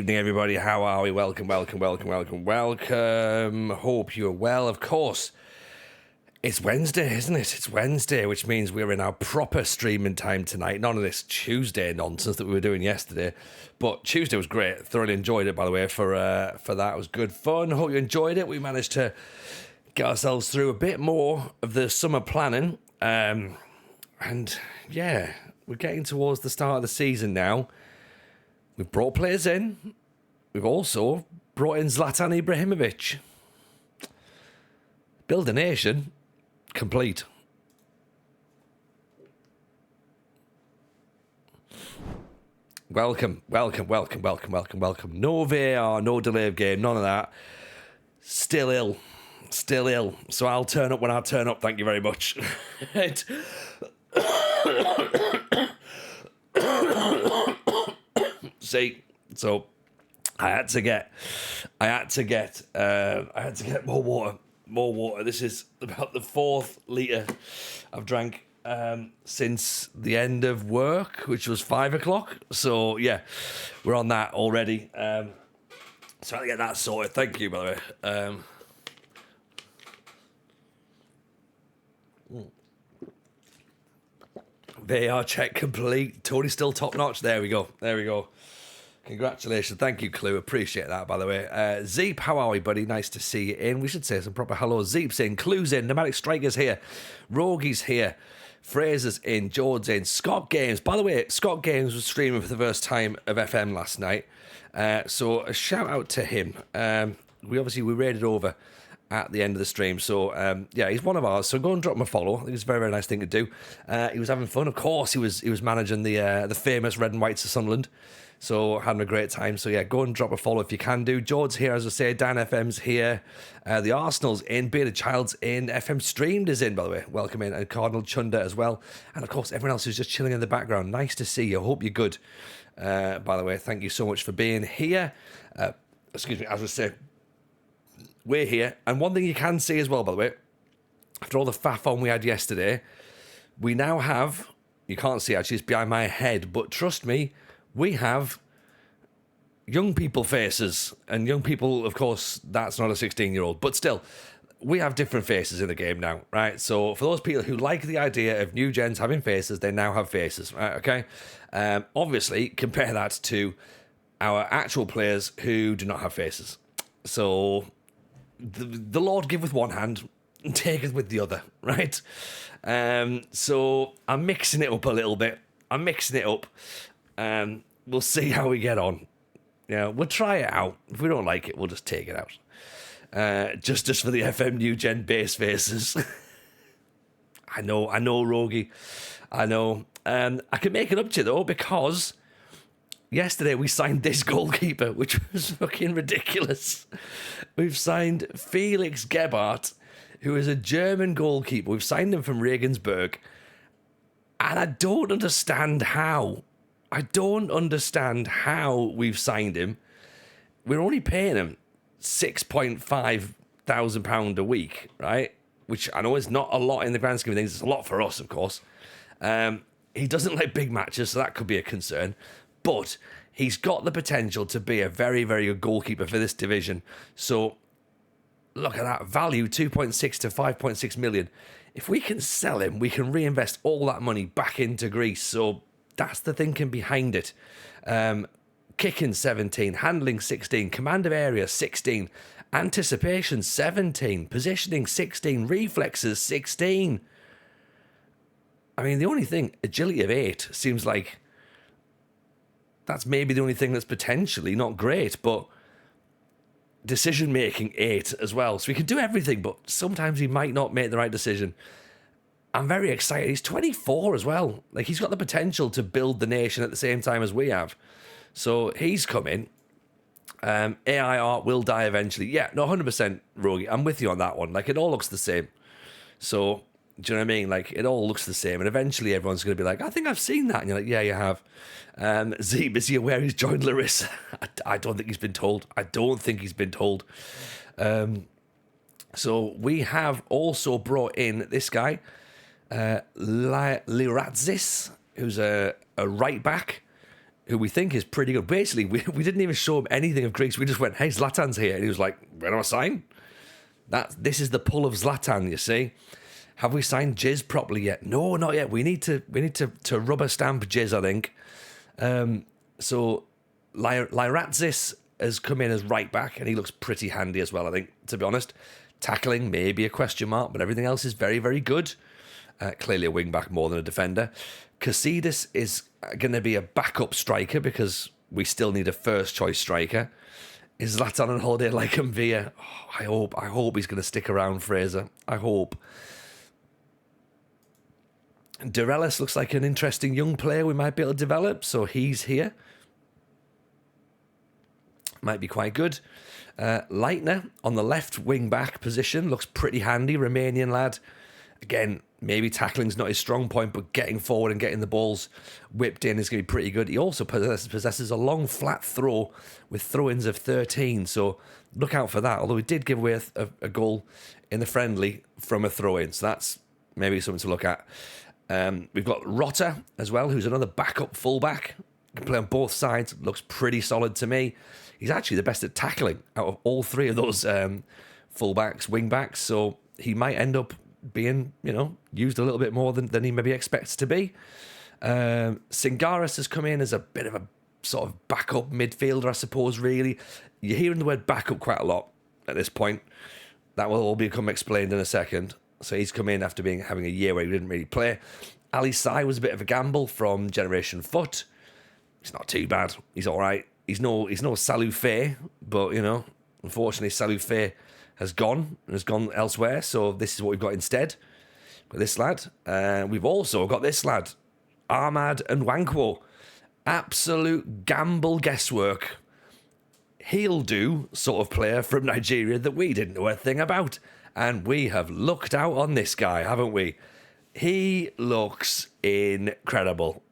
evening, everybody. How are we? Welcome. Hope you're well. Of course, it's Wednesday, isn't it? It's Wednesday, which means we're in our proper streaming time tonight. None of this Tuesday nonsense that we were doing yesterday. But Tuesday was great. Thoroughly enjoyed it, by the way, for that. It was good fun. Hope you enjoyed it. We managed to get ourselves through a bit more of the summer planning. And, yeah, we're getting towards the start of the season now. We've brought players in. We've also brought in Zlatan Ibrahimovic. Build a nation. Complete. Welcome. No VAR, no delay of game, none of that. Still ill. So I'll turn up when I turn up, thank you very much. See, so I had to get more water. This is about the 4th litre I've drank since the end of work, which was 5 o'clock. So yeah, we're on that already. So I'll get that sorted. Thank you, by the way. VAR check complete. Tony's still top notch. There we go. Congratulations. Thank you, Clue. Appreciate that, by the way. Zeep, how are we, buddy? Nice to see you in. We should say some proper hello. Zeep's in. Clue's in. Nomadic Striker's here. Rogi's here. Fraser's in. George's in. Scott Games. By the way, Scott Games was streaming for the first time of FM last night. So a shout out to him. We raided over at the end of the stream. So, yeah, he's one of ours. So go and drop him a follow. I think it's a very, very nice thing to do. He was having fun. Of course, he was managing the famous Red and Whites of Sunderland. So having a great time. So yeah, go and drop a follow if you can do. George's here, as I say. Dan FM's here. The Arsenal's in. Beta Child's in. FM Streamed is in, by the way. Welcome in. And Cardinal Chunda as well. And of course, everyone else who's just chilling in the background. Nice to see you. Hope you're good. By the way, thank you so much for being here. Excuse me, as I say, we're here. And one thing you can see as well, by the way, after all the faff on we had yesterday, we now have, you can't see actually, it's behind my head, but trust me, we have young people faces. And young people, of course, that's not a 16-year-old. But still, we have different faces in the game now, right? So for those people who like the idea of new gens having faces, they now have faces, right? Okay? Obviously, compare that to our actual players who do not have faces. So the Lord give with one hand and taketh with the other, right? So I'm mixing it up a little bit. We'll see how we get on. Yeah, we'll try it out. If we don't like it, we'll just take it out. Just for the FM New Gen base faces. I know, Rogie. I know. I can make it up to you, though, because yesterday we signed this goalkeeper, which was fucking ridiculous. We've signed Felix Gebhardt, who is a German goalkeeper. We've signed him from Regensburg. And I don't understand how. We've signed him. We're only paying him £6,500 a week, right? Which I know is not a lot in the grand scheme of things. It's a lot for us, of course. He doesn't like big matches, so that could be a concern. But he's got the potential to be a very, very good goalkeeper for this division. So look at that value, 2.6 to 5.6 million. If we can sell him, we can reinvest all that money back into Greece. So that's the thinking behind it. Kicking 17, handling 16, command of area 16, anticipation 17, positioning 16, reflexes 16. I mean, the only thing, agility of 8 seems like that's maybe the only thing that's potentially not great, but decision making 8 as well. So he can do everything, but sometimes he might not make the right decision. I'm very excited. He's 24 as well. Like, he's got the potential to build the nation at the same time as we have. So he's coming. AI art will die eventually. Yeah, no, 100%, Rogie. I'm with you on that one. Like, it all looks the same. So, do you know what I mean? Like, it all looks the same. And eventually everyone's going to be like, I think I've seen that. And you're like, yeah, you have. Zeeb, is he aware he's joined Larisa? I don't think he's been told. So we have also brought in this guy, Liradzis, who's a right back, who we think is pretty good. Basically, we didn't even show him anything of Greece. We just went, hey, Zlatan's here. And he was like, where do I sign? This is the pull of Zlatan, you see. Have we signed Jizz properly yet? No, not yet. We need to rubber stamp Jizz, I think. So Lyratzis has come in as right back, and he looks pretty handy as well, I think, to be honest. Tackling, maybe a question mark, but everything else is very, very good. Clearly a wing back more than a defender. Casillas is going to be a backup striker because we still need a first choice striker. Is Zlatan on holiday like Mvia? Oh, I hope he's going to stick around, Fraser. I hope. Durelis looks like an interesting young player we might be able to develop, so he's here. Might be quite good. Leitner on the left wing back position looks pretty handy. Romanian lad. Again, maybe tackling's not his strong point, but getting forward and getting the balls whipped in is going to be pretty good. He also possesses a long flat throw with throw-ins of 13, so look out for that. Although he did give away a goal in the friendly from a throw-in, so that's maybe something to look at. We've got Rotter as well, who's another backup fullback. Can play on both sides. Looks pretty solid to me. He's actually the best at tackling out of all three of those fullbacks, wingbacks. So he might end up being, used a little bit more than he maybe expects to be. Singaris has come in as a bit of a sort of backup midfielder, I suppose, really. You're hearing the word backup quite a lot at this point. That will all become explained in a second. So he's come in after having a year where he didn't really play. Ali Sai was a bit of a gamble from Generation Foot. He's not too bad. He's all right. He's no Salou Faye, but, unfortunately Salou Faye has gone elsewhere, so this is what we've got instead. But this lad. We've also got this lad, Ahmad and Wankwo. Absolute gamble guesswork. He'll do sort of player from Nigeria that we didn't know a thing about. And we have looked out on this guy, haven't we? He looks incredible.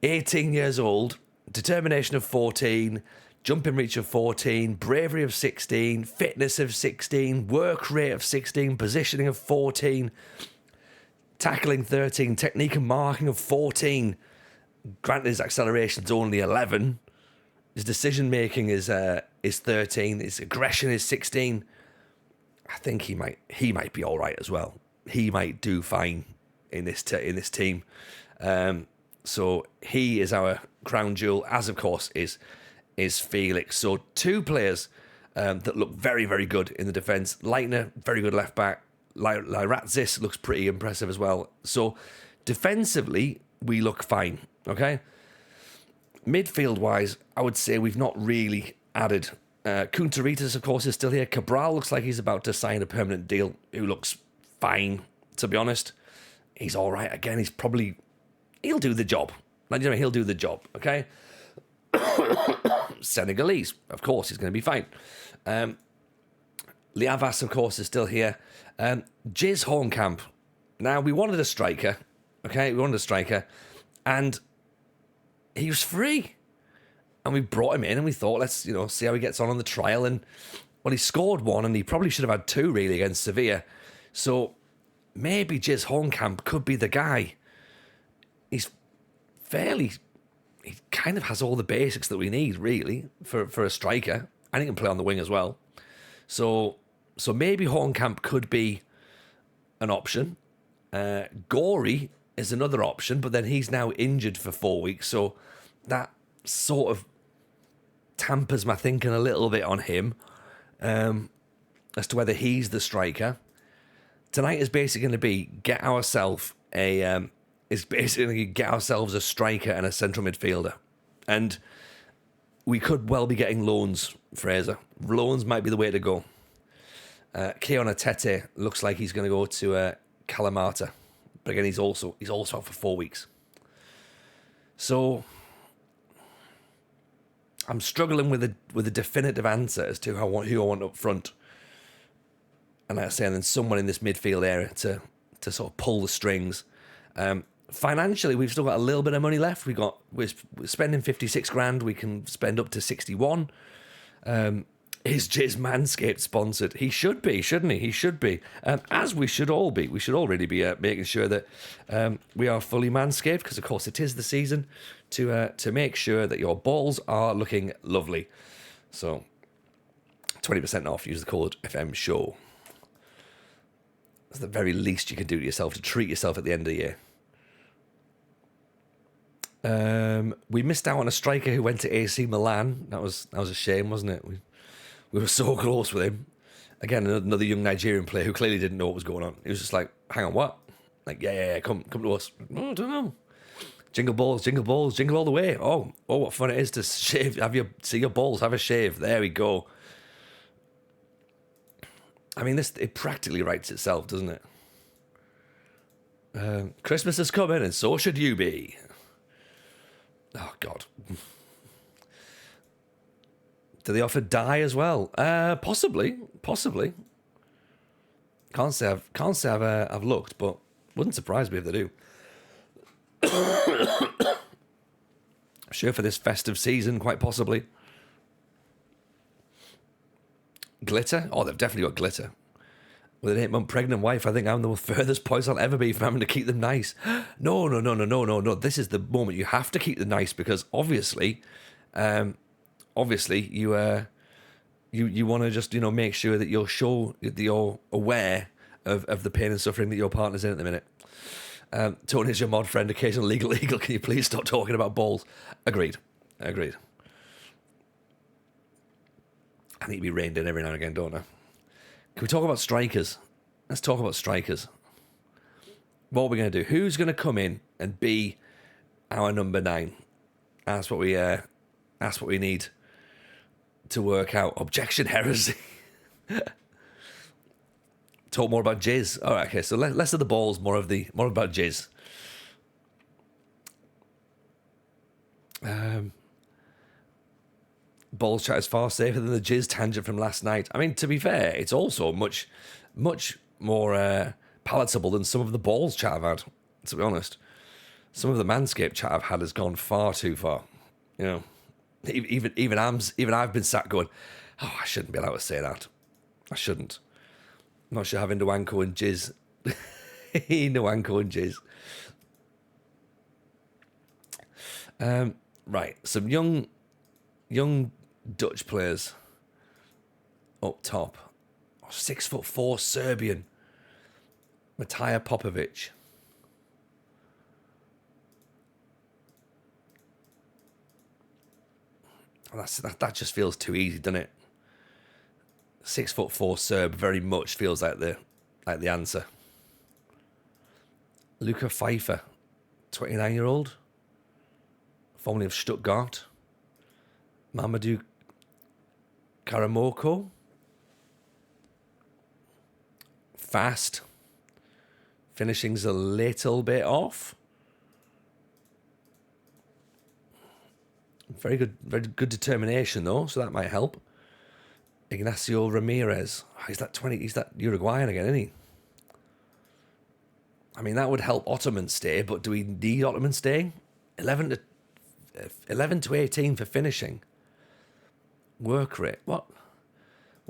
18 years old, determination of 14, jumping reach of 14, bravery of 16, fitness of 16, work rate of 16, positioning of 14, tackling 13, technique and marking of 14. Granted, his acceleration's only 11. His decision making is 13. His aggression is 16. I think he might be all right as well. He might do fine in this team. So he is our crown jewel, as of course is Felix. So two players that look very, very good in the defence. Leitner, very good left back. Lyratzis looks pretty impressive as well. So defensively, we look fine. Okay. Midfield wise, I would say we've not really added. Kunteritas, of course, is still here. Cabral looks like he's about to sign a permanent deal. Who looks fine, to be honest. He's all right. Again, he'll do the job. He'll do the job, okay? Senegalese, of course, he's going to be fine. Liavas, of course, is still here. Jizz Hornkamp. Now, we wanted a striker, okay? And he was free. And we brought him in and we thought, let's, see how he gets on the trial. And, well, he scored one and he probably should have had two, really, against Sevilla. So maybe Jizz Hornkamp could be the guy. He kind of has all the basics that we need, really, for a striker. And he can play on the wing as well. So maybe Hornkamp could be an option. Gory is another option, but then he's now injured for 4 weeks. So that sort of tampers my thinking a little bit on him as to whether he's the striker. Tonight is basically going to be get ourselves a striker and a central midfielder. And we could well be getting loans, Fraser. Loans might be the way to go. Keona Tete looks like he's going to go to Kalamata. But again, he's also out for 4 weeks. So I'm struggling with a definitive answer as to who I want up front. And like I say, and then someone in this midfield area to sort of pull the strings. Financially, we've still got a little bit of money left. We're spending 56 grand. We can spend up to 61. Is Jizz Manscaped sponsored? He should be, shouldn't he? He should be. As we should all be. We should all really be making sure that we are fully manscaped, because, of course, it is the season to make sure that your balls are looking lovely. So, 20% off. Use the code FM Show. That's the very least you can do to yourself to treat yourself at the end of the year. We missed out on a striker who went to AC Milan. That was a shame, wasn't it? We were so close with him. Again, another young Nigerian player who clearly didn't know what was going on. He was just like, hang on, what? Like, yeah, come to us. Oh, I don't know. Jingle balls, jingle all the way. Oh, what fun it is to shave, see your balls, have a shave. There we go. I mean, it practically writes itself, doesn't it? Christmas is coming, and so should you be. Oh, God. Do they offer dye as well? Possibly. Can't say I've looked, but wouldn't surprise me if they do. I'm sure for this festive season, quite possibly. Glitter? Oh, they've definitely got glitter. With an 8-month pregnant wife, I think I'm the furthest point I'll ever be from having to keep them nice. No. This is the moment you have to keep them nice, because obviously you want to just, make sure that you're aware of the pain and suffering that your partner's in at the minute. Tony's your mod friend, occasional legal eagle. Can you please stop talking about balls? Agreed. I need to be reined in every now and again, don't I? Can we talk about strikers? Let's talk about strikers. What are we going to do? Who's going to come in and be our number 9? That's what we need to work out. Objection, heresy. Talk more about jizz. All right, okay. So less of the balls, more about jizz. Balls chat is far safer than the jizz tangent from last night. I mean, to be fair, it's also much more palatable than some of the balls chat I've had, to be honest. Some of the Manscaped chat I've had has gone far too far. Even I've been sat going, oh, I shouldn't be allowed to say that. I shouldn't. I'm not sure having Nwanko and jizz. Nwanko and jizz. Right, some young Dutch players up top. 6'4" Serbian Matija Popovic. That just feels too easy, doesn't it? 6'4" Serb very much feels like the answer. Luca Pfeiffer, 29-year-old, formerly of Stuttgart. Mamadou Karamoko, fast. Finishing's a little bit off. Very good determination though, so that might help. Ignacio Ramirez. He's that Uruguayan again, isn't he? I mean, that would help Ottoman stay, but do we need Ottoman staying? 11 to 18 for finishing. Work rate. What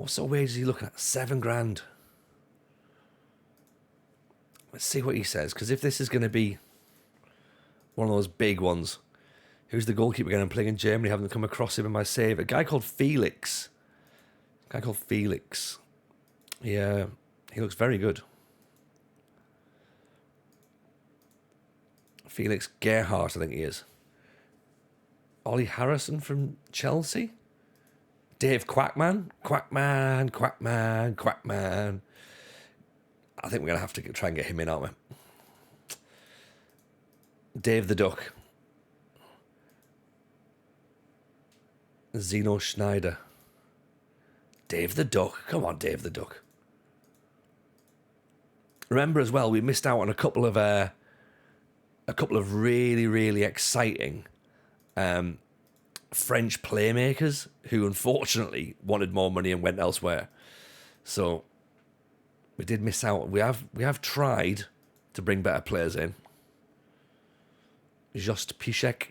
sort of wage is he looking at? $7,000. Let's see what he says, because if this is going to be one of those big ones, who's the goalkeeper going to play in Germany? Haven't come across him in my save. A guy called Felix. Yeah, he looks very good. Felix Gerhardt, I think he is. Ollie Harrison from Chelsea. Dave Quackman. I think we're going to have to try and get him in, aren't we? Dave the Duck. Zeno Schneider. Dave the Duck. Come on, Dave the Duck. Remember as well, we missed out on a couple of really, really exciting French playmakers who unfortunately wanted more money and went elsewhere. So we did miss out. We have tried to bring better players in. Just Piszek.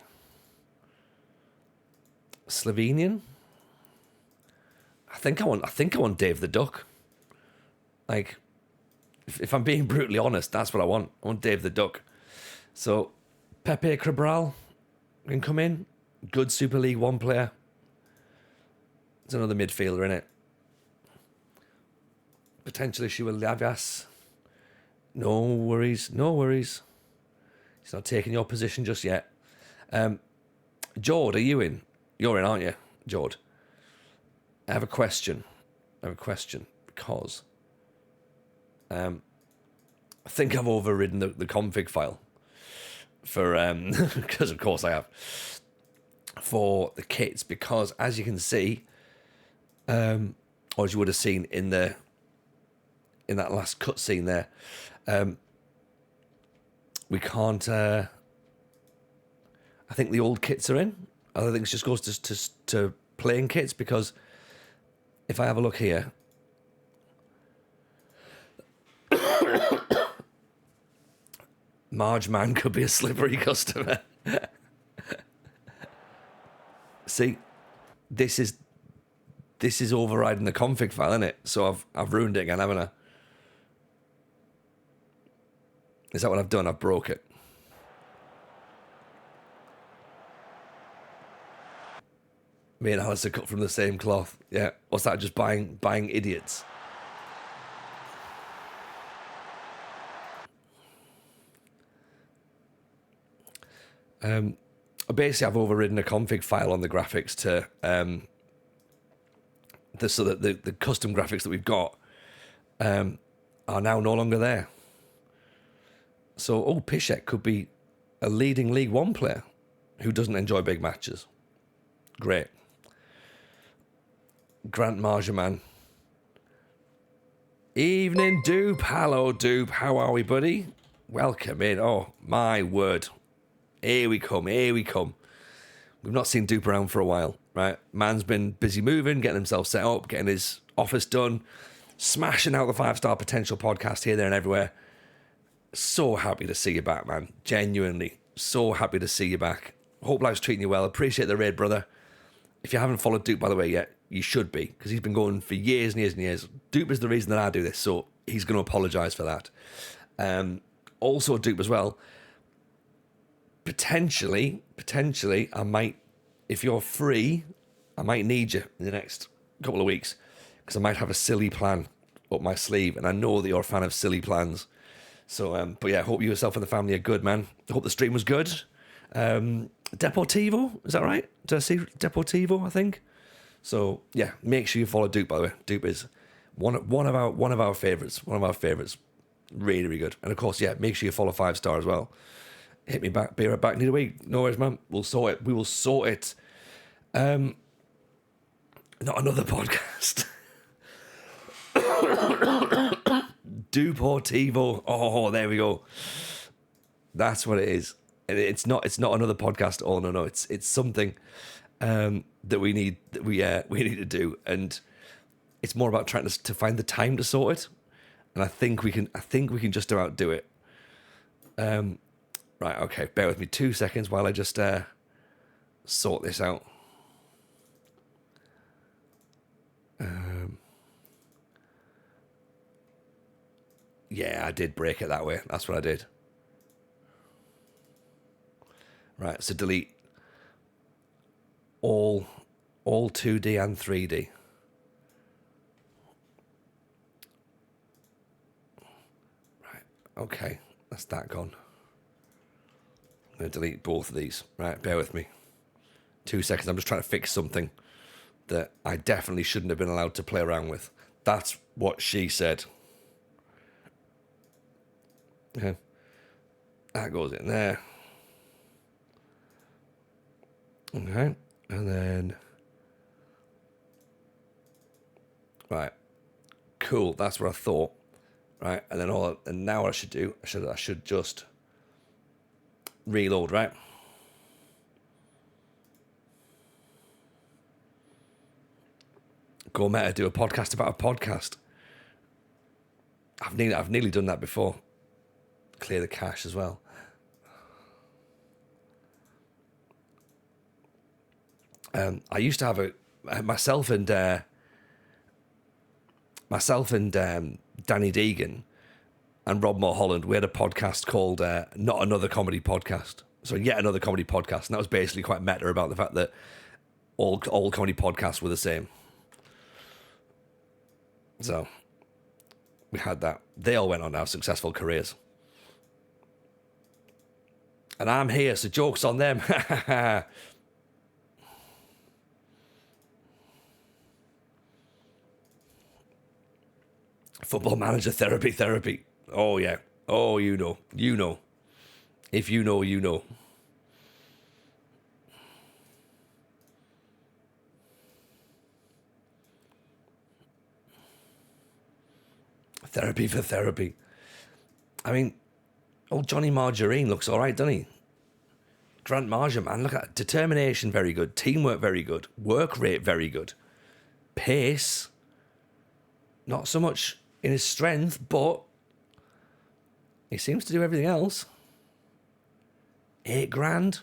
Slovenian. I think I want Dave the Duck. Like, if I'm being brutally honest, that's what I want. I want Dave the Duck. So, Pepe Cabral can come in. Good Super League One player. There's another midfielder in it. Potentially Shua Lavias. No worries. He's not taking your position just yet. Jord, are you in? You're in, aren't you, Jord? I have a question because I think I've overridden the config file for because of course I have, for the kits, because as you can see, or as you would have seen in that last cutscene there, we can't. I think the old kits are in. I think it just goes to playing kits, because if I have a look here, Marge Man could be a slippery customer. See, this is overriding the config file, isn't it? So I've ruined it again, haven't I? Is that what I've done? I've broke it. Me and Alice are cut from the same cloth. Yeah. What's that? Just buying idiots. Basically, I've overridden a config file on the graphics to so that the custom graphics that we've got are now no longer there. So, Piszczek could be a leading League One player who doesn't enjoy big matches. Great. Grant Marjaman. Evening, Dupe. Hello, Dupe. How are we, buddy? Welcome in. Oh, my word. Here we come. We've not seen Dupe around for a while, right? Man's been busy moving, getting himself set up, getting his office done, smashing out the 5-star potential podcast here, there, and everywhere. So happy to see you back, man. Genuinely, so happy to see you back. Hope life's treating you well. Appreciate the raid, brother. If you haven't followed Dupe, by the way, yet, you should be, because he's been going for years and years and years. Dupe is the reason that I do this, so he's going to apologise for that. Also, Dupe as well, potentially, I might, if you're free, I might need you in the next couple of weeks, because I might have a silly plan up my sleeve, and I know that you're a fan of silly plans. So, but yeah, hope you yourself and the family are good, man. I hope the stream was good. Deportivo, is that right? Did I see Deportivo, I think? So, yeah, make sure you follow Dupe, by the way. Dupe is one of our favourites. Really, really good. And of course, yeah, make sure you follow 5-star as well. Hit me back, be right back. Need a week. No worries, man. We'll sort it. We will sort it. Not another podcast. Deportivo. Oh, there we go. That's what it is. And it's not another podcast. Oh no, it's something that we need to do, and it's more about trying to find the time to sort it. And I think we can just about do it. Right, okay. Bear with me 2 seconds while I just sort this out. Yeah, I did break it that way. That's what I did. Right, so delete all 2D and 3D. Right, okay, that's that gone. I'm going to delete both of these. Right, bear with me. 2 seconds, I'm just trying to fix something that I definitely shouldn't have been allowed to play around with. That's what she said. Okay. That goes in there. Okay, and then right, cool. That's what I thought. Right, and then now what I should do, I should just reload. Right. Go meta, do a podcast about a podcast. I've nearly done that before. Clear the cache as well. I used to have myself and myself and Danny Deegan and Rob Mulholland, we had a podcast called Not Another Comedy Podcast. So yet another comedy podcast. And that was basically quite meta about the fact that all comedy podcasts were the same. So we had that. They all went on to have successful careers. And I'm here, so joke's on them. Football Manager therapy. Oh, yeah. Oh, you know. If you know, you know. Therapy for therapy. I mean, old Johnny Margarine looks all right, doesn't he? Grant Marger, man, look at determination, very good. Teamwork, very good. Work rate, very good. Pace, not so much in his strength, but he seems to do everything else. $8,000.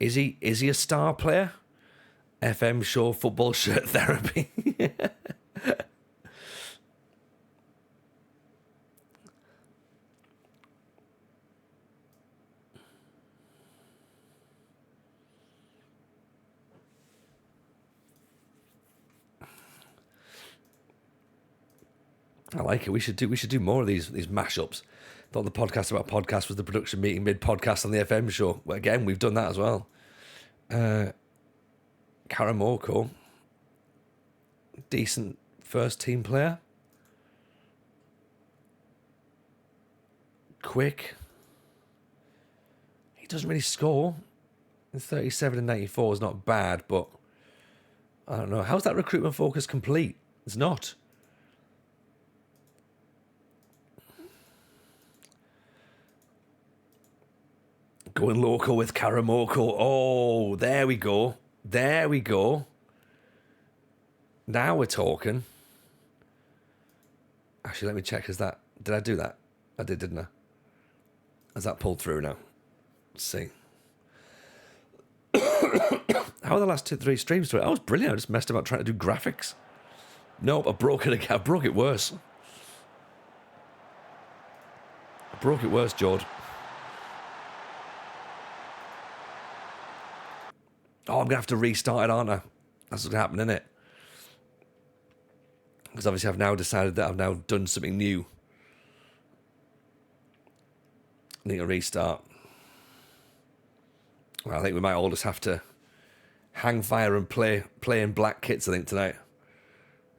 Is he a star player? FM show football shirt therapy. I like it. We should do more of these mashups. Thought the podcast about podcasts was the production meeting mid-podcast on the FM show. Well, again, we've done that as well. Karamoko, decent first team player. Quick. He doesn't really score. 37 and 94 is not bad, but I don't know. How's that recruitment focus complete? It's not. Going local with Karamoko. Oh, there we go. Now we're talking. Actually, let me check. Did I do that? I did, didn't I? Has that pulled through now? Let's see. How are the last 2-3 streams to it? Oh, it's brilliant. I just messed about trying to do graphics. Nope, I broke it again. I broke it worse. Jord. Oh, I'm going to have to restart it, aren't I? That's what's happening, isn't it? Because obviously I've now decided that I've now done something new. I need to restart. Well, I think we might all just have to hang fire and play in black kits, I think, tonight.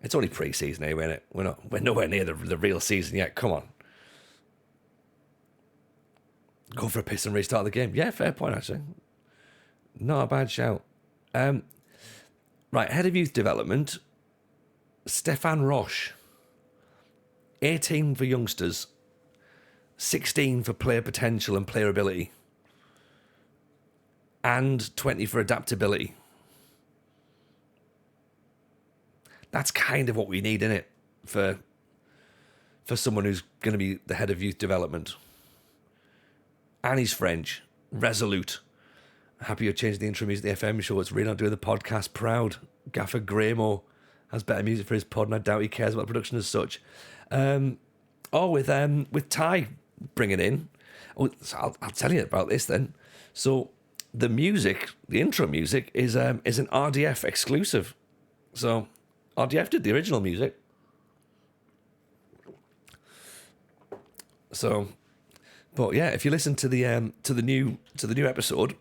It's only pre-season anyway, isn't it? We're nowhere near the real season yet. Come on. Go for a piss and restart the game. Yeah, fair point, actually. Not a bad shout. Right, head of youth development, Stefan Roche. 18 for youngsters, 16 for player potential and player ability, and 20 for adaptability. That's kind of what we need, isn't it? For someone who's going to be the head of youth development. And he's French, resolute. Happy you're changing the intro music to the FM show. It's really not doing the podcast proud. Gaffer Graymo has better music for his pod, and I doubt he cares about production as such. With Ty bringing in. Oh, so I'll tell you about this then. So the music, the intro music, is an RDF exclusive. So RDF did the original music. So, but yeah, if you listen to the new episode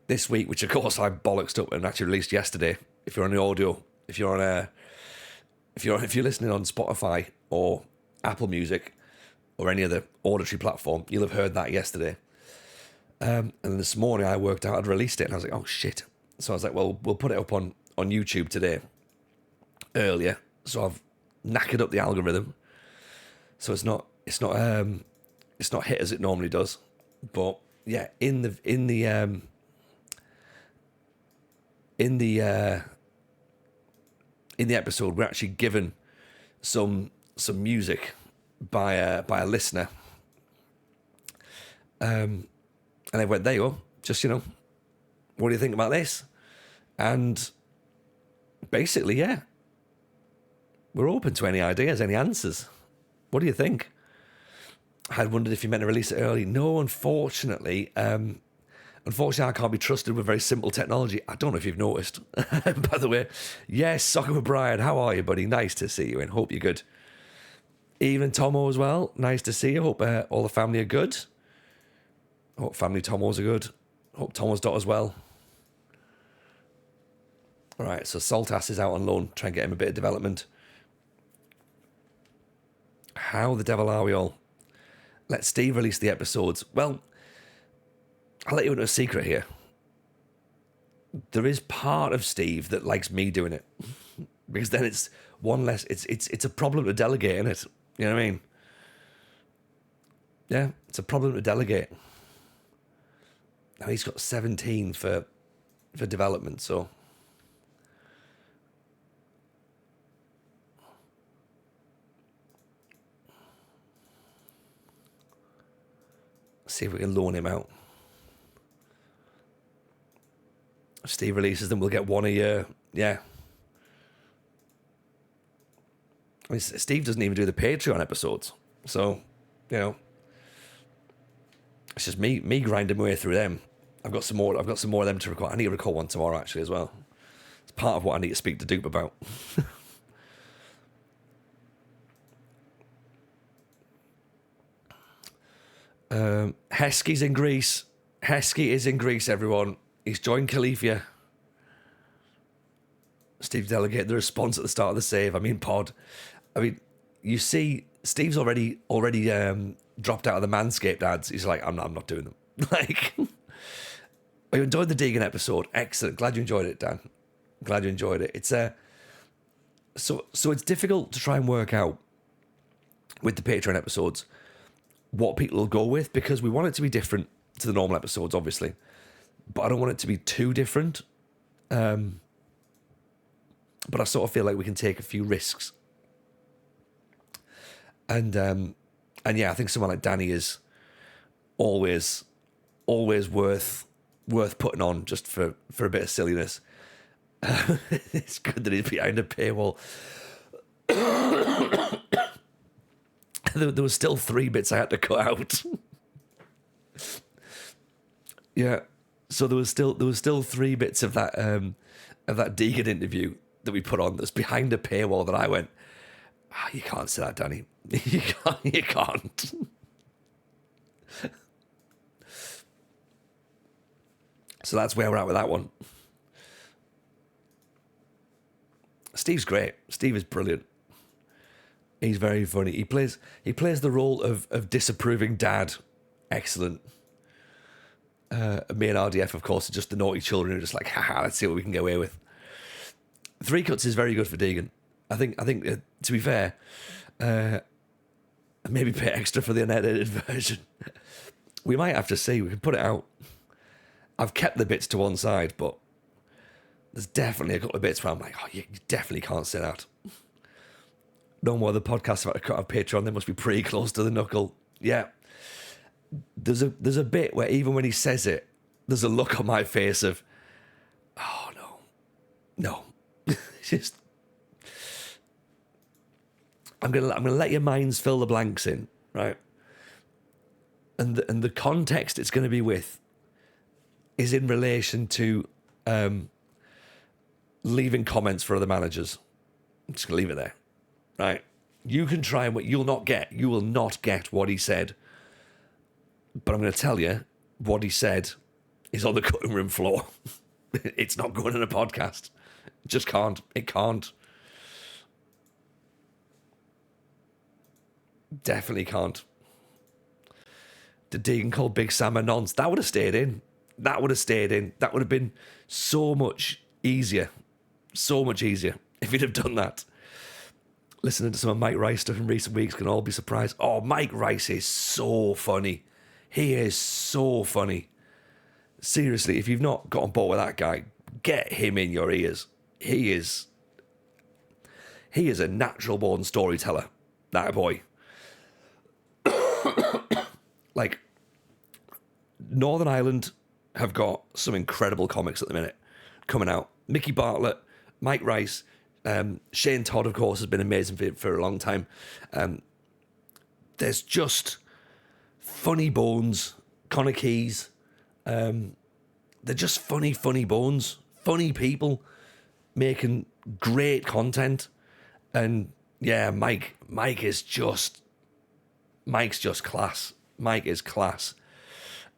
this week, which of course I bollocksed up and actually released yesterday. If you're on the audio, if you're listening on Spotify or Apple Music or any other auditory platform, you'll have heard that yesterday. And then this morning I worked out I'd released it, and I was like, oh shit. So I was like, well, we'll put it up on YouTube today. Earlier, so I've knackered up the algorithm. So it's not hit as it normally does. But yeah, in the episode, we're actually given some music by a listener, and they went, there you go, just, what do you think about this? And basically, yeah, we're open to any ideas, any answers. What do you think? I had wondered if you meant to release it early. No, unfortunately. Unfortunately, I can't be trusted with very simple technology. I don't know if you've noticed. By the way, yes, Soccer with Brian, how are you, buddy? Nice to see you and hope you're good. Even Tomo as well. Nice to see you. Hope all the family are good. Hope family Tomos are good. Hope Tomo's dot as well. All right, so Saltass is out on loan. Try and get him a bit of development. How the devil are we all? Let Steve release the episodes. Well, I'll let you into a secret here. There is part of Steve that likes me doing it. Because then it's one less... It's a problem to delegate, isn't it? You know what I mean? Yeah, it's a problem to delegate. Now he's got 17 for development, so... See if we can loan him out. If Steve releases them, we'll get one a year. Yeah. I mean, Steve doesn't even do the Patreon episodes. So, you know, it's just me grinding my way through them. I've got some more of them to record. I need to record one tomorrow actually as well. It's part of what I need to speak to Dupe about. Heskey's in Greece. Heskey is in Greece, everyone. He's joined Califia. Steve delegated the response at the start of the save. I mean, pod. I mean, you see, Steve's already dropped out of the Manscaped ads. He's like, I'm not doing them. Like, you enjoyed the Deegan episode. Excellent. Glad you enjoyed it, Dan. Glad you enjoyed it. It's so it's difficult to try and work out with the Patreon episodes what people will go with, because we want it to be different to the normal episodes, obviously, but I don't want it to be too different. But I sort of feel like we can take a few risks, and yeah, I think someone like Danny is always worth putting on just for a bit of silliness. It's good that he's behind a paywall. There was still 3 bits I had to cut out. Yeah, so there was still 3 bits of that Deegan interview that we put on that's behind a paywall that I went, you can't say that, Danny. You can't. So that's where we're at with that one. Steve's great. Steve is brilliant. He's very funny. He plays the role of disapproving dad. Excellent. Me and RDF, of course, are just the naughty children who are just like, haha, let's see what we can get away with. 3 cuts is very good for Deegan. I think to be fair, maybe pay extra for the unedited version. We might have to see. We can put it out. I've kept the bits to one side, but there's definitely a couple of bits where I'm like, oh, you definitely can't say that. No more the podcast about to cut off Patreon. They must be pretty close to the knuckle. Yeah. There's a bit where even when he says it, there's a look on my face of, oh no. Just, I'm gonna let your minds fill the blanks in, right? And the context it's going to be with is in relation to leaving comments for other managers. I'm just gonna leave it there. Right, you can try and you will not get what he said. But I'm going to tell you, what he said is on the cutting room floor. It's not going in a podcast. It just can't. It can't. Definitely can't. The Deegan called Big Sam a nonce. That would have stayed in. That would have been so much easier. So much easier if he'd have done that. Listening to some of Mike Rice stuff in recent weeks can all be surprised. Oh, Mike Rice is so funny. He is so funny. Seriously, if you've not got on board with that guy, get him in your ears. He is a natural born storyteller, that boy. Like, Northern Ireland have got some incredible comics at the minute coming out. Mickey Bartlett, Mike Rice, Shane Todd, of course, has been amazing for a long time. There's just funny bones. Connor Keys. They're just funny bones. Funny people making great content. And yeah, Mike's just class. Mike is class.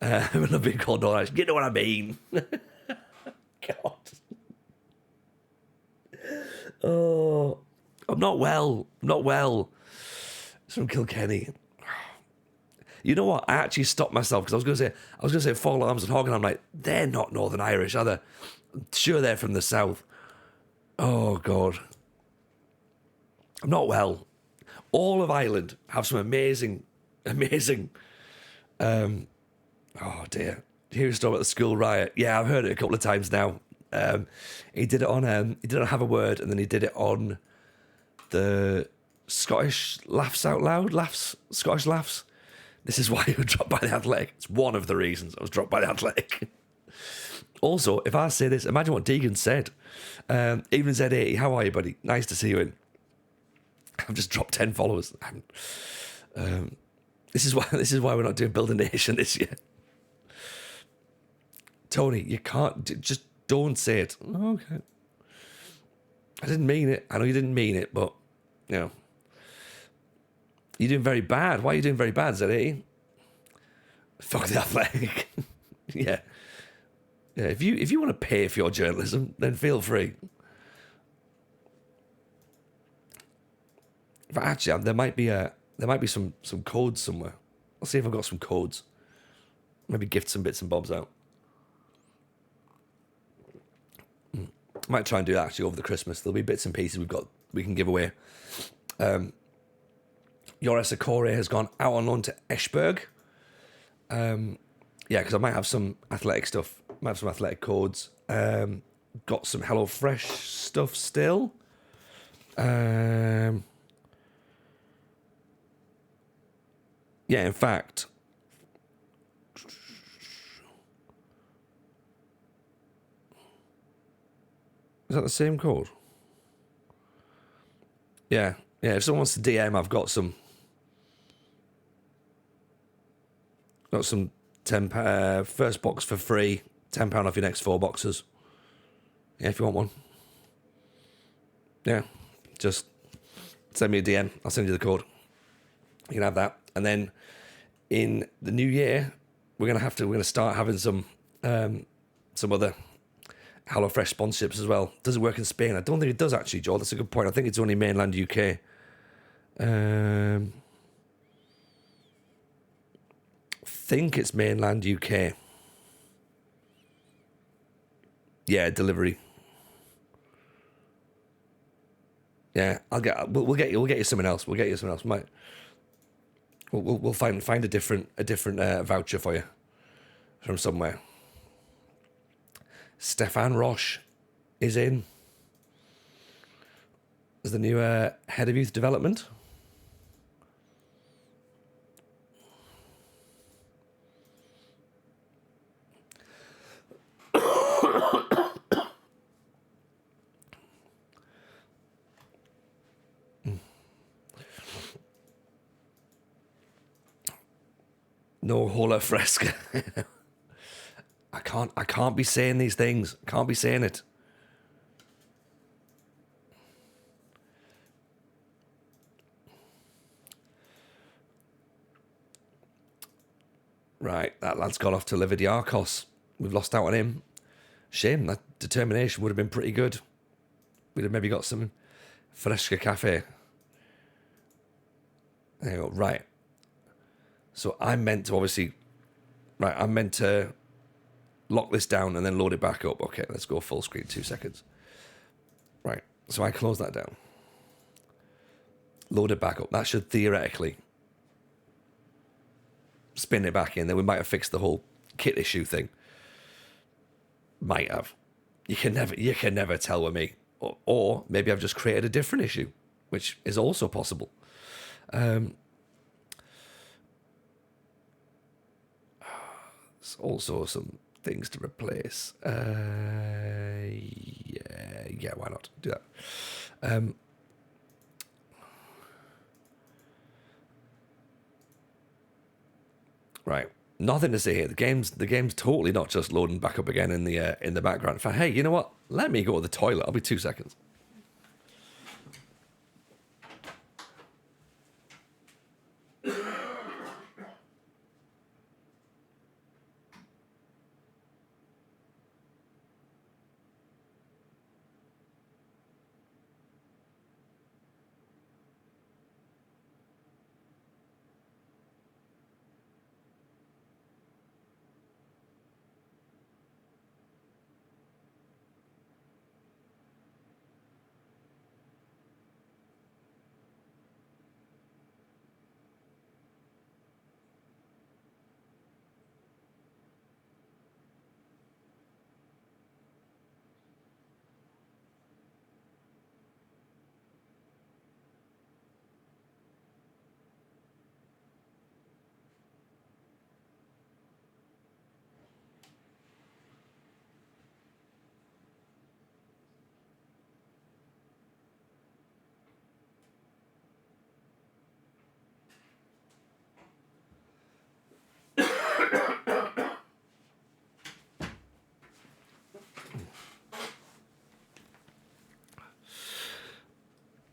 I'm a big called on. You know what I mean? God. Oh, I'm not well. It's from Kilkenny. You know what? I actually stopped myself because I was gonna say Four Arms and Hog, and I'm like, they're not Northern Irish, are they? I'm sure they're from the south. Oh God. I'm not well. All of Ireland have some amazing. Oh dear. Here's a story about the school riot. Yeah, I've heard it a couple of times now. He did it on Have a Word, and then he did it on the Scottish Laughs Out Loud, Scottish Laughs. This is why you were dropped by the Athletic. It's one of the reasons I was dropped by the Athletic. Also, if I say this, imagine what Deegan said. Evening Z80, how are you, buddy? Nice to see you in. I've just dropped 10 followers. This is why we're not doing Build a Nation this year. Tony, you can't, just don't say it. Okay. I didn't mean it. I know you didn't mean it, but, you know. You're doing very bad. Why are you doing very bad, Z80? Fuck the Athletic. Yeah. Yeah, if you want to pay for your journalism, then feel free. But actually, there might be some codes somewhere. I'll see if I've got some codes. Maybe gift some bits and bobs out. I might try and do that actually over the Christmas. There'll be bits and pieces we can give away. Joris Akore has gone out on loan to Eschberg. Yeah, because I might have some athletic stuff. Might have some athletic codes. Got some HelloFresh stuff still. Yeah, in fact, is that the same code? Yeah. If someone wants to DM, I've got some 10 first box for free, £10 off your next 4 boxes. Yeah, if you want one. Yeah, just send me a DM. I'll send you the code. You can have that. And then in the new year, we're gonna start having some other HelloFresh sponsorships as well. Does it work in Spain? I don't think it does actually, Joel. That's a good point. I think it's only mainland UK. Think it's mainland UK. Yeah, delivery. Yeah, we'll get you something else. We'll get you something else. We'll find a different voucher for you from somewhere. Stefan Roche is in as the new head of youth development. No hola fresca. I can't be saying these things. I can't be saying it. Right, that lad's gone off to Lividiakos. We've lost out on him. Shame, that determination would have been pretty good. We'd have maybe got some Fresca Cafe. There you go, right. So I'm meant to lock this down and then load it back up. Okay, let's go full screen, 2 seconds. Right, so I close that down. Load it back up. That should theoretically spin it back in. Then we might have fixed the whole kit issue thing. Might have. You can never tell with me. Or maybe I've just created a different issue, which is also possible. There's also some things to replace. Yeah. Yeah, why not? Do that. Right. Nothing to see here. The game's totally not just loading back up again in the background. In fact, hey, you know what? Let me go to the toilet. I'll be 2 seconds.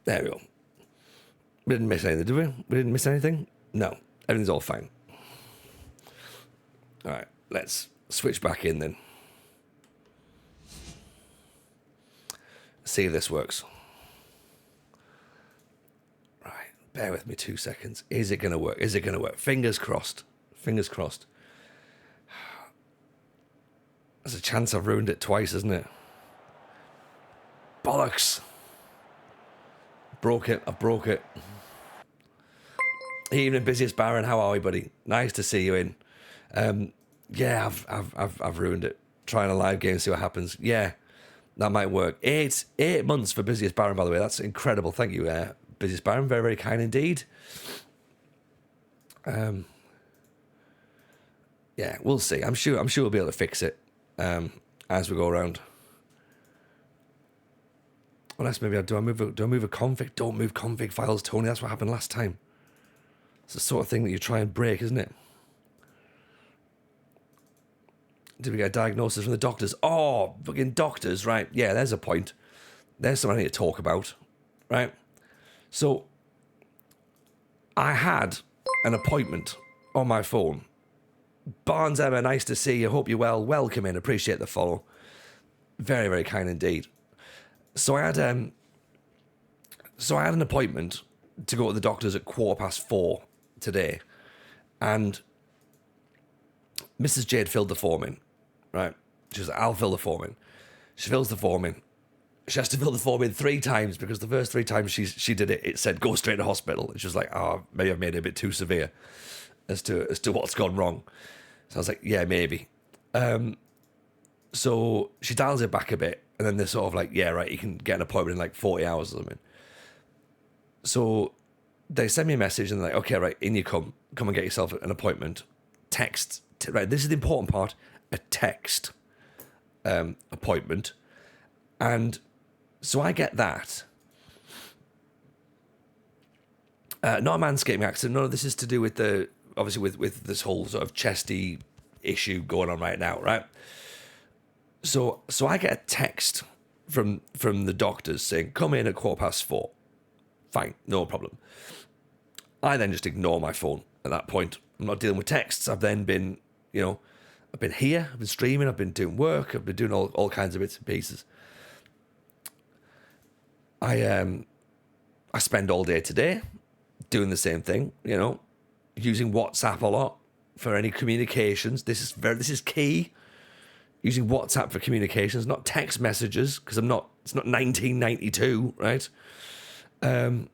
There we go. We didn't miss anything, did we? We didn't miss anything? No. Everything's all fine. All right, let's switch back in then. See if this works. Right, bear with me 2 seconds. Is it going to work? Is it going to work? Fingers crossed. Fingers crossed. There's a chance I've ruined it twice, isn't it? Bollocks. Broke it. I broke it. Evening, busiest Baron. How are we, buddy? Nice to see you in. Yeah, I've ruined it. Trying a live game, see what happens. Yeah, that might work. 8 months for busiest Baron, by the way. That's incredible. Thank you, busiest Baron. Very, very kind indeed. Yeah, we'll see. I'm sure we'll be able to fix it as we go around. Unless maybe do I move a config? Don't move config files, Tony. That's what happened last time. It's the sort of thing that you try and break, isn't it? Did we get a diagnosis from the doctors? Oh, fucking doctors, right? Yeah, there's a point. There's something I need to talk about, right? So, I had an appointment on my phone. Barnes Emma, nice to see you. Hope you're well. Welcome in. Appreciate the follow. Very, very kind indeed. So I had an appointment to go to the doctors at 4:15 today, and Mrs. Jade filled the form in, right? She was like, I'll fill the form in. She fills the form in. She has to fill the form in 3 times because the first 3 times she did it, it said go straight to hospital. And she was like, oh, maybe I've made it a bit too severe as to what's gone wrong. So I was like, yeah, maybe. So she dials it back a bit, and then they're sort of like, yeah, right, you can get an appointment in like 40 hours or something. So they send me a message, and they're like, okay, right, in you come and get yourself an appointment. Text, right, this is the important part, a text appointment. And so I get that. Not a manscaping accident. No, this is to do with obviously with this whole sort of chesty issue going on right now, right? So I get a text from the doctors saying, come in at 4:15. Fine, no problem. I then just ignore my phone at that point. I'm not dealing with texts. I've then been, I've been here, I've been streaming, I've been doing work, I've been doing all kinds of bits and pieces. I spend all day today doing the same thing, using WhatsApp a lot for any communications. This is key. Using WhatsApp for communications, not text messages, because it's not 1992, right? So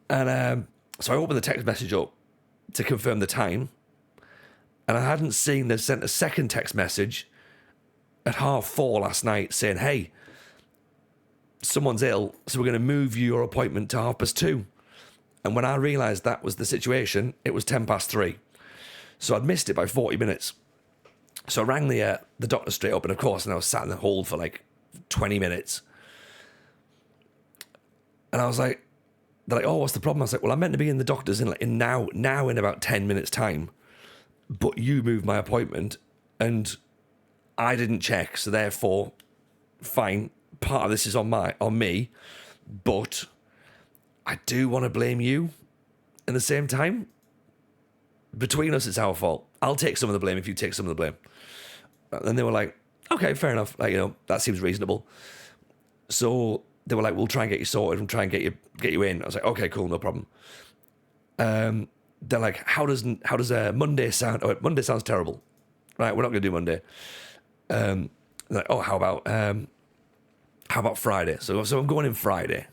I opened the text message up to confirm the time, and I hadn't seen they sent a second text message at 4:30 last night saying, hey, someone's ill, so we're going to move your appointment to 2:30. And when I realised that was the situation, it was 3:10. So I'd missed it by 40 minutes. So I rang the doctor straight up, and of course, and I was sat in the hall for like 20 minutes. And I was like, they're like, oh, what's the problem? I was like, well, I'm meant to be in the doctor's in about 10 minutes time, but you moved my appointment and I didn't check, so therefore, fine, part of this is on me, but I do want to blame you in the same time. Between us, it's our fault. I'll take some of the blame if you take some of the blame. And they were like, okay, fair enough. Like, that seems reasonable. So they were like, we'll try and get you sorted and try and get you in. I was like, okay, cool, no problem. They're like, how does Monday sound? Oh, Monday sounds terrible. Right, we're not going to do Monday. They're like, oh, how about Friday? So I'm going in Friday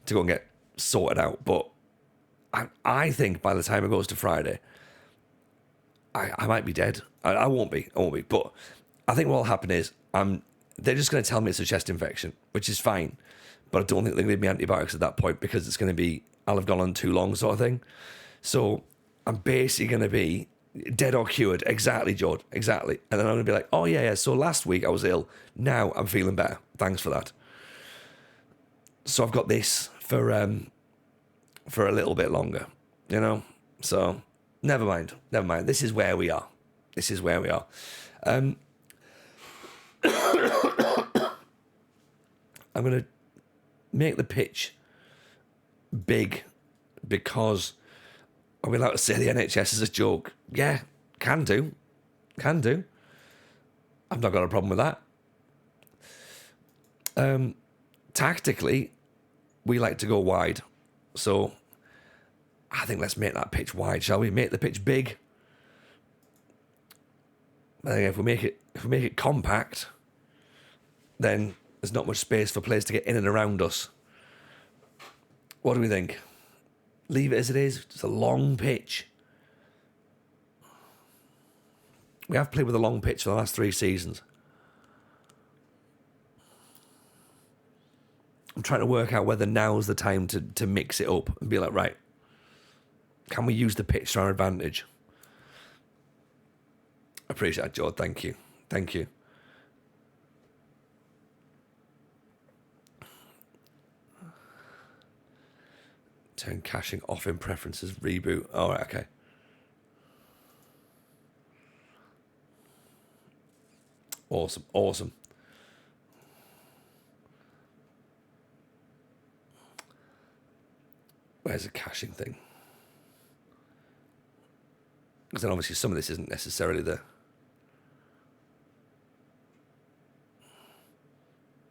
to go and get sorted out. But I think by the time it goes to Friday, I might be dead. I won't be. But I think what'll happen is they're just going to tell me it's a chest infection, which is fine. But I don't think they're going to give me antibiotics at that point because it's going to be, I'll have gone on too long sort of thing. So I'm basically going to be dead or cured. Exactly, George. Exactly. And then I'm going to be like, oh, yeah. So last week I was ill. Now I'm feeling better. Thanks for that. So I've got this for a little bit longer, So never mind. This is where we are. I'm going to make the pitch big because are we allowed to say the NHS is a joke? Yeah, can do. I've not got a problem with that. Tactically, we like to go wide. So I think let's make that pitch wide, shall we? Make the pitch big. I think if we make it compact, then there's not much space for players to get in and around us. What do we think? Leave it as it is. It's a long pitch. We have played with a long pitch for the last 3 seasons. I'm trying to work out whether now's the time to mix it up and be like, right, can we use the pitch to our advantage? I appreciate that, George. Thank you. Turn caching off in preferences, reboot. All right, okay. Awesome. Where's the caching thing? Because then obviously some of this isn't necessarily the...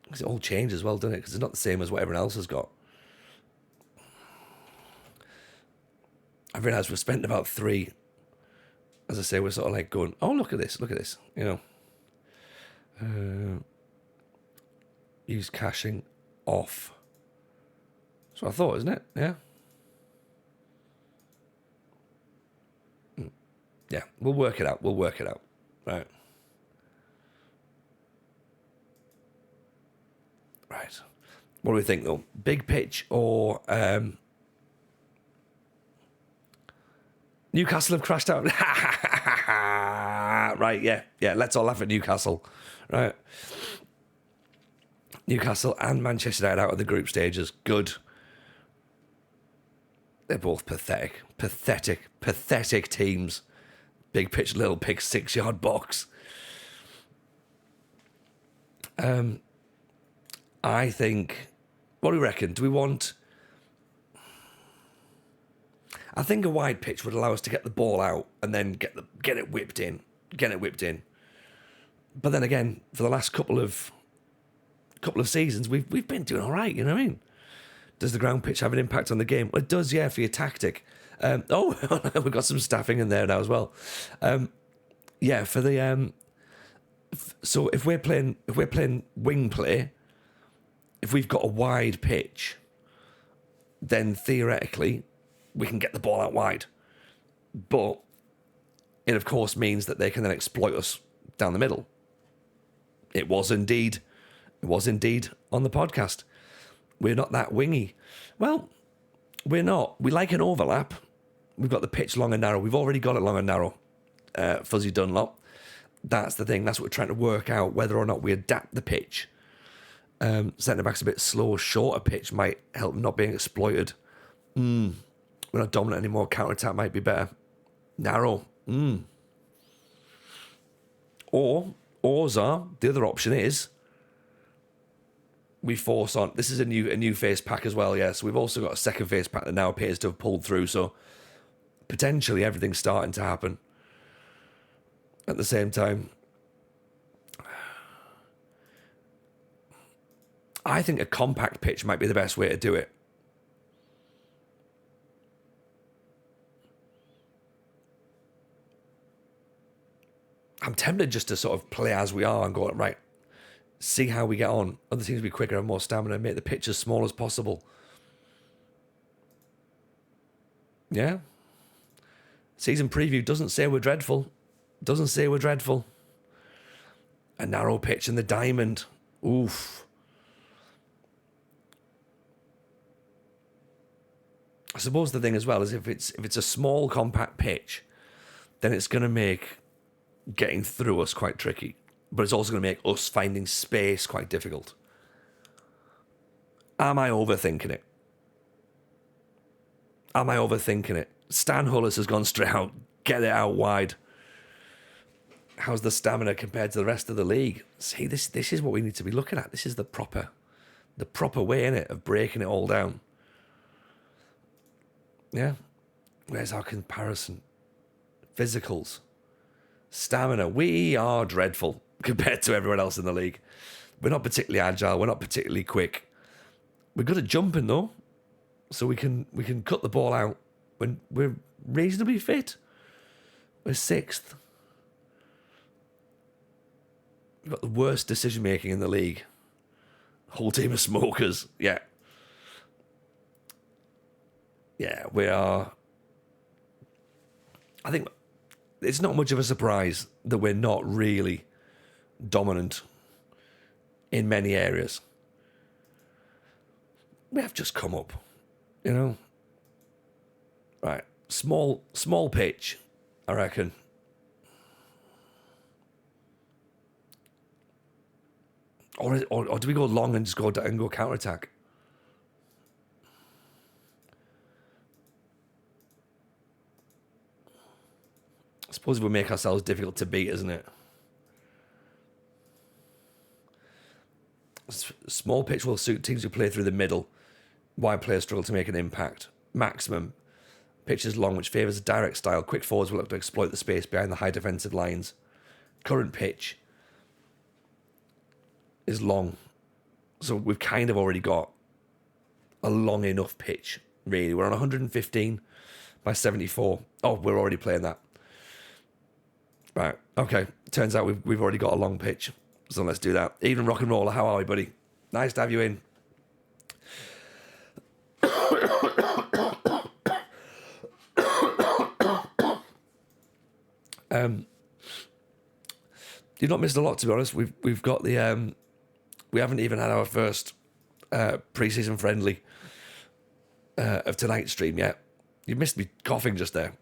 Because it all changes as well, doesn't it? Because it's not the same as what everyone else has got. I've realised we've spent about 3... As I say, we're sort of like going, oh, look at this. Use caching off. That's what I thought, isn't it? Yeah. Yeah, we'll work it out. Right. What do we think, though? Big pitch or... Newcastle have crashed out. Right, yeah. Let's all laugh at Newcastle. Right. Newcastle and Manchester United out of the group stages. Good. They're both pathetic. Pathetic teams. Big pitch, little pitch, 6-yard box. I think... What do we reckon? Do we want... I think a wide pitch would allow us to get the ball out and then get it whipped in. But then again, for the last couple of seasons, we've been doing all right. You know what I mean? Does the ground pitch have an impact on the game? Well, it does, yeah, for your tactic. We've got some staffing in there now as well. Yeah, for the so if we're playing wing play, if we've got a wide pitch, then theoretically we can get the ball out wide. But it, of course, means that they can then exploit us down the middle. It was indeed on the podcast. We're not that wingy. Well, we're not. We like an overlap. We've got the pitch long and narrow. We've already got it long and narrow. Fuzzy Dunlop. That's the thing. That's what we're trying to work out, whether or not we adapt the pitch. Centre-back's a bit slow, shorter pitch might help not being exploited. We're not dominant anymore. Counter-attack might be better. Narrow. Or the other option is we force on. This is a new face pack as well, yeah. So we've also got a second face pack that now appears to have pulled through. So potentially everything's starting to happen at the same time. I think a compact pitch might be the best way to do it. I'm tempted just to sort of play as we are and go, right, see how we get on. Other teams be quicker and more stamina, make the pitch as small as possible. Yeah. Season preview doesn't say we're dreadful. Doesn't say we're dreadful. A narrow pitch in the diamond. Oof. I suppose the thing as well is if it's a small compact pitch, then it's going to make getting through us quite tricky. But it's also going to make us finding space quite difficult. Am I overthinking it? Am I overthinking it? Stan Hullis has gone straight out. Get it out wide. How's the stamina compared to the rest of the league? See, this is what we need to be looking at. This is the proper way, innit, of breaking it all down. Yeah. Where's our comparison? Physicals. Stamina. We are dreadful compared to everyone else in the league. We're not particularly agile. We're not particularly quick. We're good at jumping though. So we can cut the ball out when we're reasonably fit. We're 6th. We've got the worst decision making in the league. Whole team of smokers. Yeah. Yeah, we are. I think it's not much of a surprise that we're not really dominant in many areas. We have just come up, you know. Right, small pitch, I reckon. Or do we go long and just go counter attack? I suppose we make ourselves difficult to beat, isn't it? Small pitch will suit teams who play through the middle. Wide players struggle to make an impact. Maximum pitch is long, which favours a direct style. Quick forwards will look to exploit the space behind the high defensive lines. Current pitch is long. So we've kind of already got a long enough pitch, really. We're on 115 by 74. Oh, we're already playing that. Right, okay. Turns out we've already got a long pitch. So let's do that. Even Rock and Roller, how are we, buddy? Nice to have you in. You've not missed a lot, to be honest. We've got the we haven't even had our first pre-season friendly of tonight's stream yet. You missed me coughing just there.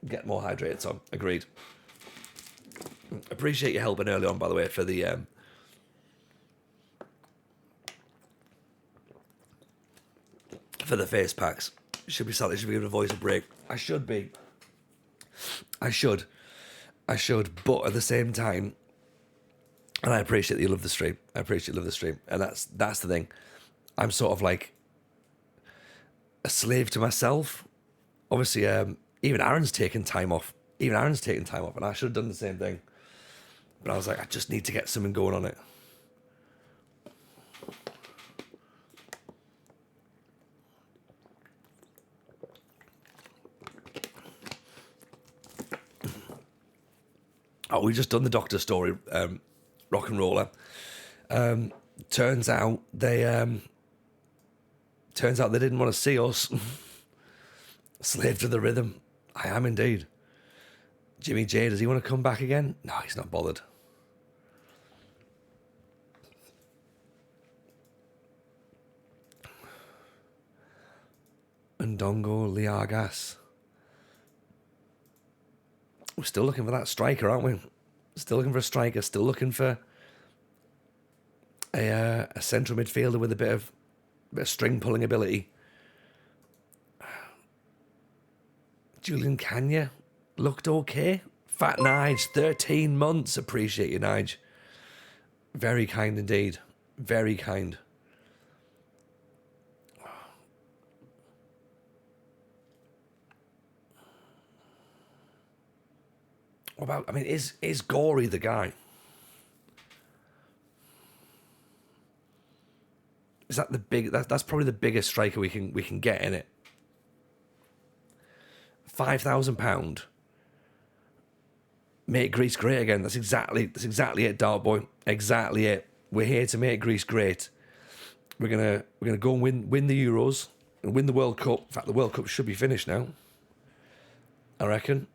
Get more hydrated, Tom. Agreed. Appreciate your helping early on, by the way, for the face packs. Should be giving the voice a break. I should be. I should. But at the same time, and I appreciate that you love the stream. And that's the thing. I'm sort of like a slave to myself. Obviously, even Aaron's taken time off. And I should have done the same thing. But I was like, I just need to get something going on it. Oh, we just done the Doctor story, Rock and Roller. Turns out they didn't want to see us. Slave to the rhythm. I am indeed. Jimmy J, does he want to come back again? No, he's not bothered. Ndongo Liagas. We're still looking for that striker, aren't we? Still looking for a striker. Still looking for a central midfielder with a bit of string pulling ability. Julian Kanya looked okay. Fat Nige, 13 months. Appreciate you, Nige. Very kind indeed. Very kind. What about, I mean, is Gory the guy? Is that the big, that's probably the biggest striker we can get in it. £5,000. Make Greece great again. That's exactly it, Dart Boy. Exactly it. We're here to make Greece great. We're gonna go and win the Euros and win the World Cup. In fact, the World Cup should be finished now, I reckon.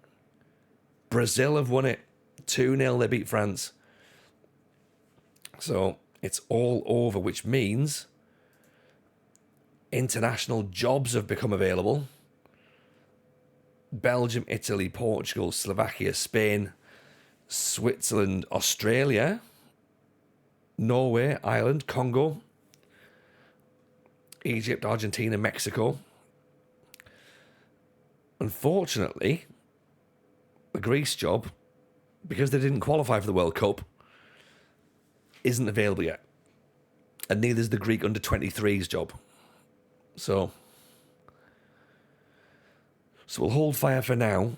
Brazil have won it 2-0. They beat France. So it's all over, which means international jobs have become available. Belgium, Italy, Portugal, Slovakia, Spain, Switzerland, Australia, Norway, Ireland, Congo, Egypt, Argentina, Mexico. Unfortunately, the Greece job, because they didn't qualify for the World Cup, isn't available yet. And neither is the Greek under-23s job. So we'll hold fire for now.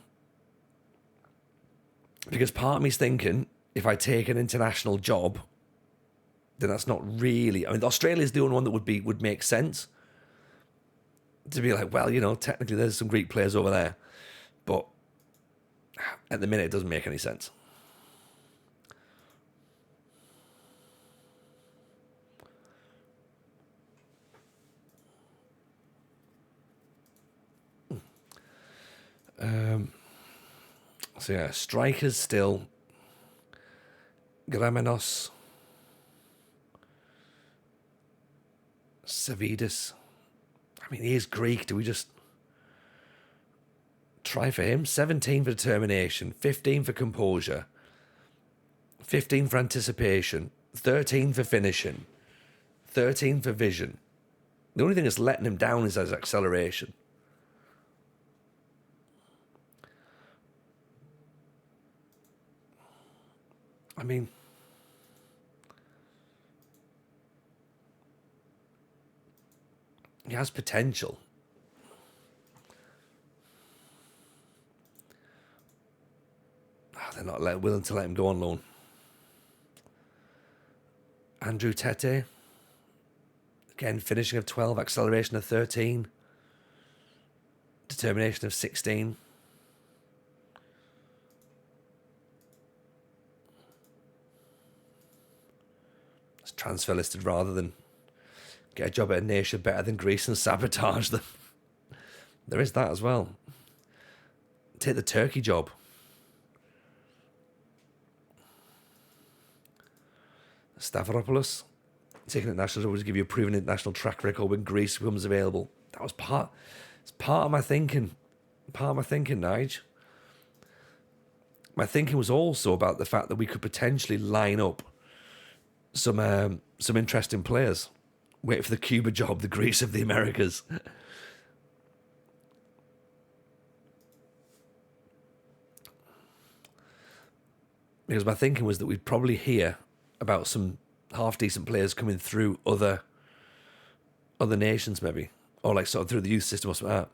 Because part of me's thinking, if I take an international job, then that's not really... I mean, Australia's the only one that would make sense. To be like, well, you know, technically there's some Greek players over there. But at the minute, it doesn't make any sense. So yeah, strikers still. Gramenos. Savidis. I mean, he is Greek. Do we just try for him? 17 for determination, 15 for composure, 15 for anticipation, 13 for finishing, 13 for vision. The only thing that's letting him down is his acceleration. I mean, he has potential. They're not willing to let him go on loan. Andrew Tete. Again, finishing of 12, acceleration of 13. Determination of 16. It's transfer listed rather than get a job at a nation better than Greece and sabotage them. There is that as well. Take the Turkey job. Stavropoulos, taking international job would give you a proven international track record when Greece becomes available. That was it's part of my thinking. Part of my thinking, Nige. My thinking was also about the fact that we could potentially line up some interesting players. Wait for the Cuba job, the Greece of the Americas. Because my thinking was that we'd probably hear about some half-decent players coming through other nations, maybe. Or like sort of through the youth system or something like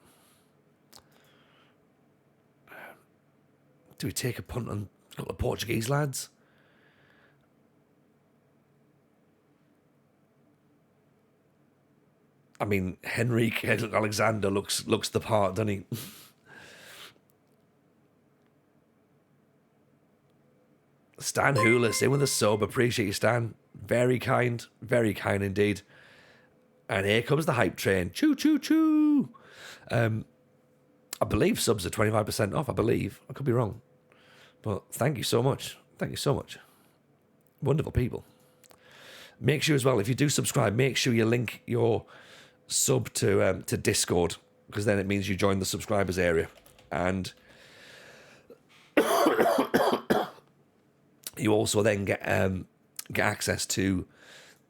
that. Do we take a punt on a couple of Portuguese lads? I mean, Henrique Alexander looks the part, doesn't he? Stan Houlis in with a sub. Appreciate you, Stan. Very kind indeed. And here comes the hype train. Choo, choo, choo. I believe subs are 25% off. I believe. I could be wrong. But thank you so much. Thank you so much. Wonderful people. Make sure as well, if you do subscribe, make sure you link your sub to Discord, because then it means you join the subscribers area. And You also then get access to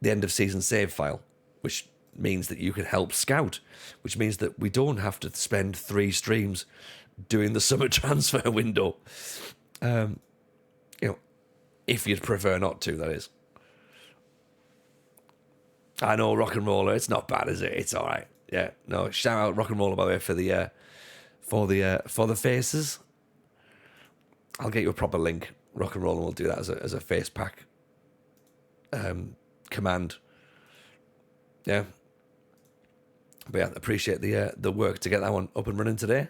the end of season save file, which means that you can help scout, which means that we don't have to spend 3 streams doing the summer transfer window. If you'd prefer not to, that is. I know Rock and Roller, it's not bad, is it? It's all right. Yeah, no, shout out Rock and Roller, by the way, for the faces. I'll get you a proper link. Rock and Roller will do that as a face pack command. Yeah. But yeah, appreciate the work to get that one up and running today.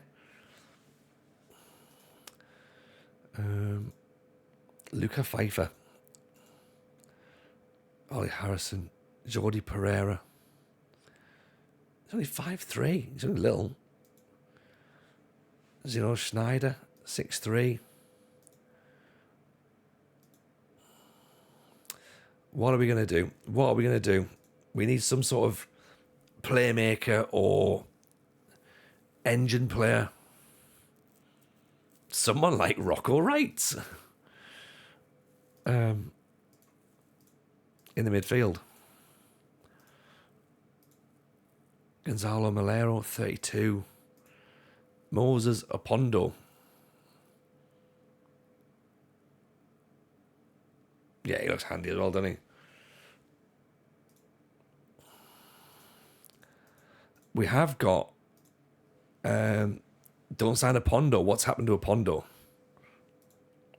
Luca Pfeiffer, Ollie Harrison, Jordi Pereira. He's only 5'3". He's only little. Zeno Schneider, 6'3". What are we going to do? We need some sort of playmaker or engine player. Someone like Rocco Wright. In the midfield. Gonzalo Malero, 32. Moses Opondo. Yeah, he looks handy as well, doesn't he? We have got... don't sign Opondo. What's happened to Opondo?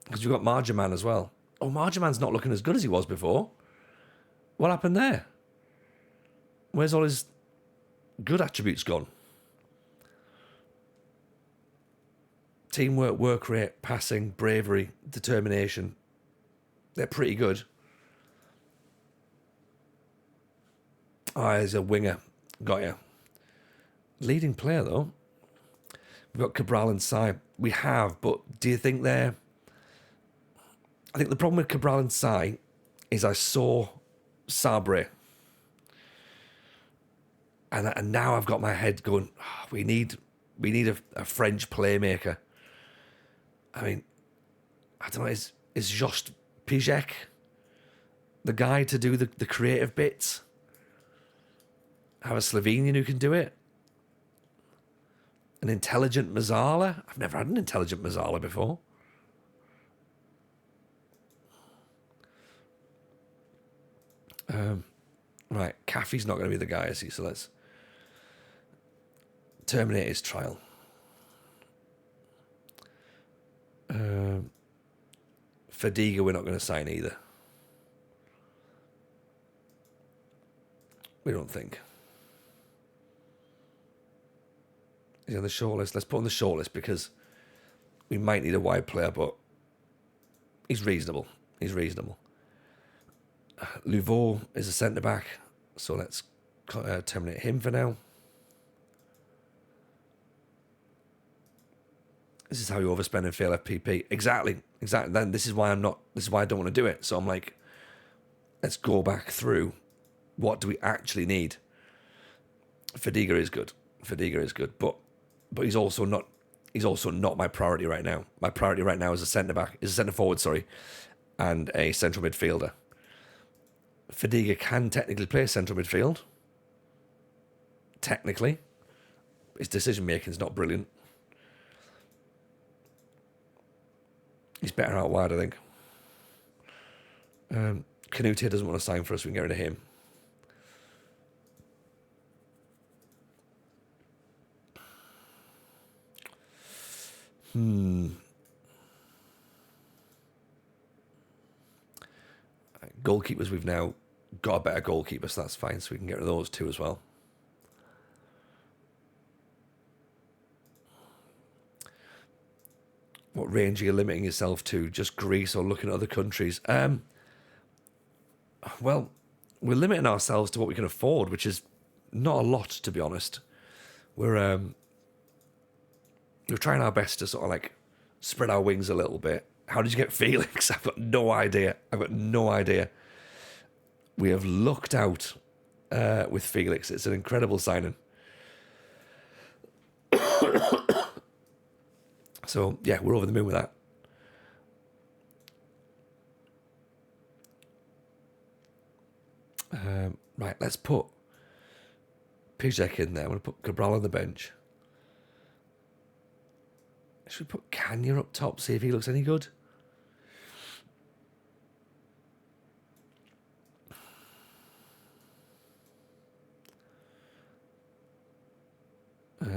Because we've got Marjaman as well. Oh, Marjaman's not looking as good as he was before. What happened there? Where's all his good attributes gone? Teamwork, work rate, passing, bravery, determination. They're pretty good. He's a winger. Got you. Leading player, though. We've got Cabral and Sai. We have, but do you think they're... I think the problem with Cabral and Sai is I saw Sabre. And now I've got my head going, we need a French playmaker. I mean, I don't know, is just Pijek the guy to do the creative bits? Have a Slovenian who can do it? An intelligent Mazzala? I've never had an intelligent Mazzala before. Right, Caffey's not going to be the guy, is he? So let's terminate his trial. Fadiga we're not going to sign either. We don't think. He's on the shortlist. Let's put on the shortlist because we might need a wide player, but he's reasonable. Louveau is a centre-back, so let's terminate him for now. This is how you overspend and fail FPP. Exactly. Then this is why I don't want to do it. So I'm like, let's go back through. What do we actually need? Fadiga is good, but he's also not my priority right now. My priority right now is a centre forward, and a central midfielder. Fadiga can technically play central midfield. Technically. His decision making is not brilliant. He's better out wide, I think. Canute doesn't want to sign for us. We can get rid of him. Goalkeepers, we've now got a better goalkeeper, so that's fine. So we can get rid of those two as well. What range are you limiting yourself to? Just Greece or looking at other countries? Well, we're limiting ourselves to what we can afford, which is not a lot, to be honest. We're trying our best to sort of like spread our wings a little bit. How did you get Felix? I've got no idea. We have lucked out with Felix. It's an incredible signing. So, yeah, we're over the moon with that. Right, let's put Pijek in there. I'm going to put Cabral on the bench. Should we put Kanya up top, see if he looks any good?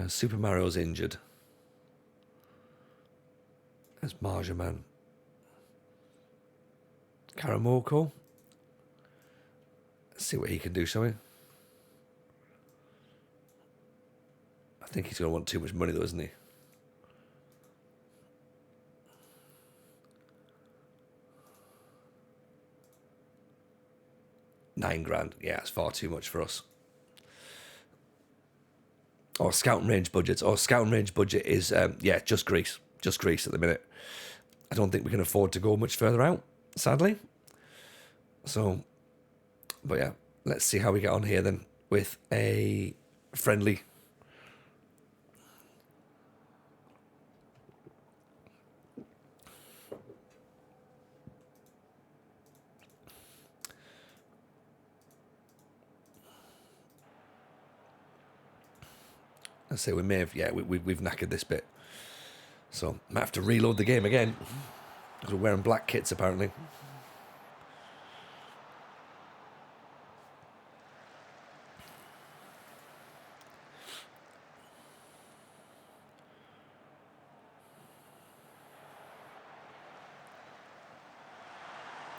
Super Mario's injured. There's Marja Man. Karamoko. Let's see what he can do, shall we? I think he's going to want too much money though, isn't he? £9,000. Yeah, it's far too much for us. Or scouting range budgets. Or scouting range budget is, just Greece. Just Greece at the minute. I don't think we can afford to go much further out, sadly. So, but yeah, let's see how we get on here then with a friendly. I say we may have, we've knackered this bit. So, I might have to reload the game again. Because we're wearing black kits, apparently.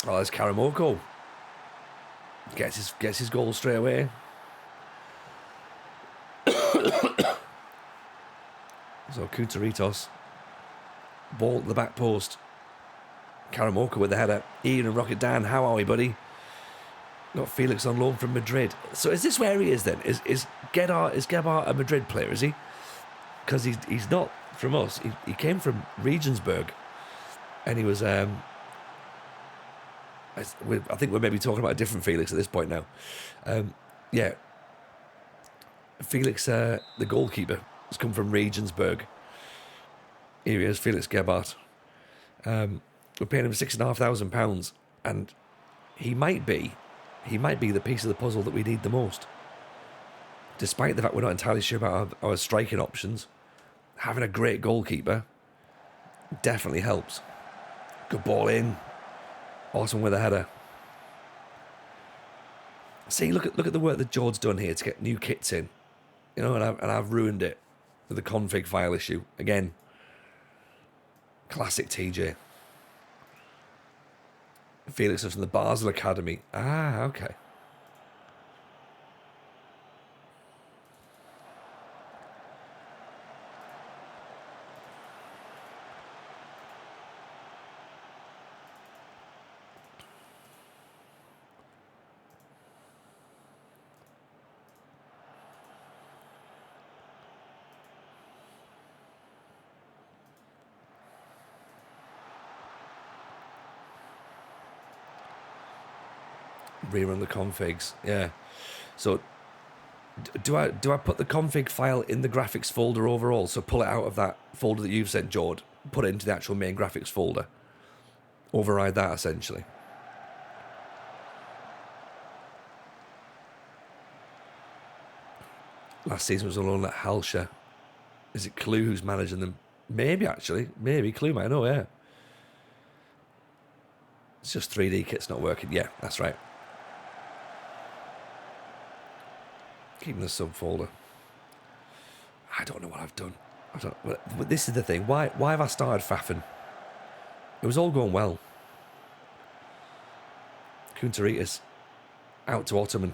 Oh, there's Karamoko. Gets his goal straight away. So Kouteritos, ball at the back post. Karamoko with the header. Ian and Rocket Dan, how are we, buddy? Got Felix on loan from Madrid. So is this where he is then? Is Gebhardt a Madrid player, is he? Because he's not from us. He came from Regensburg. And he was... I think we're maybe talking about a different Felix at this point now. Felix, the goalkeeper, has come from Regensburg. Here he is, Felix Gebhardt. We're paying him £6,500, and he might be the piece of the puzzle that we need the most. Despite the fact we're not entirely sure about our striking options, having a great goalkeeper definitely helps. Good ball in. Awesome with a header. See, look at the work that George's done here to get new kits in. You know, and I've ruined it with the config file issue. Again, classic TJ. Felix is from the Basel Academy. Ah, okay. Rerun the configs, yeah. So do I put the config file in the graphics folder overall? So pull it out of that folder that you've sent, Jord, put it into the actual main graphics folder. Override that essentially. Last season was alone at Halsha. Is it Clue who's managing them? Maybe actually, maybe Clue might know. Yeah, it's just 3D kit's not working. Yeah, that's right. Keeping the subfolder. I don't know what I've done. But this is the thing. Why have I started faffing? It was all going well. Kunteritis out to Ottoman.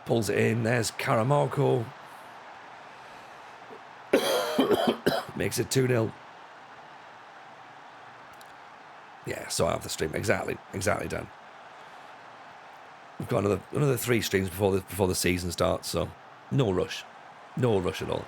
Pulls it in. There's Karamoko. Makes it 2-0. Yeah, so I have the stream. Exactly, Dan. We've got another 3 streams before the season starts, so no rush. No rush at all.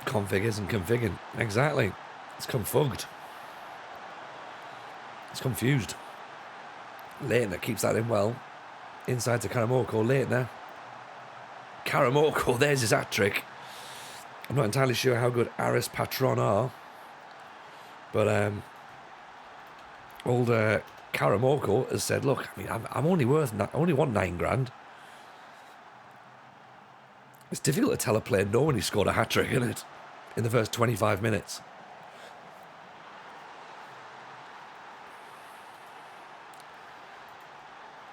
Config isn't configuring. Exactly. It's confugged. It's confused. Leighton that keeps that in well. Inside to Karamoko late now. Karamoko, there's his hat-trick. I'm not entirely sure how good Aris Patron are. But old Karamoko has said, look, I mean, I'm only I only want £9,000. It's difficult to tell a player no when he scored a hat-trick, isn't it? In the first 25 minutes.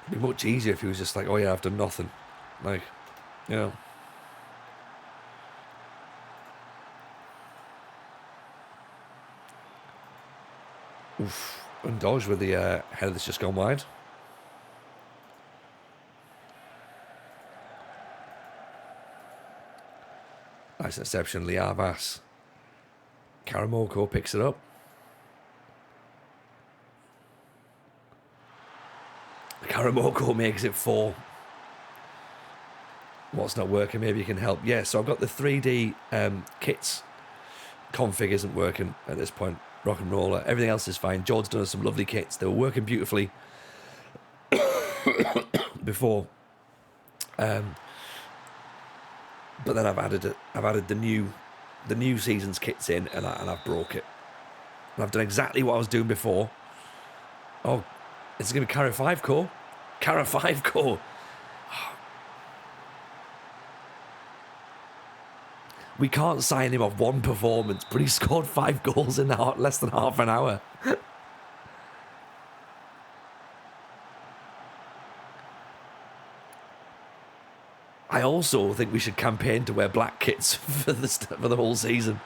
It'd be much easier if he was just like, oh yeah, I've done nothing. Like, you know. Oof. And Dodge with the header that's just gone wide. Nice interception, Liavas. Karamoko picks it up. Karamoko makes it 4. What's not working? Maybe you can help. Yeah, so I've got the 3D kits. Config isn't working at this point. Rock and roller. Everything else is fine. George's done some lovely kits. They were working beautifully before. But then I've added the new season's kits in, and I've broke it. And I've done exactly what I was doing before. Oh, it's going to be Cara 5 core. Cara 5 core. We can't sign him off one performance, but he scored 5 goals in less than half an hour. I also think we should campaign to wear black kits for the whole season.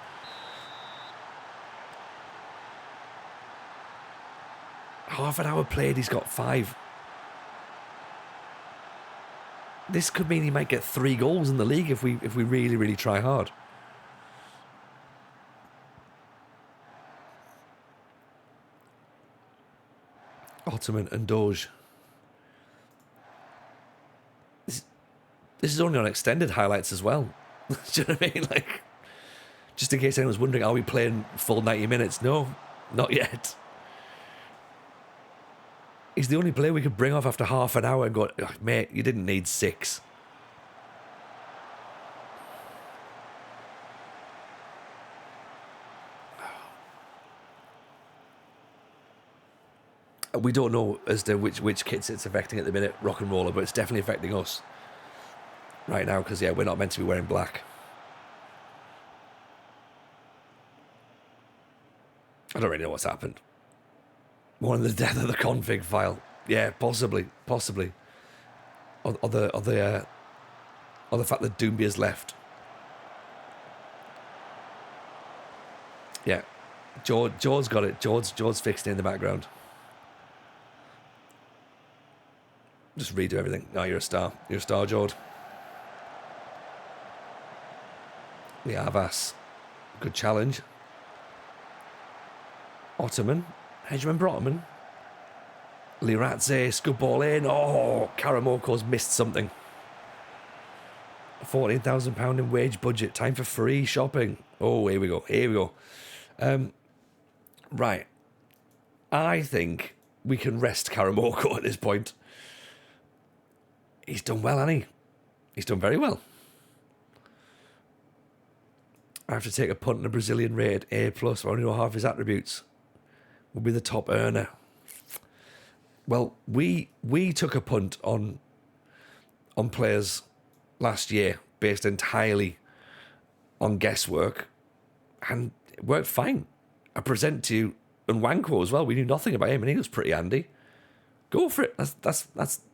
Half an hour played, he's got 5. This could mean he might get 3 goals in the league if we really, really try hard. Ottoman and Doge. This is only on extended highlights as well. Do you know what I mean? Like, just in case anyone's wondering, are we playing full 90 minutes? No, not yet. He's the only player we could bring off after half an hour and go, oh, mate, you didn't need 6. We don't know as to which kits it's affecting at the minute, Rock and Roller, but it's definitely affecting us right now because, yeah, we're not meant to be wearing black. I don't really know what's happened. More than the death of the config file. Yeah, possibly. Or the fact that Doombia's left. Yeah. George's got it. George's fixed it in the background. Just redo everything. No, you're a star. You're a star, George. Liavas. Good challenge. Ottoman. Hey, do you remember Ottoman? Liradze, good ball in. Oh, Karamoko's missed something. £14,000 in wage budget. Time for free shopping. Oh, here we go. Right. I think we can rest Karamoko at this point. He's done well, hasn't he? He's done very well. I have to take a punt in a Brazilian raid. A+. I only know half his attributes. Will be the top earner. Well, we took a punt on players last year based entirely on guesswork, and it worked fine. I present to you Nwankwo as well. We knew nothing about him, and he was pretty handy. Go for it. That's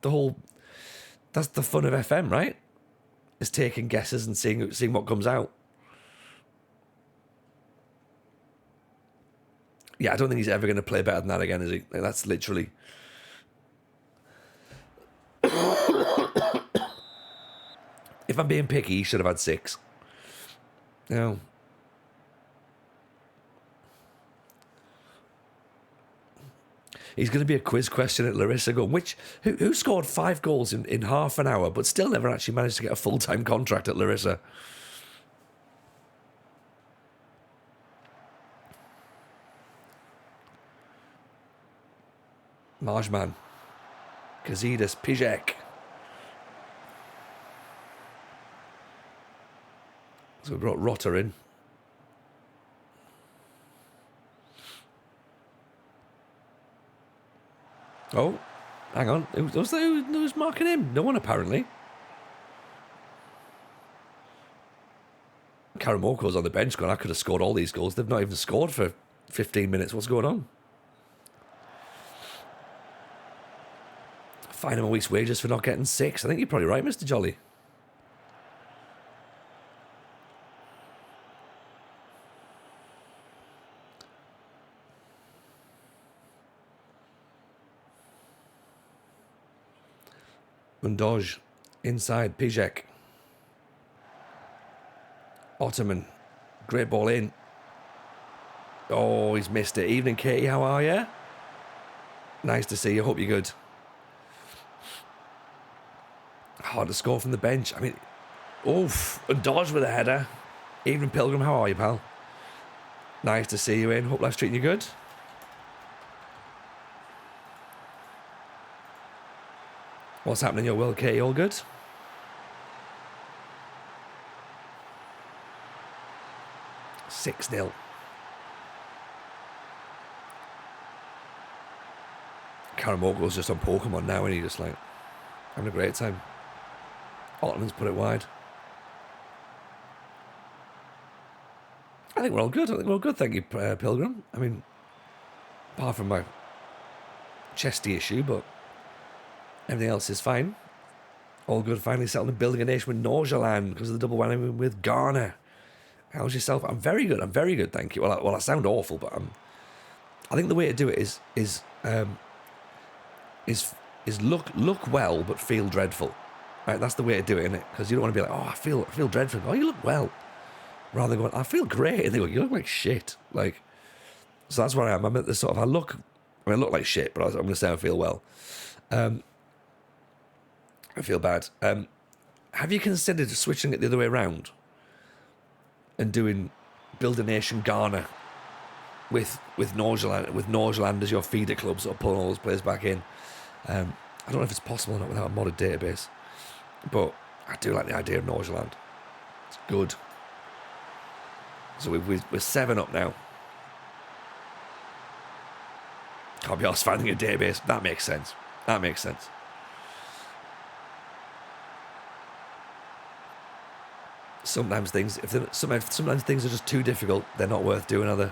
the whole. That's the fun of FM, right? Is taking guesses and seeing what comes out. Yeah, I don't think he's ever going to play better than that again, is he? Like, that's literally. If I'm being picky, he should have had 6. No. He's going to be a quiz question at Larisa going, who scored 5 goals in half an hour but still never actually managed to get a full-time contract at Larisa? Marjman. Kazidis, Pijek. So we brought Rotter in. Oh, hang on. Who's marking him? No one, apparently. Karamoko's on the bench going, I could have scored all these goals. They've not even scored for 15 minutes. What's going on? Fine him a week's wages for not getting 6. I think you're probably right, Mr. Jolly. Mundoj inside, Pijek. Ottoman, great ball in. Oh, he's missed it. Evening, Katie, how are you? Nice to see you, hope you're good. Hard to score from the bench. I mean, oof, and Dodge with a header. Evening, Pilgrim, how are you, pal? Nice to see you in, hope life's treating you good. What's happening in your world, Katie, all good? Six 0. Karamoko's just on Pokemon now, and he's just like having a great time. Ottoman's put it wide. I think we're all good. Thank you, Pilgrim. I mean, apart from my chesty issue, but everything else is fine. All good. Finally settled in building a nation with Norjaland because of the double whammy with Ghana. How's yourself? I'm very good, thank you. Well, I sound awful, but I think the way to do it is look well but feel dreadful. Right, that's the way to do it, isn't it? Because you don't want to be like, oh, I feel dreadful. Oh, you look well. Rather than going, I feel great, and they go, you look like shit. Like, so that's where I am. I'm at the sort of I look like shit, but I'm going to say I feel well. I feel bad. Have you considered switching it the other way around and build a nation Ghana with Norjaland as your feeder club, sort of pulling all those players back in? I don't know if it's possible or not without a modded database, but I do like the idea of Norjaland. It's good. So we're 7 up now. Can't be arsed finding a database. That makes sense. Sometimes things are just too difficult. They're not worth doing, are they?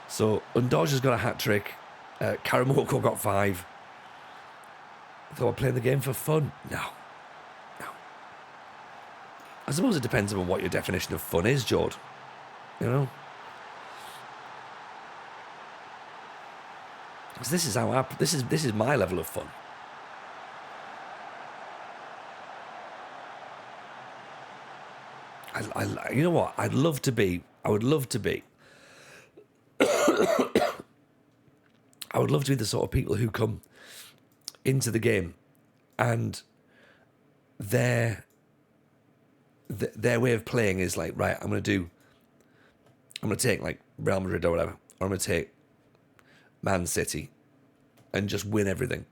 So Undoj has got a hat trick. Karamoko got 5. I thought I'd play the game for fun. No. I suppose it depends on what your definition of fun is, Jord. You know? Because this is my level of fun. You know what? I would love to be. I would love to be the sort of people who come into the game and their way of playing is like, right, I'm going to take like Real Madrid or whatever, or I'm going to take Man City and just win everything.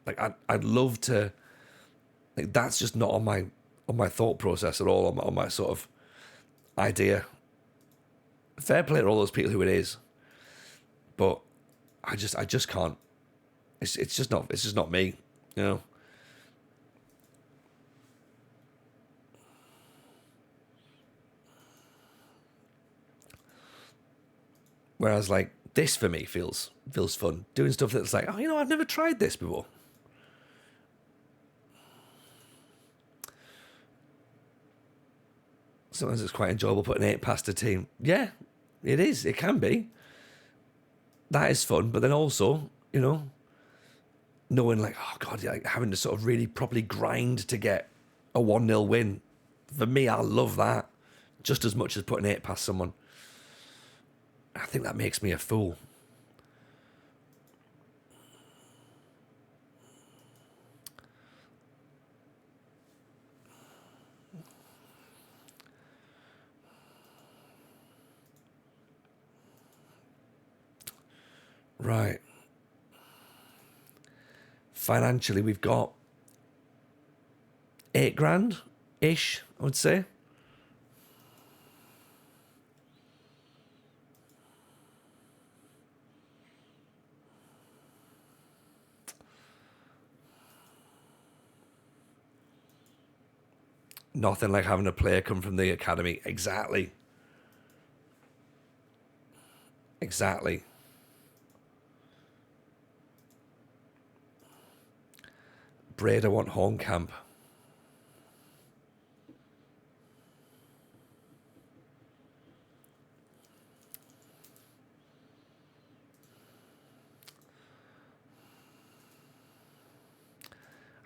Like I'd love to. Like that's just not on my thought process at all. On my sort of idea. Fair play to all those people who it is, but I just can't. It's just not me, you know. Whereas like this for me feels fun. Doing stuff that's like, oh, you know, I've never tried this before. Sometimes it's quite enjoyable putting 8 past a team. Yeah, it is. It can be. That is fun, but then also, you know, knowing like, oh God, like having to sort of really properly grind to get a 1-0 win. For me, I love that just as much as putting 8 past someone. I think that makes me a fool. Right. Financially, we've got 8 grand-ish, I would say. Nothing like having a player come from the academy. Exactly. Exactly. Breda want home camp.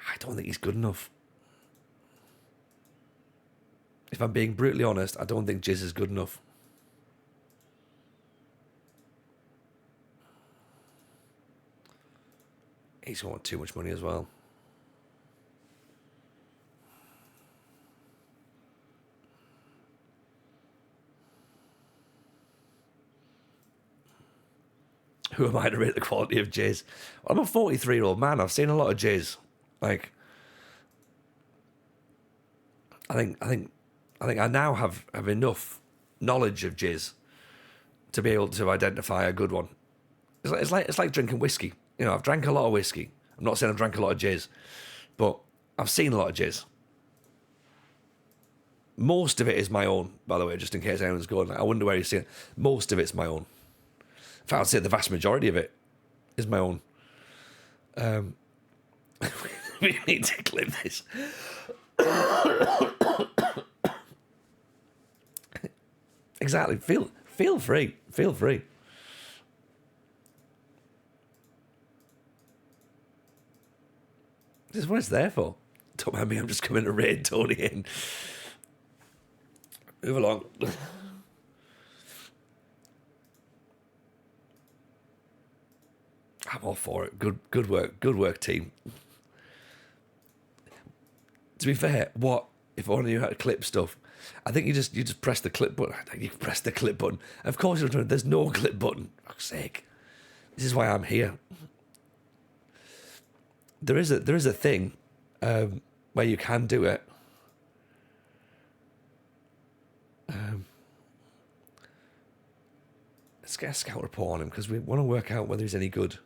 I don't think he's good enough. If I'm being brutally honest, I don't think Jizz is good enough. He's going to want too much money as well. Who am I to rate the quality of Jizz? Well, I'm a 43-year-old man. I've seen a lot of Jizz. Like, I think I now have enough knowledge of Jizz to be able to identify a good one. It's like drinking whiskey. You know, I've drank a lot of whiskey. I'm not saying I've drank a lot of Jizz, but I've seen a lot of Jizz. Most of it is my own, by the way, just in case anyone's going. I wonder where you've seen it. Most of it's my own. In fact, I'd say the vast majority of it is my own. We need to clip this. Exactly. Feel free. Feel free. This is what it's there for. Don't mind me, I'm just coming to raid Tony in. Move along. I'm all for it. Good work, team. To be fair, what if only you had to clip stuff? I think you just press the clip button. You press the clip button. Of course you don't. There's no clip button. For fuck's sake. This is why I'm here. There is a thing where you can do it. Let's get a scout report on him because we want to work out whether he's any good.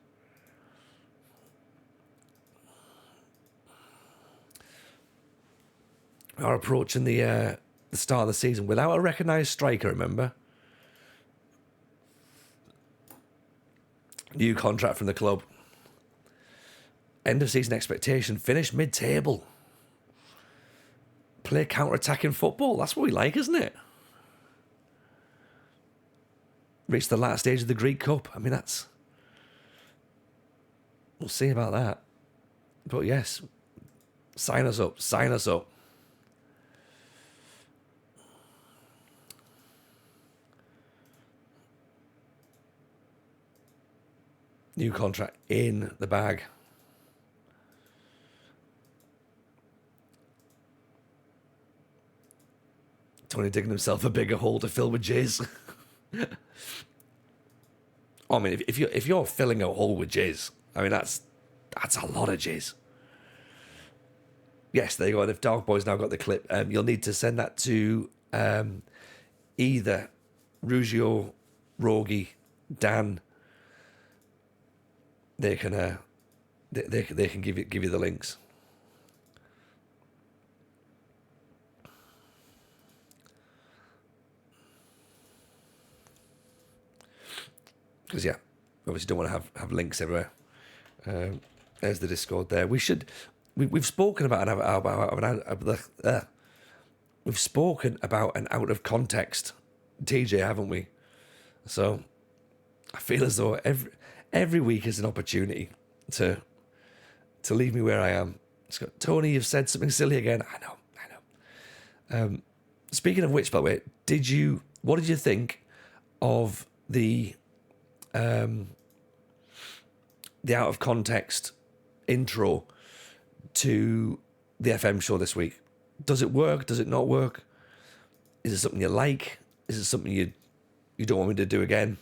We are approaching the start of the season without a recognised striker, remember? New contract from the club. End of season expectation. Finish mid-table. Play counter-attacking football. That's what we like, isn't it? Reach the last stage of the Greek Cup. I mean, that's... We'll see about that. But yes, sign us up. Sign us up. New contract in the bag. Tony digging himself a bigger hole to fill with jizz. I mean, if you're filling a hole with jizz, I mean that's a lot of jizz. Yes, there you go. And if Dark Boy's now got the clip, you'll need to send that to either Rugio, Rogi, Dan. They can they can give you the links. Because yeah, obviously don't want to have links everywhere. There's the Discord there. We've spoken about we've spoken about an out of context TJ, haven't we? So I feel as though every week is an opportunity to leave me where I am. Tony, you've said something silly again. I know. Speaking of which, by the way, what did you think of the out of context intro to the FM show this week? Does it work? Does it not work? Is it something you like? Is it something you don't want me to do again?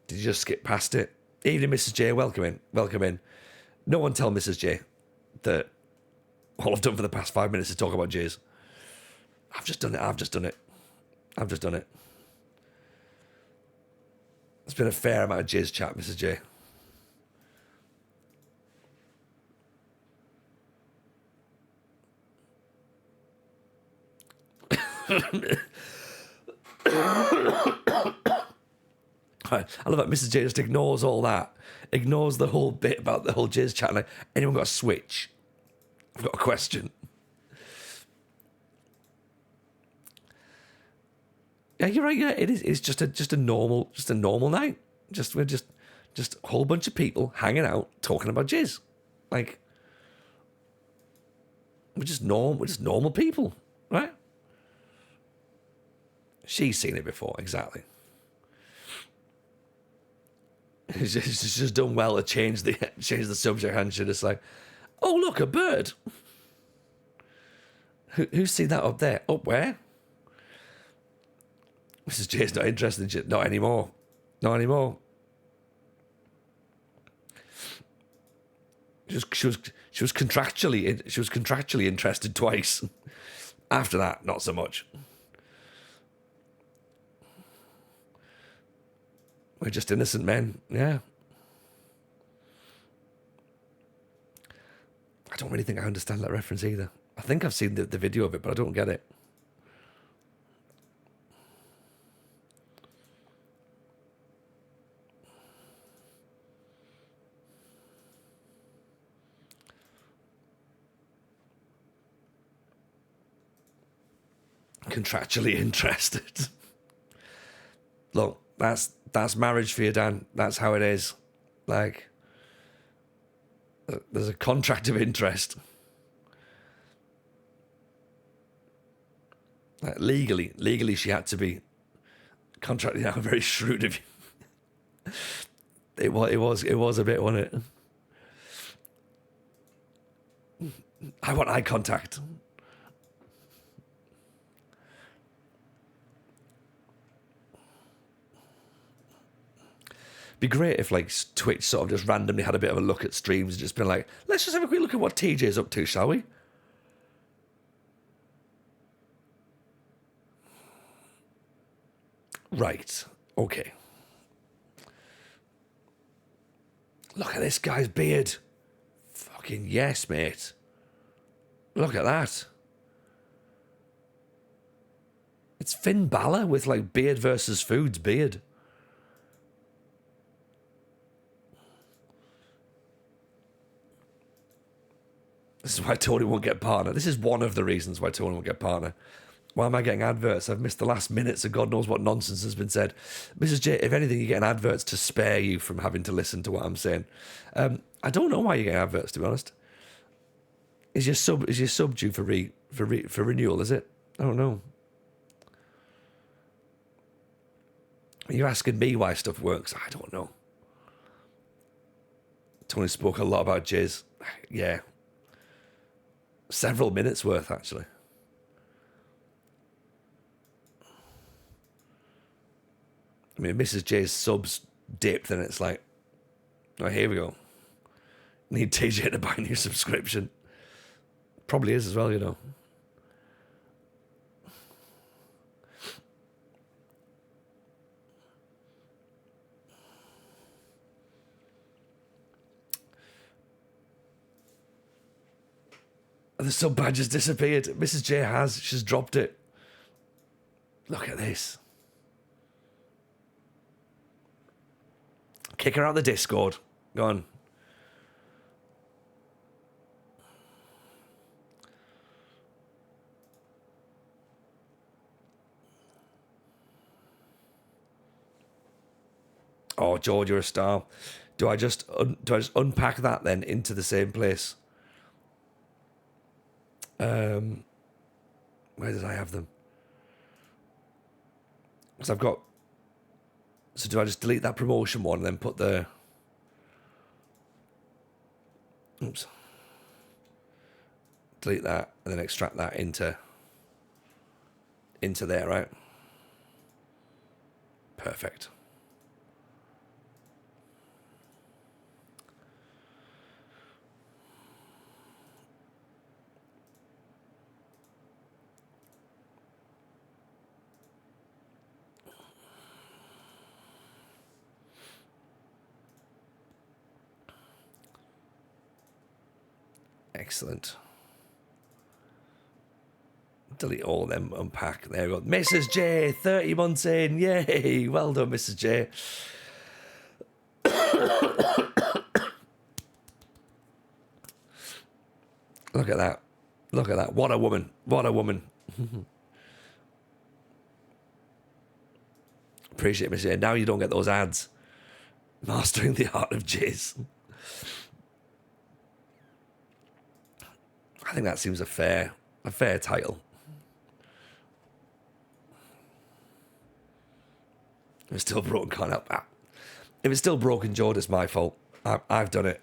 Did you just skip past it? Evening, Mrs. J. Welcome in. No one tell Mrs. J that all I've done for the past 5 minutes is talk about J's. I've just done it. It's been a fair amount of jizz chat, Mrs. J. I love that Mrs. J just ignores all that. Ignores the whole bit about the whole jizz chat. Like, anyone got a switch? I've got a question. Yeah, you're right. Yeah, it is. It's just a normal night. We're just a whole bunch of people hanging out talking about jizz. Like, we're just normal people, right? She's seen it before, exactly. She's just done well to change the subject, and she's just like, oh look, a bird. Who's seen that up there? Up where? Mrs. J's not interested in shit. Not anymore. Not anymore. She was contractually interested twice. After that, not so much. We're just innocent men, yeah. I don't really think I understand that reference either. I think I've seen the video of it, but I don't get it. Contractually interested. Look, that's marriage for you, Dan. That's how it is. Like, there's a contract of interest. Like, legally, she had to be contracted. Yeah, very shrewd of you. It was a bit, wasn't it? I want eye contact. Be great if like Twitch sort of just randomly had a bit of a look at streams and just been like, let's just have a quick look at what TJ's up to, shall we? Right. Okay. Look at this guy's beard. Fucking yes, mate. Look at that. It's Finn Balor with like beard versus foods beard. This is why Tony won't get partner. This is one of the reasons why Tony won't get partner. Why am I getting adverts? I've missed the last minutes of God knows what nonsense has been said. Mrs. J, if anything, you're getting adverts to spare you from having to listen to what I'm saying. I don't know why you're getting adverts, to be honest. Is your sub due for renewal, is it? I don't know. You're asking me why stuff works. I don't know. Tony spoke a lot about jizz. Yeah. Several minutes worth, actually. I mean, Mrs. J's subs dipped, and it's like, oh, here we go. Need TJ to buy a new subscription. Probably is as well, you know. The sub badge has disappeared. Mrs. J has. She's dropped it. Look at this. Kick her out the Discord. Go on. Oh, George, you're a star. Do I just unpack that then into the same place? Where did I have them? Because I've got... So do I just delete that promotion one and then put the... Oops. Delete that and then extract that into there, right? Perfect. Excellent. Delete all of them, unpack. There we go. Mrs. J, 30 months in. Yay. Well done, Mrs. J. Look at that. Look at that. What a woman. What a woman. Appreciate it, Mrs. J. Now you don't get those ads. Mastering the art of jizz. I think that seems a fair title. If it's still broken, can't help that. If it's still broken, Jordan, it's my fault. I've done it.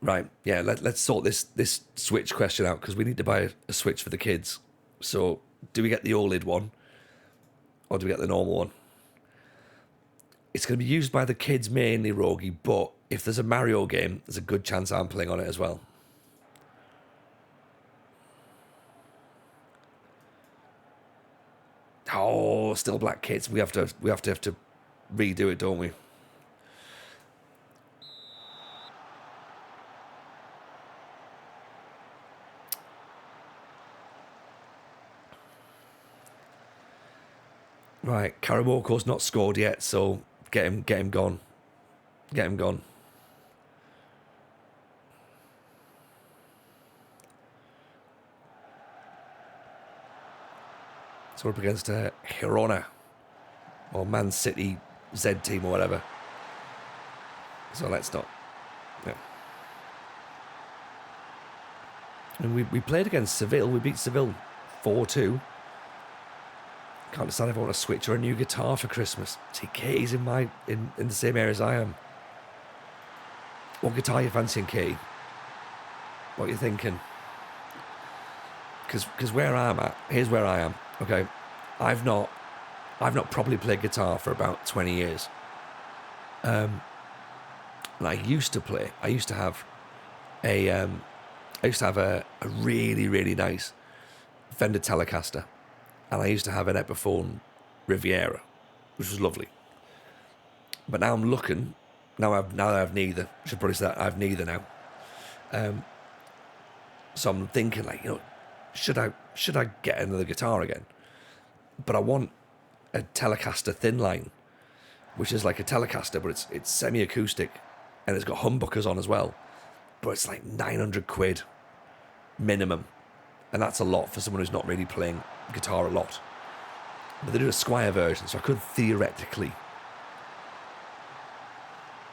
Right, yeah, let's sort this Switch question out, because we need to buy a Switch for the kids. So, do we get the OLED one? Or do we get the normal one? It's going to be used by the kids mainly, Rogie, but if there's a Mario game, there's a good chance I'm playing on it as well. Oh, still black kids. We have to redo it, don't we? Right, Karamoko's not scored yet, so get him gone. Get him gone. So we're up against Girona or Man City Z team or whatever. So let's not. Yeah. And we played against Seville. We beat Seville 4-2. Can't decide if I want to switch or a new guitar for Christmas. See, Katie's in the same area as I am. What guitar are you fancying, Katie? What are you thinking? Because where I'm at, here's where I am. Okay, I've not properly played guitar for about 20 years. And I used to play. I used to have a really, really nice Fender Telecaster. And I used to have an Epiphone Riviera, which was lovely. But now I'm looking. Now I have neither. I should probably say that I have neither now. So I'm thinking, like, should I get another guitar again? But I want a Telecaster thin line, which is like a Telecaster, but it's semi-acoustic, and it's got humbuckers on as well. But it's like 900 quid minimum, and that's a lot for someone who's not really playing guitar a lot. But they did a Squier version, so I could theoretically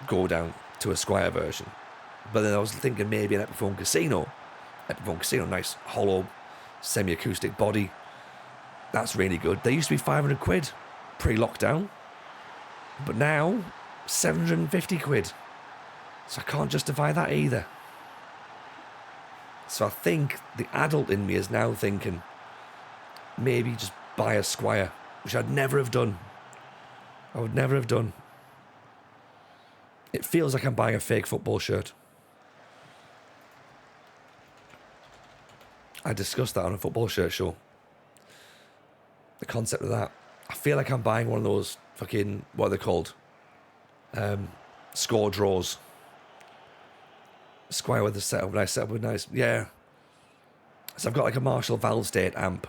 go down to a Squier version. But then I was thinking maybe an Epiphone Casino, nice hollow semi-acoustic body. That's really good. They used to be 500 quid pre-lockdown, but now 750 quid. So I can't justify that either. So I think the adult in me is now thinking maybe just buy a Squier, which I'd never have done. I would never have done. It feels like I'm buying a fake football shirt. I discussed that on a football shirt show. The concept of that. I feel like I'm buying one of those fucking, what are they called? Score draws. Squire with the setup, nice setup with nice, yeah. So I've got like a Marshall valve state amp.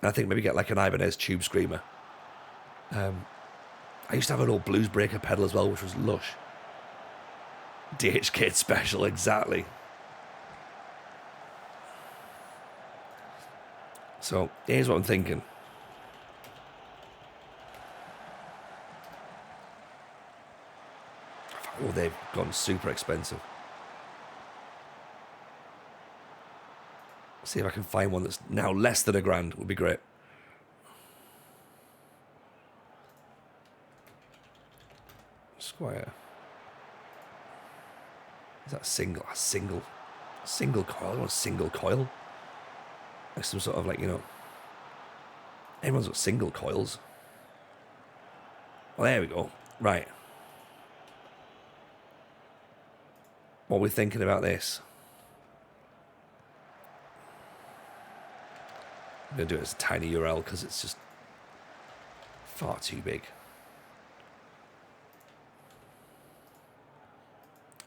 And I think maybe get like an Ibanez tube screamer. I used to have an old Blues Breaker pedal as well, which was lush. DH Kid special, exactly. So here's what I'm thinking. Oh, they've gone super expensive. See if I can find one that's now less than £1,000. Would be great. Squire. Is that single coil? I want a single coil. Like some sort of like, everyone's got single coils. Well, there we go. Right. What are we thinking about this? I'm going to do it as a tiny URL because it's just far too big.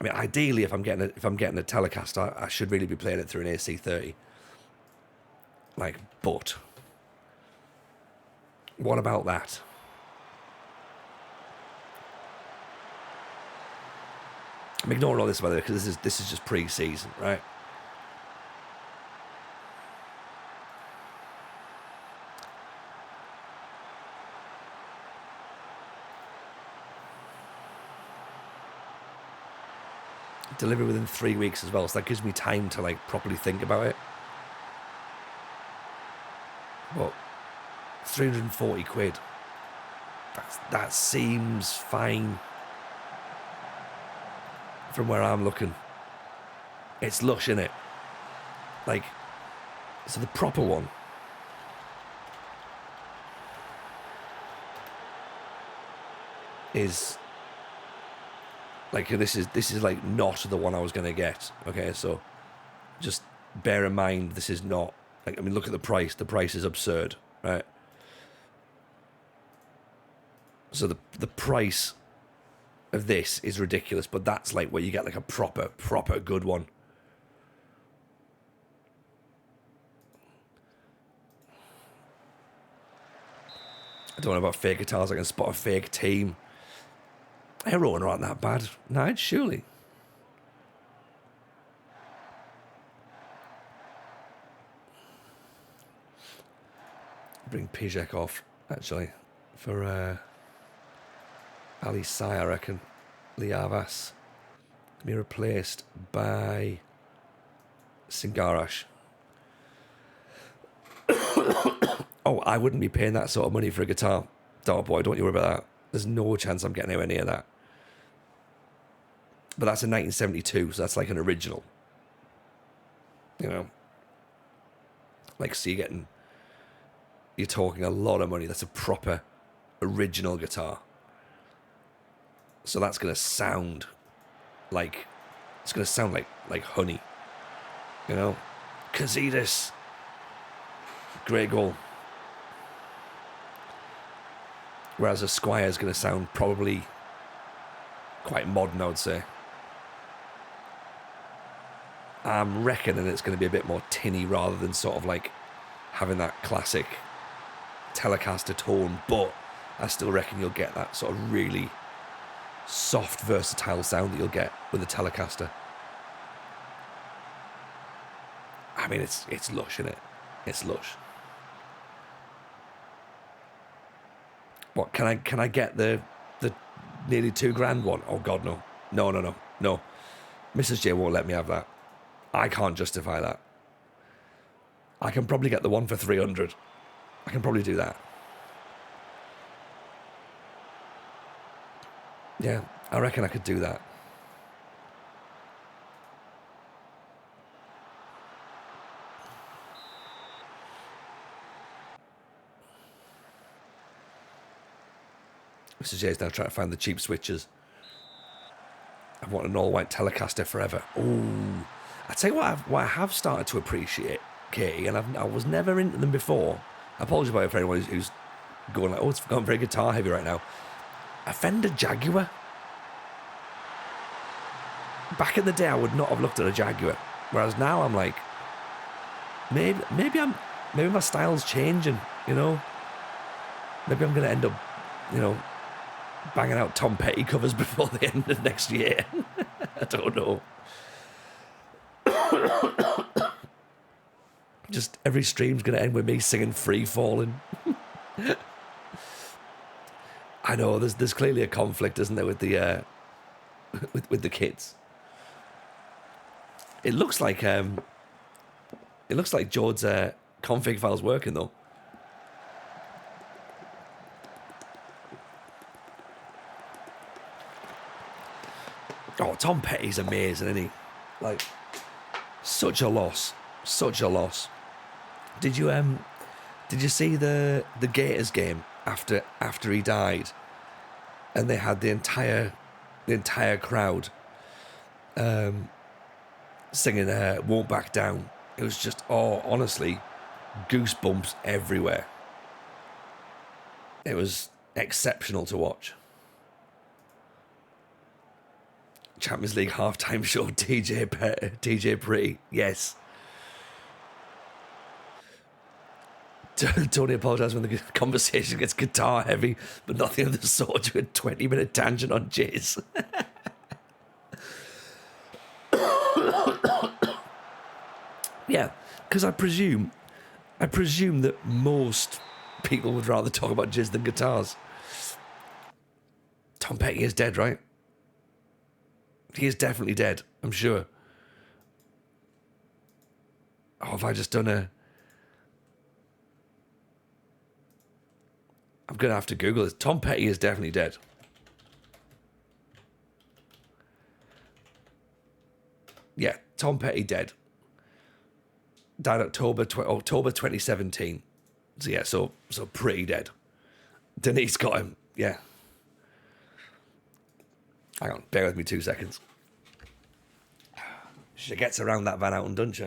I mean, ideally, if I'm getting a Telecaster, I should really be playing it through an AC30. Like, but what about that? I'm ignoring all this, by the way, because this is just pre-season, right? Delivery within 3 weeks as well, so that gives me time to like properly think about it. But 340 quid. That seems fine from where I'm looking. It's lush, innit? Like, so the proper one is like, this is like not the one I was gonna get. Okay, so just bear in mind this is not like, I mean, look at the price. The price is absurd, right? So the price of this is ridiculous, but that's like where you get like a proper good one. I don't know about fake guitars. I can spot a fake team. Aeron aren't that bad. No, surely. Bring Pijek off, actually, for Larisa, I reckon. Liavas can be replaced by Singarash. Oh, I wouldn't be paying that sort of money for a guitar. Dog boy, don't you worry about that. There's no chance I'm getting anywhere near that. But that's a 1972, so that's like an original. You know? Like, so you're talking a lot of money. That's a proper original guitar. So that's going to sound like, it's going to sound like honey. You know? Casitas. Great goal. Whereas a Squire is going to sound probably quite modern, I would say. I'm reckoning it's going to be a bit more tinny rather than sort of like having that classic Telecaster tone, but I still reckon you'll get that sort of really soft, versatile sound that you'll get with a Telecaster. I mean, it's lush, isn't it? It's lush. What, can I get the nearly $2,000 one? Oh God, no. No. Mrs. J won't let me have that. I can't justify that. I can probably get the one for 300. I can probably do that. Yeah, I reckon I could do that. Mrs. J's now trying to find the cheap switches. I've wanted an all-white Telecaster forever. Ooh. I tell you what I have started to appreciate, Katie, and I was never into them before. I apologise about it for anyone who's going like, oh, it's gone very guitar heavy right now. A Fender Jaguar. Back in the day, I would not have looked at a Jaguar, whereas now I'm like, maybe my style's changing. You know, maybe I'm going to end up, you know, banging out Tom Petty covers before the end of next year. I don't know. Just every stream's going to end with me singing Free Falling. I know there's clearly a conflict, isn't there, with the with the kids. It looks like George's config file's working though. Oh, Tom Petty's amazing, isn't he? Like, such a loss. Did you see the Gators game after he died, and they had the entire crowd singing "Won't Back Down"? It was just, oh, honestly, goosebumps everywhere. It was exceptional to watch. Champions League halftime show, TJ Pretty. Yes. Tony apologised when the conversation gets guitar heavy, but nothing of the sort to a 20-minute tangent on jizz. Yeah, because I presume that most people would rather talk about jizz than guitars. Tom Petty is dead, right? He is definitely dead, I'm sure. Oh, have I just done a... I'm going to have to Google this. Tom Petty is definitely dead. Yeah, Tom Petty dead. Died October 2017. So yeah, so pretty dead. Denise got him. Yeah. Hang on, bear with me 2 seconds. She gets around that Van Houten, doesn't she?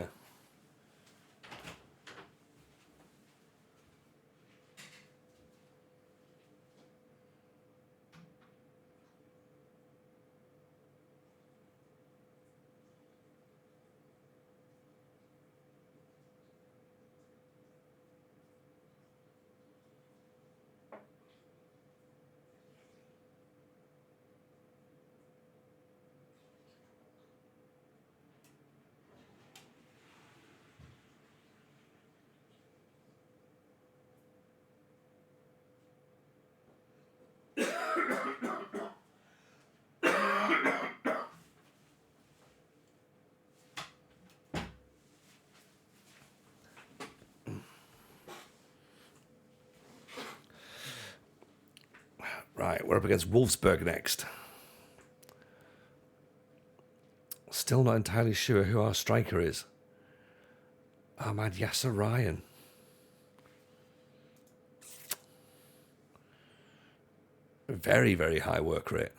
Right, we're up against Wolfsburg next. Still not entirely sure who our striker is. Ahmad Yasser Ryan. Very, very high work rate.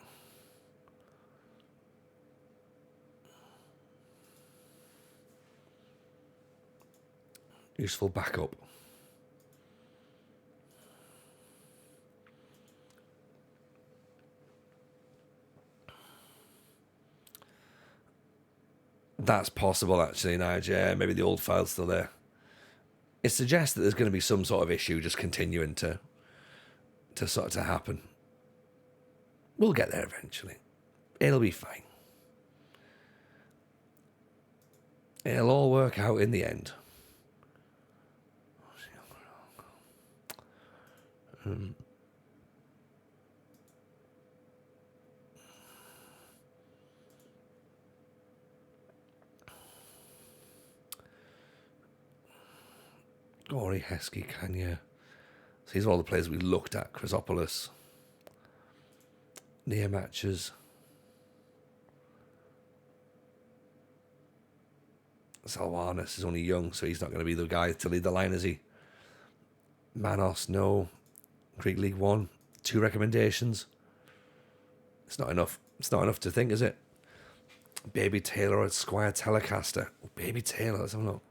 Useful backup. That's possible, actually, Nigel. Yeah, maybe the old file's still there. It suggests that there's going to be some sort of issue just continuing to happen. We'll get there eventually. It'll be fine. It'll all work out in the end. Gory, Heskey, Kanya. So these are all the players we looked at. Chrysopoulos. Near matches. Salwanis is only young, so he's not going to be the guy to lead the line, is he? Manos, no. Greek League One. 2 recommendations. It's not enough. It's not enough to think, is it? Baby Taylor at Squire Telecaster. Oh, Baby Taylor, let's have a look.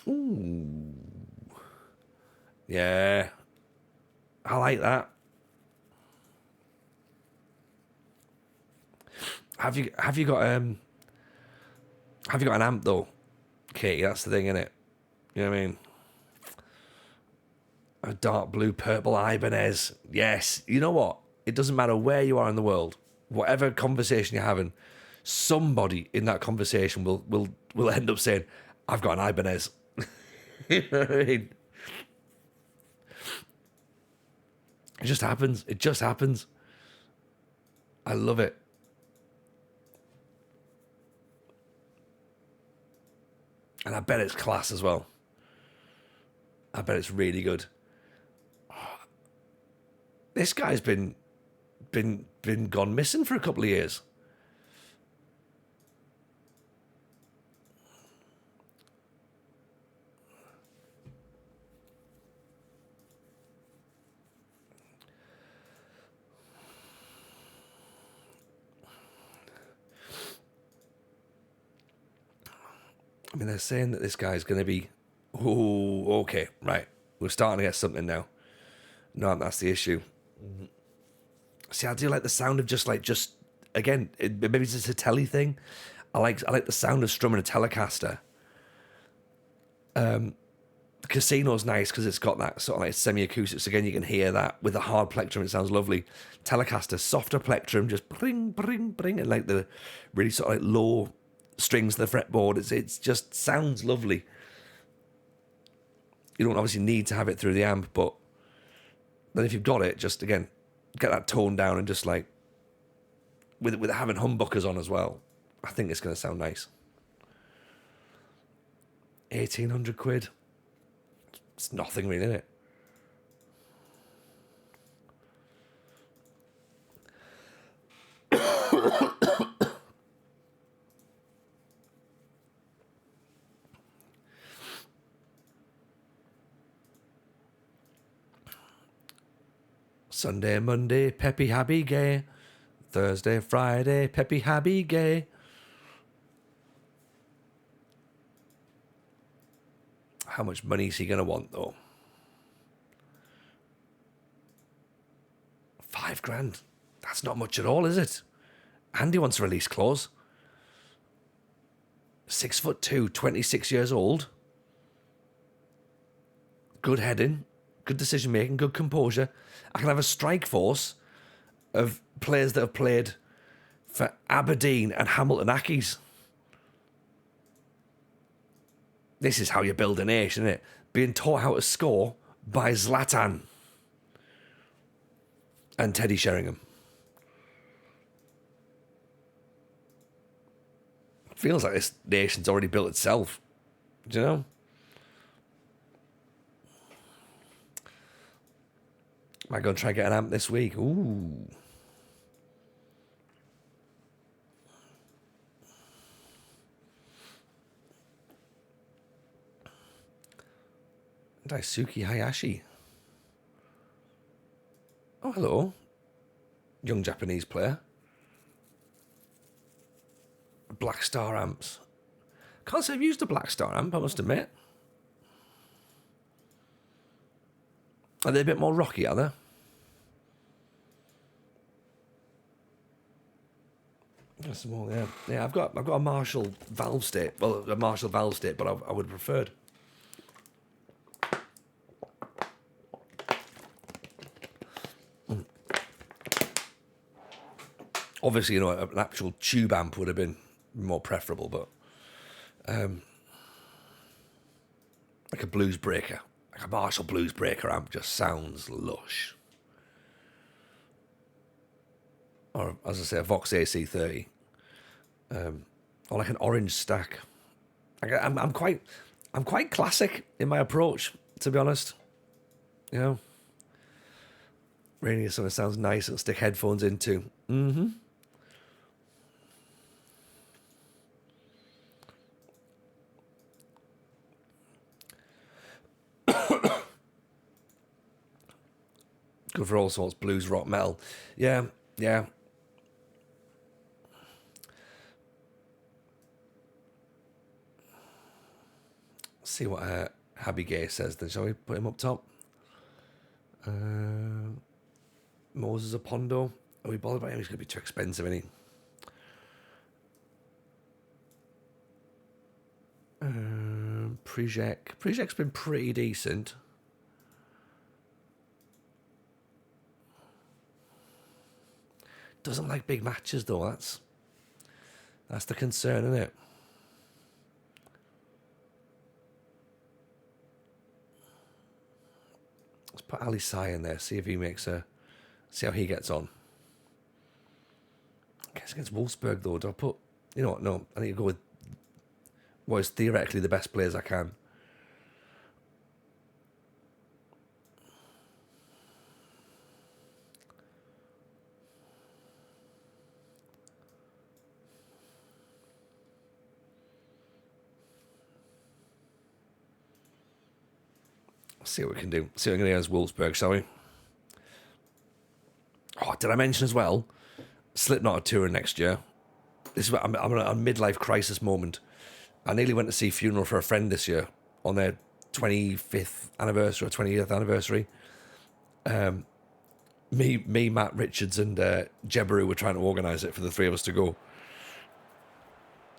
Ooh. Yeah. I like that. Have you got an amp though? Katie, that's the thing, innit? You know what I mean? A dark blue purple Ibanez. Yes. You know what? It doesn't matter where you are in the world. Whatever conversation you're having, somebody in that conversation will end up saying, I've got an Ibanez. You know what I mean? It just happens. It just happens. I love it. And I bet it's class as well. I bet it's really good. This guy's been gone missing for a couple of years. I mean, they're saying that this guy's going to be... Oh, okay, right. We're starting to get something now. No, that's the issue. See, I do like the sound of just again, maybe it's just a telly thing. I like the sound of strumming a Telecaster. The Casino's nice because it's got that sort of like semi-acoustics. Again, you can hear that with a hard plectrum. It sounds lovely. Telecaster, softer plectrum, just bring, bring, bring, and like the really sort of like low strings of the fretboard. It's just sounds lovely. You don't obviously need to have it through the amp, but then if you've got it, just again, get that tone down and just like with having humbuckers on as well. I think it's going to sound nice. 1,800 quid. It's nothing really, is it? Sunday, Monday, peppy, happy, gay. Thursday, Friday, peppy, happy, gay. How much money is he going to want, though? 5 grand. That's not much at all, is it? Andy wants a release clause. 6'2", 26 years old. Good heading, good decision making, good composure. I can have a strike force of players that have played for Aberdeen and Hamilton Accies. This is how you build a nation, isn't it? Being taught how to score by Zlatan and Teddy Sheringham. Feels like this nation's already built itself. Do you know? Am I going to try and get an amp this week? Ooh. Daisuke Hayashi. Oh, hello. Young Japanese player. Black Star amps. Can't say I've used a Black Star amp, I must admit. Are they a bit more rocky, are they? That's more, yeah. Yeah, I've got a Marshall valve state. Well, a Marshall valve state, but I would have preferred. Obviously, you know, an actual tube amp would have been more preferable, but like a blues breaker, like a Marshall blues breaker amp just sounds lush. Or, as I say, a Vox AC30, or like an orange stack. I'm quite classic in my approach, to be honest. You know, really, something sounds nice and stick headphones into. Mm-hmm. Good for all sorts, blues, rock, metal. Yeah. See what Habby Gay says then, shall we put him up top? Moses Apondo. Are we bothered by him? He's going to be too expensive, isn't he? Prijek's been pretty decent. Doesn't like big matches though. That's the concern, isn't it? Let's put Ali Sai in there. See if he see how he gets on. I guess against Wolfsburg though, do I put? You know what? No, I need to go with what is theoretically the best players I can. See what we can do. See what we can do against Wolfsburg, shall we? Oh, did I mention as well? Slipknot are touring next year. This is I'm on a midlife crisis moment. I nearly went to see Funeral for a Friend this year on their 25th anniversary or 20th anniversary. Me, Matt Richards, and Jebaru were trying to organise it for the three of us to go.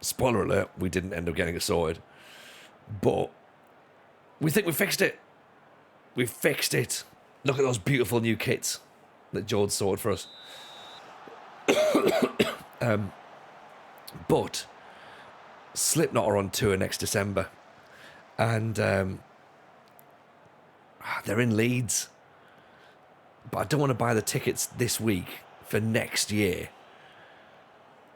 Spoiler alert, we didn't end up getting it sorted. But we think we fixed it. We fixed it. Look at those beautiful new kits that George sorted for us. But Slipknot are on tour next December. And they're in Leeds. But I don't want to buy the tickets this week for next year.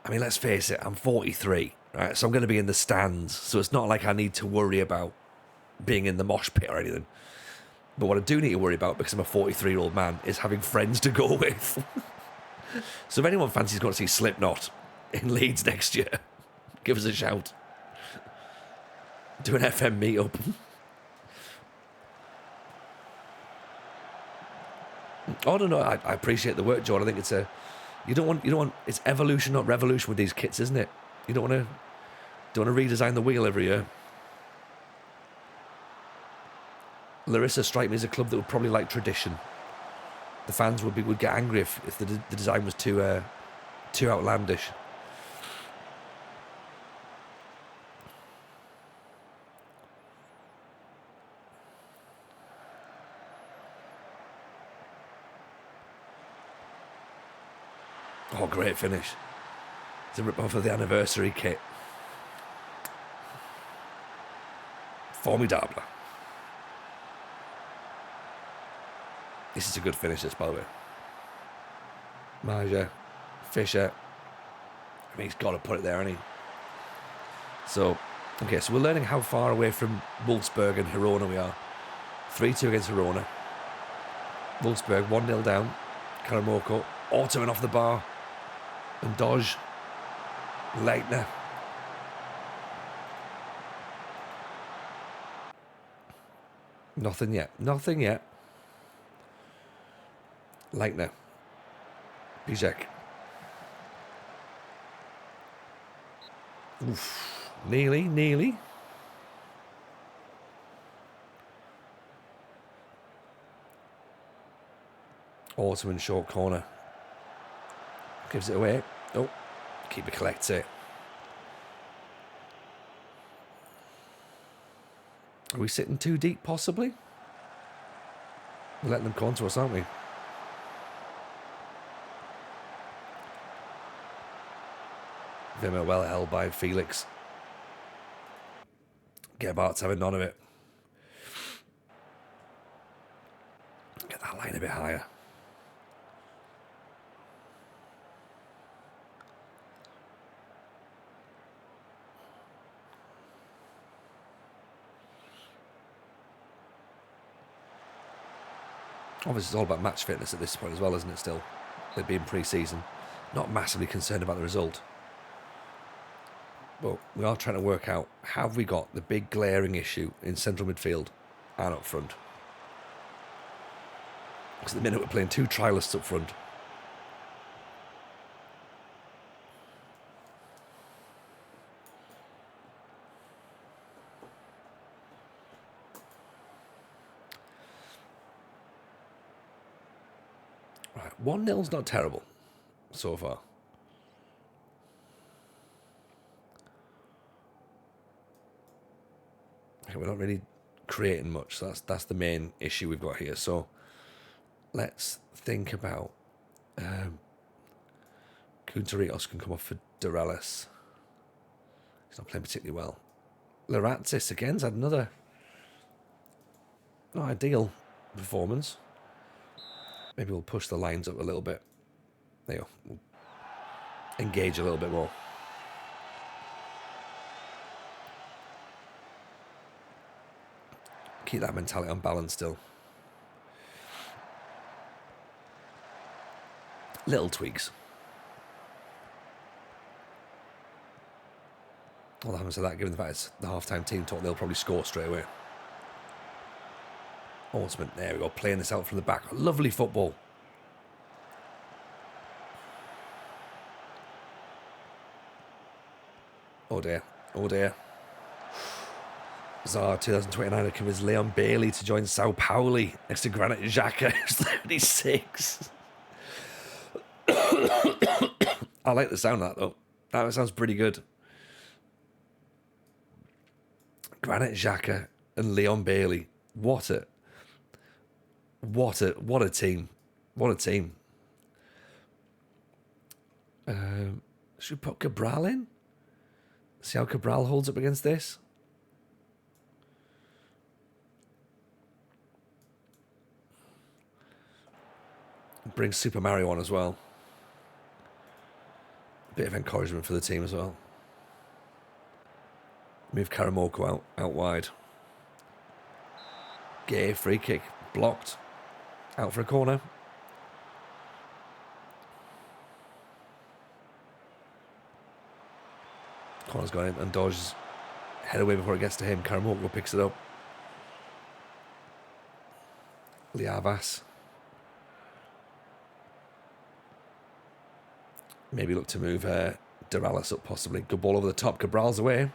I mean, let's face it, I'm 43, right? So I'm going to be in the stands. So it's not like I need to worry about being in the mosh pit or anything. But what I do need to worry about, because I'm a 43-year-old man, is having friends to go with. So if anyone fancies going to see Slipknot in Leeds next year, give us a shout. Do an FM meetup. Oh no, I appreciate the work, John. I think it's you don't want it's evolution, not revolution with these kits, isn't it? You don't want to redesign the wheel every year. Larisa strike me as a club that would probably like tradition. The fans would get angry if the design was too outlandish. Oh, great finish. It's a rip-off of the anniversary kit. Formidable. This is a good finish, this, by the way. Maja, Fisher. I mean, he's got to put it there, hasn't he? So, okay, so we're learning how far away from Wolfsburg and Girona we are. 3-2 against Girona. Wolfsburg 1-0 down. Karamoko. Ottoman off the bar. And Dodge. Leitner. Nothing yet. Nothing yet. Leitner. Bijak. Oof. Nearly. Ottoman short corner. Gives it away. Oh, keeper collects it. Are we sitting too deep, possibly? We're letting them come to us, aren't we? Vimmer well held by Felix. Gebhardt's having none of it. Get that line a bit higher. Obviously, it's all about match fitness at this point as well, isn't it, still? They'd be in pre-season. Not massively concerned about the result. But we are trying to work out, have we got the big glaring issue in central midfield and up front? Because at the minute we're playing two trialists up front. Right, 1-0's not terrible so far. Okay, we're not really creating much, so that's the main issue we've got here. So let's think about Kunterios can come off for Dorelis. He's not playing particularly well. Laratsis again's had another not ideal performance. Maybe we'll push the lines up a little bit. There you go. We'll engage a little bit more. Keep that mentality on balance still. Little tweaks. All that happens to that, given the fact it's the half-time team talk, they'll probably score straight away. Ultimate, there we go, playing this out from the back. Lovely football. Oh dear, oh dear. Bizarre 2029 convinced Leon Bailey to join Sao Paulo next to Granit Xhaka, who's 36. I like the sound of that, though. That sounds pretty good. Granit Xhaka and Leon Bailey. What a team. What a team. Should we put Cabral in? See how Cabral holds up against this? Bring Super Mario on as well. Bit of encouragement for the team as well. Move Karamoko out wide. Gay free kick. Blocked. Out for a corner. Corner's gone in and dodges. Head away before it gets to him. Karamoko picks it up. Liavas. Maybe look to move Duralis up possibly. Good ball over the top. Cabral's away.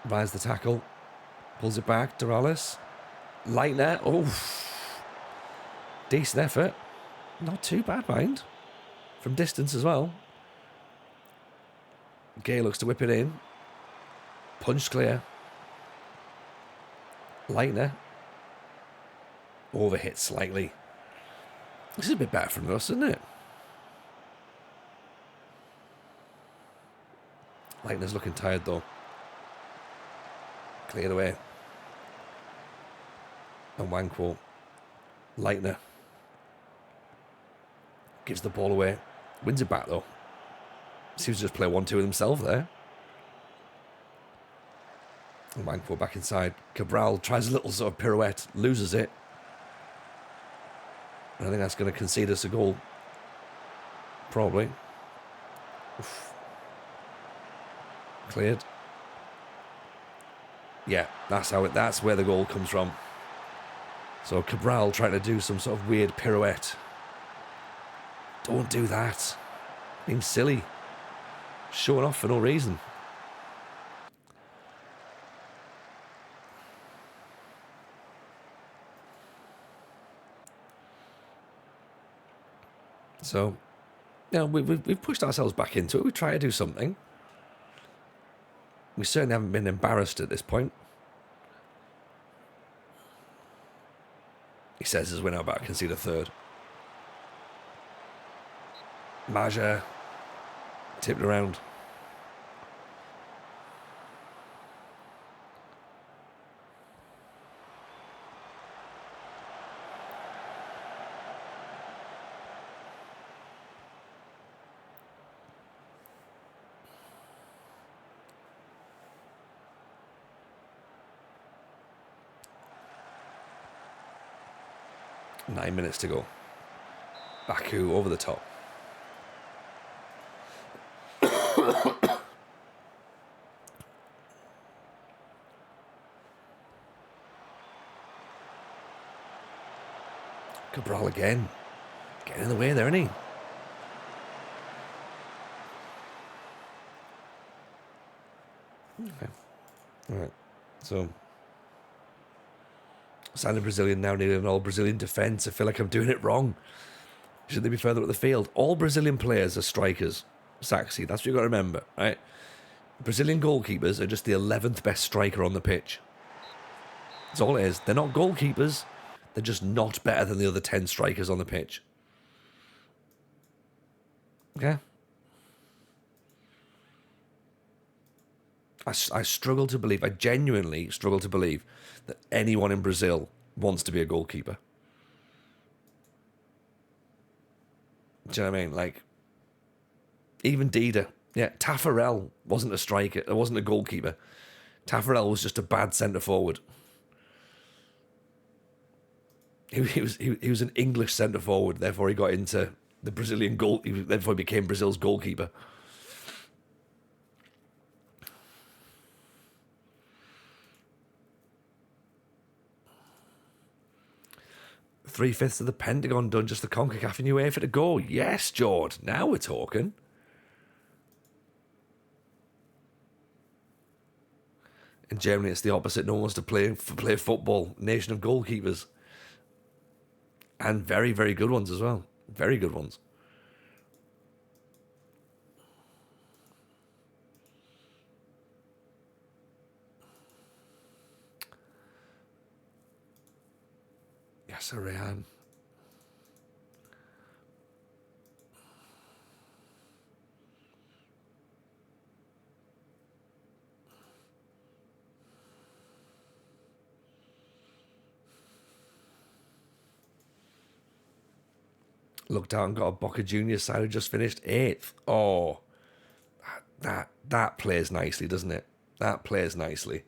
Rise the tackle. Pulls it back. Duralis. Lightner. Oh. Decent effort. Not too bad, mind. From distance as well. Gay looks to whip it in. Punch clear. Lightner. Overhit slightly. This is a bit better from us, isn't it? Lightner's looking tired though. Cleared away. And Wankwo. Lightner. Gives the ball away. Wins it back though. Seems to just play 1-2 with himself there. And Wankwo back inside. Cabral tries a little sort of pirouette. Loses it. And I think that's going to concede us a goal. Probably. Oof. Cleared. Yeah, that's where the goal comes from. So Cabral trying to do some sort of weird pirouette. Don't do that. Being silly. Showing off for no reason. So, you know, we've pushed ourselves back into it. We try to do something. We certainly haven't been embarrassed at this point. He says as we're now about to concede a third. Maja tipped around. Nine minutes to go. Baku over the top. Cabral again. Getting in the way there, isn't he? Okay. All right. So, signing Brazilian now needing an all-Brazilian defence. I feel like I'm doing it wrong. Should they be further up the field? All Brazilian players are strikers. Saxy, that's what you've got to remember, right? Brazilian goalkeepers are just the 11th best striker on the pitch. That's all it is. They're not goalkeepers. They're just not better than the other 10 strikers on the pitch. Okay? I struggle to believe, I genuinely struggle to believe that anyone in Brazil wants to be a goalkeeper. Do you know what I mean? Like, even Dida. Yeah, Taffarel wasn't a striker. It wasn't a goalkeeper. Taffarel was just a bad centre forward. He was an English centre forward. Therefore, he got into the Brazilian goal. Therefore, he became Brazil's goalkeeper. Three-fifths of the Pentagon done, just the CONCACAF and UEFA to go. Yes, Jord. Now we're talking. In Germany, it's the opposite. No one wants to play football. Nation of goalkeepers. And very, very good ones as well. Very good ones. Yes, Ryan. Looked out and got a Boca Juniors side who just finished 8th. Oh, that plays nicely, doesn't it? That plays nicely.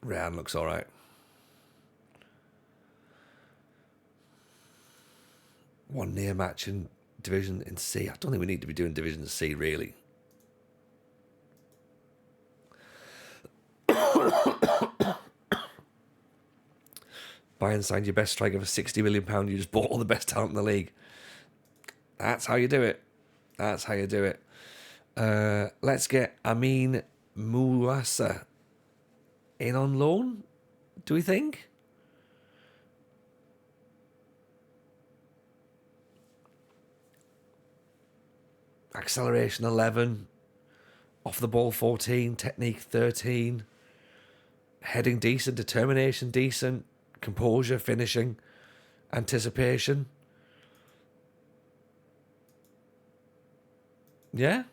Ryan looks all right. One near match in Division in C. I don't think we need to be doing Division C, really. Buy and sign your best striker for £60 million. You just bought all the best talent in the league. That's how you do it. That's how you do it. Let's get Amin Mouassa in on loan, do we think? Acceleration 11, off the ball 14, technique 13, heading decent, determination decent, composure, finishing, anticipation. Yeah.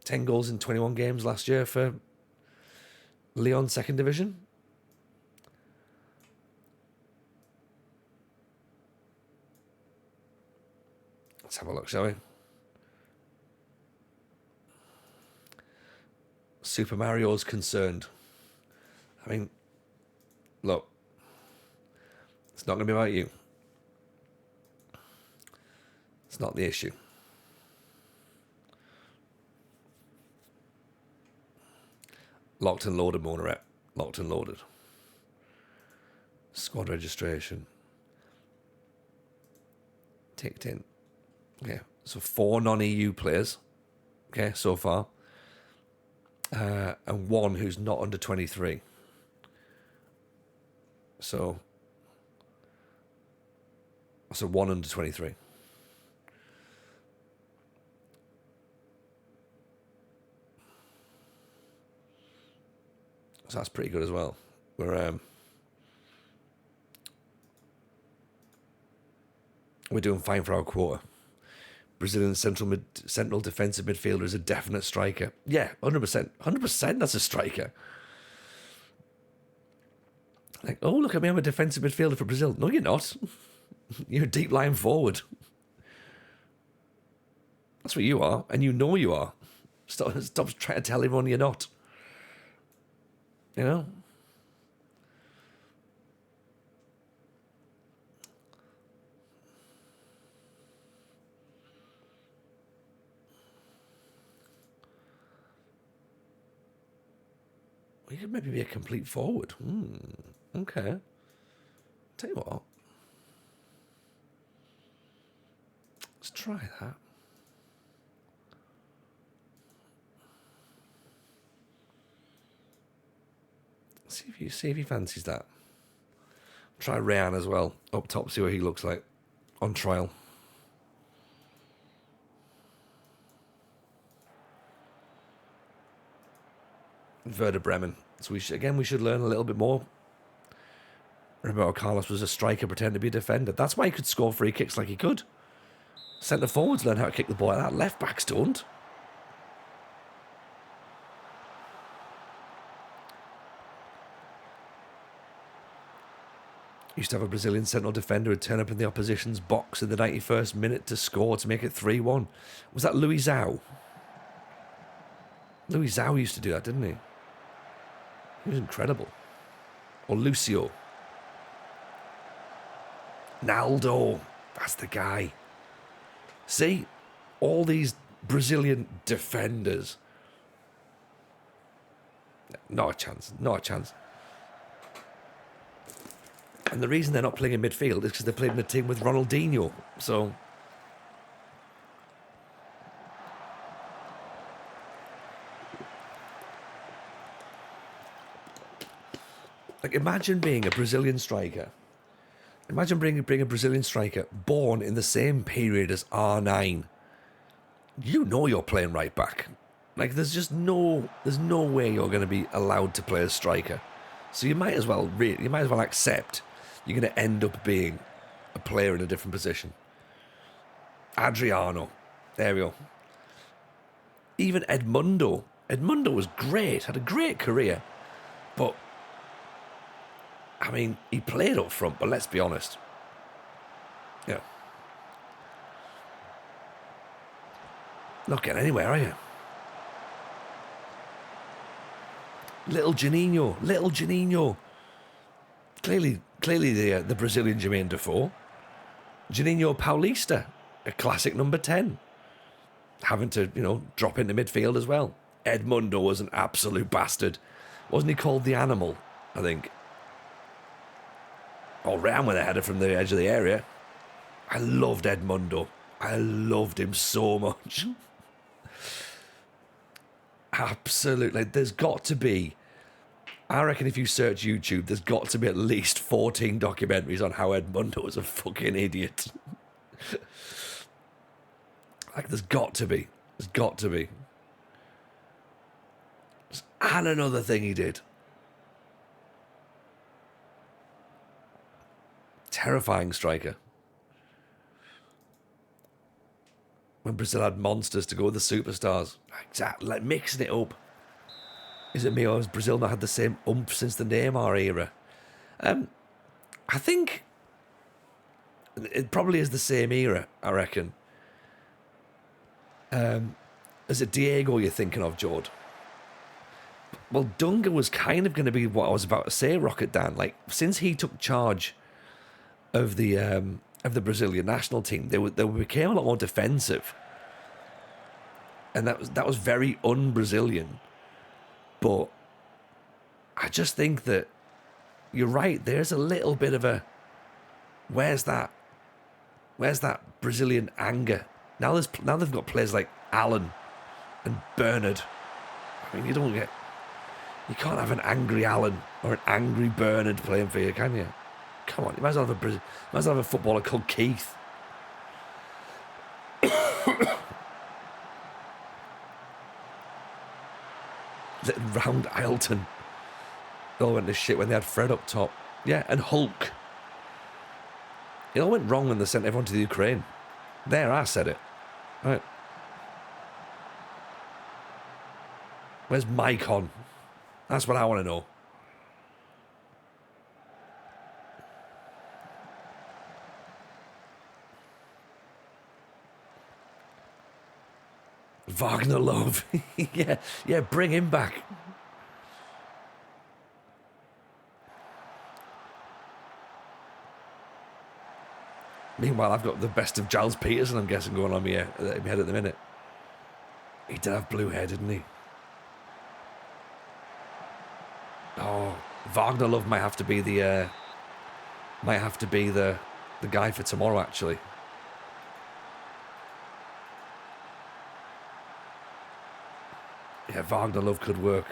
10 goals in 21 games last year for Lyon second division. Let's have a look, shall we? Super Mario's concerned. I mean, look, it's not going to be about you. It's not the issue. Locked and loaded, Monaret. Locked and loaded. Squad registration. Ticked in. Okay, so 4 non-EU players. Okay, so far. And 1 who's not under 23. So 1 under 23. So that's pretty good as well. We're doing fine for our quota. Brazilian central defensive midfielder is a definite striker. Yeah, 100%. 100% that's a striker. Like, oh, look at me, I'm a defensive midfielder for Brazil. No, you're not. You're a deep line forward. That's what you are, and you know you are. Stop trying to tell everyone you're not. You know? We could maybe be a complete forward. Okay. Tell you what. Let's try that. See if he fancies that. Try Rayan as well. Up top, see what he looks like. On trial. Werder Bremen. So we should learn a little bit more. Roberto Carlos was a striker pretending to be a defender. That's why he could score free kicks like he could. Centre forwards learn how to kick the ball like that. Left backs don't. Used to have a Brazilian central defender who'd turn up in the opposition's box in the 91st minute to score to make it 3-1. Was that Luizão? Luizão used to do that, didn't he? He was incredible. Or Lucio. Naldo. That's the guy. See? All these Brazilian defenders. Not a chance. Not a chance. And the reason they're not playing in midfield is because they're playing in a team with Ronaldinho. So... like, imagine being a Brazilian striker. Imagine being a Brazilian striker born in the same period as R9. you know you're playing right back. Like, there's no way you're going to be allowed to play as striker. So you might as well accept you're going to end up being a player in a different position. Adriano, there we go. Even Edmundo was great, had a great career, but I mean, he played up front. But let's be honest, yeah, not getting anywhere, are you? Little Janino. Clearly the Brazilian Jermaine Defoe. Juninho Paulista, a classic number 10. Having to, drop into midfield as well. Edmundo was an absolute bastard. Wasn't he called the Animal, I think? Or ran with a header from the edge of the area. I loved Edmundo. I loved him so much. Absolutely. There's got to be, I reckon if you search YouTube, there's got to be at least 14 documentaries on how Edmundo was a fucking idiot. Like, there's got to be. There's got to be. And another thing he did. Terrifying striker. When Brazil had monsters to go with the superstars. Exactly, like mixing it up. Is it me or has Brazil not had the same oomph since the Neymar era? I think it probably is the same era, I reckon. Is it Diego you're thinking of, Jord? Well, Dunga was kind of going to be what I was about to say, Rocket Dan. Like, since he took charge of the Brazilian national team, they became a lot more defensive, and that was very un-Brazilian. But I just think that you're right. There's a little bit of a where's that Brazilian anger? Now they've got players like Allen and Bernard. I mean, you can't have an angry Allen or an angry Bernard playing for you, can you? Come on, you might as well have a footballer called Keith. Round Ileton. It all went to shit when they had Fred up top. Yeah, and Hulk. It all went wrong when they sent everyone to the Ukraine. There, I said it. Right. Where's Maicon? That's what I want to know. Wagner Love. yeah, bring him back. Meanwhile, I've got the best of Giles Peterson, I'm guessing, going on my head at the minute. He did have blue hair, didn't he? Oh, Wagner Love might have to be the guy for tomorrow, actually. Yeah, Wagner Love could work.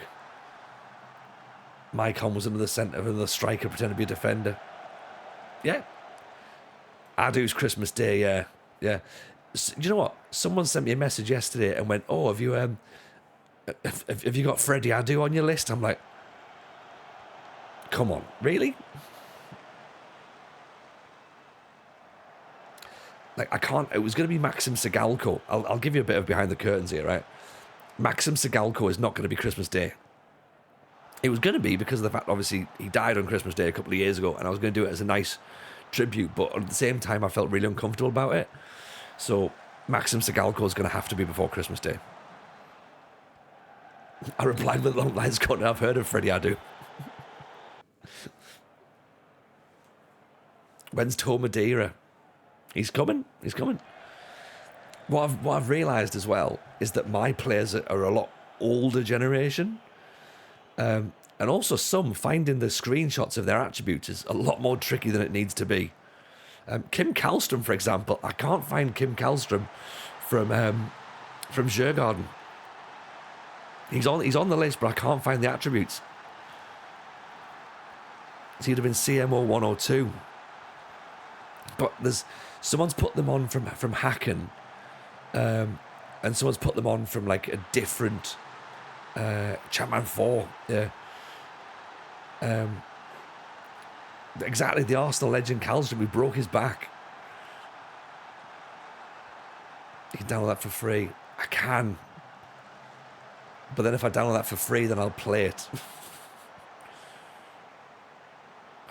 Maicon was another centre, another striker, pretending to be a defender. Yeah. Adu's Christmas Day, yeah. Do you know what? Someone sent me a message yesterday and went, "Oh, have you got Freddie Adu on your list?" I'm like, come on, really? Like, I can't. It was going to be Maxim Sigalko. I'll give you a bit of behind the curtains here, right? Maxim Sigalko is not going to be Christmas Day. It was going to be because of the fact, obviously, he died on Christmas Day a couple of years ago, and I was going to do it as a nice tribute, but at the same time, I felt really uncomfortable about it. So, Maxim Sigalko is going to have to be before Christmas Day. I replied with long lines, I've heard of Freddie Adu. When's Toe Madeira? He's coming. What I've realised as well is that my players are a lot older generation. And also finding the screenshots of their attributes is a lot more tricky than it needs to be. Kim Kallstrom, for example, I can't find Kim Kallstrom from Djurgården. He's on the list, but I can't find the attributes. It's either been CMO 102. But someone's put them on from Hacken, and and someone's put them on from like a different Chapman 4. Yeah. Exactly, the Arsenal legend Calstrom, who broke his back. You can download that for free. I can. But then if I download that for free, then I'll play it.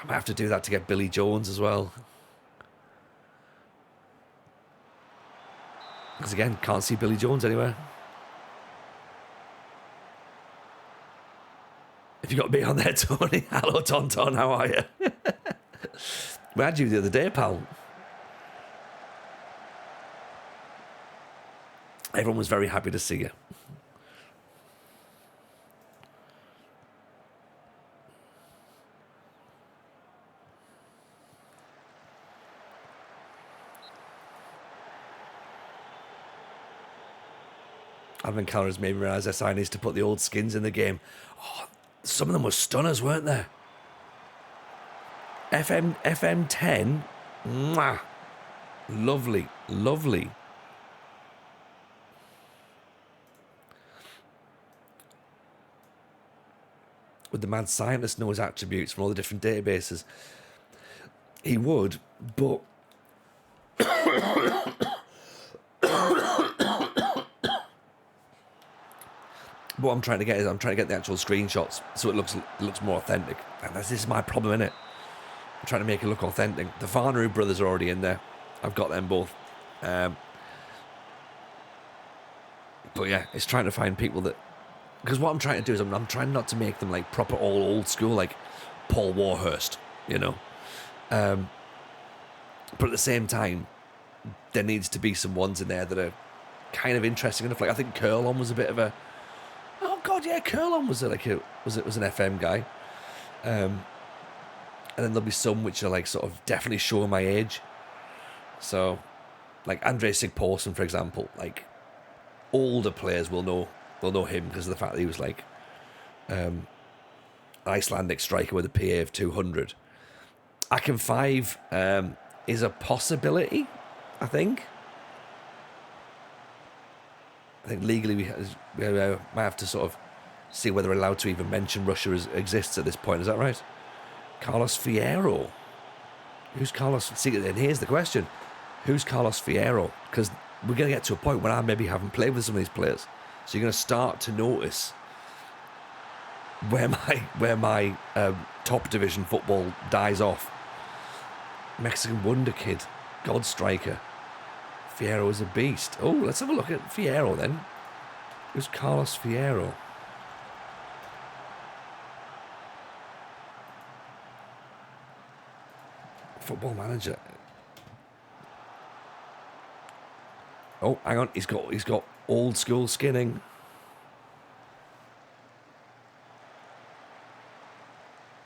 I might have to do that to get Billy Jones as well. Because again, can't see Billy Jones anywhere. If you got me on there, Tony. Hello, Tonton, how are you? We had you the other day, pal. Everyone was very happy to see you. Advent calendars made me realise SI needs to put the old skins in the game. Oh, some of them were stunners, weren't there? FM10, mwah, lovely, lovely. Would the mad scientist know his attributes from all the different databases? He would, but what I'm trying to get is I'm trying to get the actual screenshots so it looks more authentic. And this is my problem, innit? I'm trying to make it look authentic. The Farnery brothers are already in there. I've got them both. But yeah, it's trying to find people that... Because what I'm trying to do is I'm trying not to make them like proper old school, like Paul Warhurst, you know. But at the same time, there needs to be some ones in there that are kind of interesting enough. Like I think Curlon was a bit of a... Oh God, yeah, Curlon was an FM guy. And then there'll be some which are like sort of definitely showing my age. So, like Andre Sigporsson, for example, like older players will know him because of the fact that he was like an Icelandic striker with a PA of 200. Akin 5 is a possibility, I think. I think legally we might have to sort of see whether we're allowed to even mention Russia exists at this point. Is that right? Carlos Fierro. Who's Carlos? See, and here's the question. Who's Carlos Fierro? Because we're going to get to a point where I maybe haven't played with some of these players. So you're going to start to notice where my top division football dies off. Mexican wonder kid. God striker. Fierro is a beast. Oh, let's have a look at Fierro then. Who's Carlos Fierro? Football Manager. Oh, hang on. He's got old school skinning.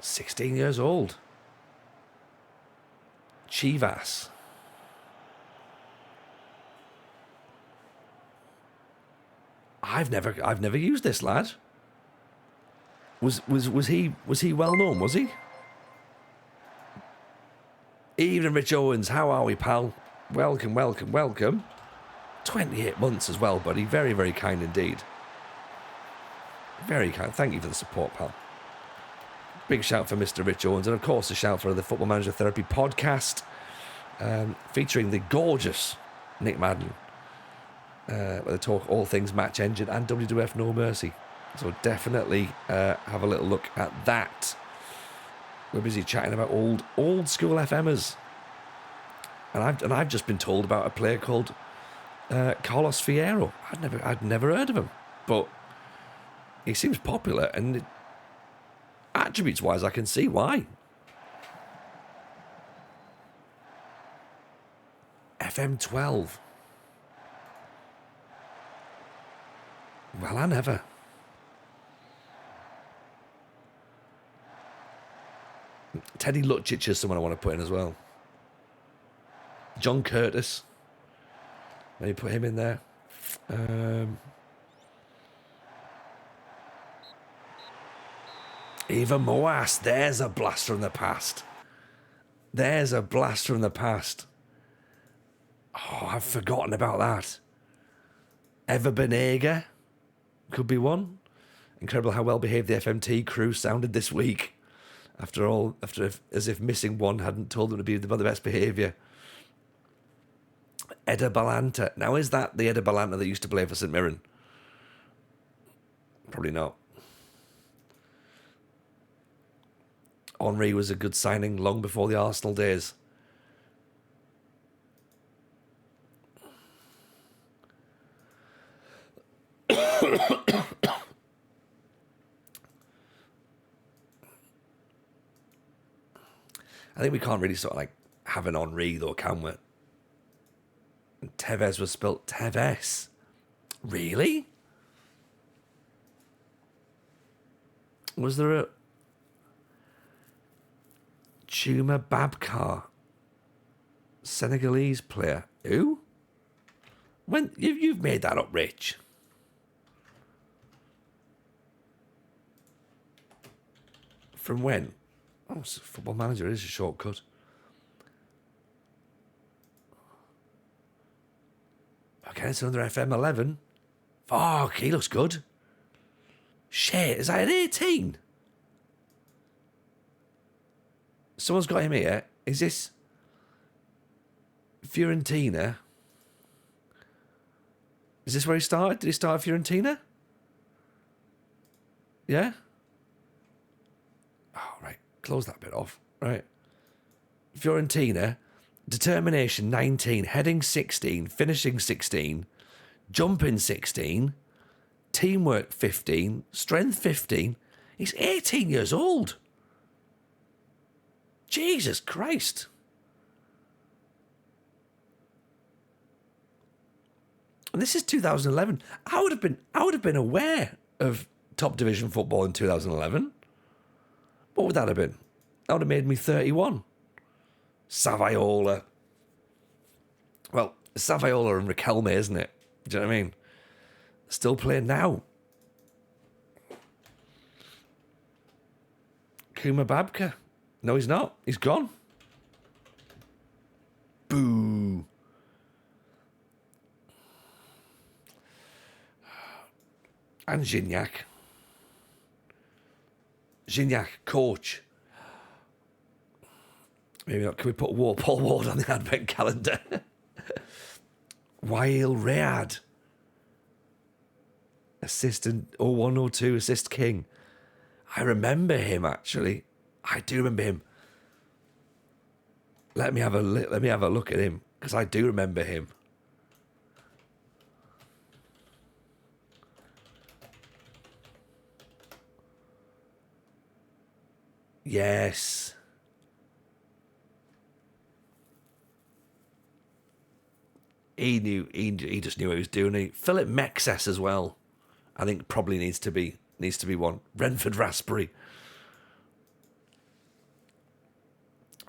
$16 years old. Chivas. I've never used this lad. Was he well known, was he? Evening, Rich Owens. How are we, pal? Welcome, welcome, welcome. 28 months as well, buddy. Very, very kind indeed. Very kind. Thank you for the support, pal. Big shout for Mr. Rich Owens. And, of course, a shout for the Football Manager Therapy podcast featuring the gorgeous Nick Madden, where they talk all things Match Engine and WWF No Mercy. So definitely have a little look at that. We're busy chatting about old school FMers. And I've just been told about a player called Carlos Fierro. I'd never heard of him, but he seems popular, and attributes wise, I can see why. FM12. Well, I never. Teddy Lucic is someone I want to put in as well. John Curtis. Maybe put him in there. Eva Moas. There's a blast from the past. There's a blast from the past. Oh, I've forgotten about that. Eva Benega could be one. Incredible how well behaved the FMT crew sounded this week. As if missing one hadn't told them to be the best behaviour. Eda Balanta. Now, is that the Eda Balanta that used to play for St Mirren? Probably not. Henri was a good signing long before the Arsenal days. I think we can't really sort of like have an Henri though, can we? And Tevez was spelt Tevez. Really? Was there a Chuma Babkar, Senegalese player? Who? When you've made that up, Rich? From when? Oh, it's Football Manager is a shortcut. Okay, it's another FM11. Fuck, he looks good. Shit, is that an 18? Someone's got him here. Is this Fiorentina? Is this where he started? Did he start at Fiorentina? Yeah? Oh, right. Close that bit off. Right. Fiorentina. Determination 19. Heading 16. Finishing 16. Jumping 16. Teamwork 15. Strength 15. He's 18 years old. Jesus Christ. And this is 2011. I would have been aware of top division football in 2011. What would that have been? That would have made me 31. Saviola. Well, Saviola and Riquelme, isn't it? Do you know what I mean? Still playing now. Kuma Babka. No, he's not. He's gone. Boo. And Gignac. Gignac, coach. Maybe not. Can we put Paul Ward on the advent calendar? Wael Rayad. Assistant 0102, assist king. I remember him, actually. I do remember him. Let me have a look at him, because I do remember him. Yes. He just knew what he was doing. Philip Mexes as well. I think probably needs to be one. Renford Raspberry.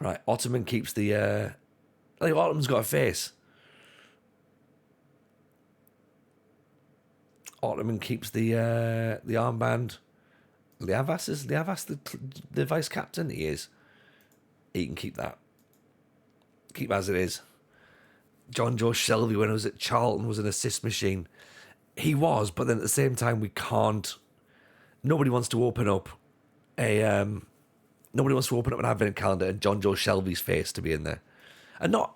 Right, Ottoman keeps the I think Ottoman's got a face. Ottoman keeps the armband. Liavas the vice captain? He is. He can keep that. Keep as it is. John Joe Shelby, when I was at Charlton, was an assist machine. He was, but then at the same time, we can't. Nobody wants to open up an advent calendar and John Joe Shelby's face to be in there. I'm not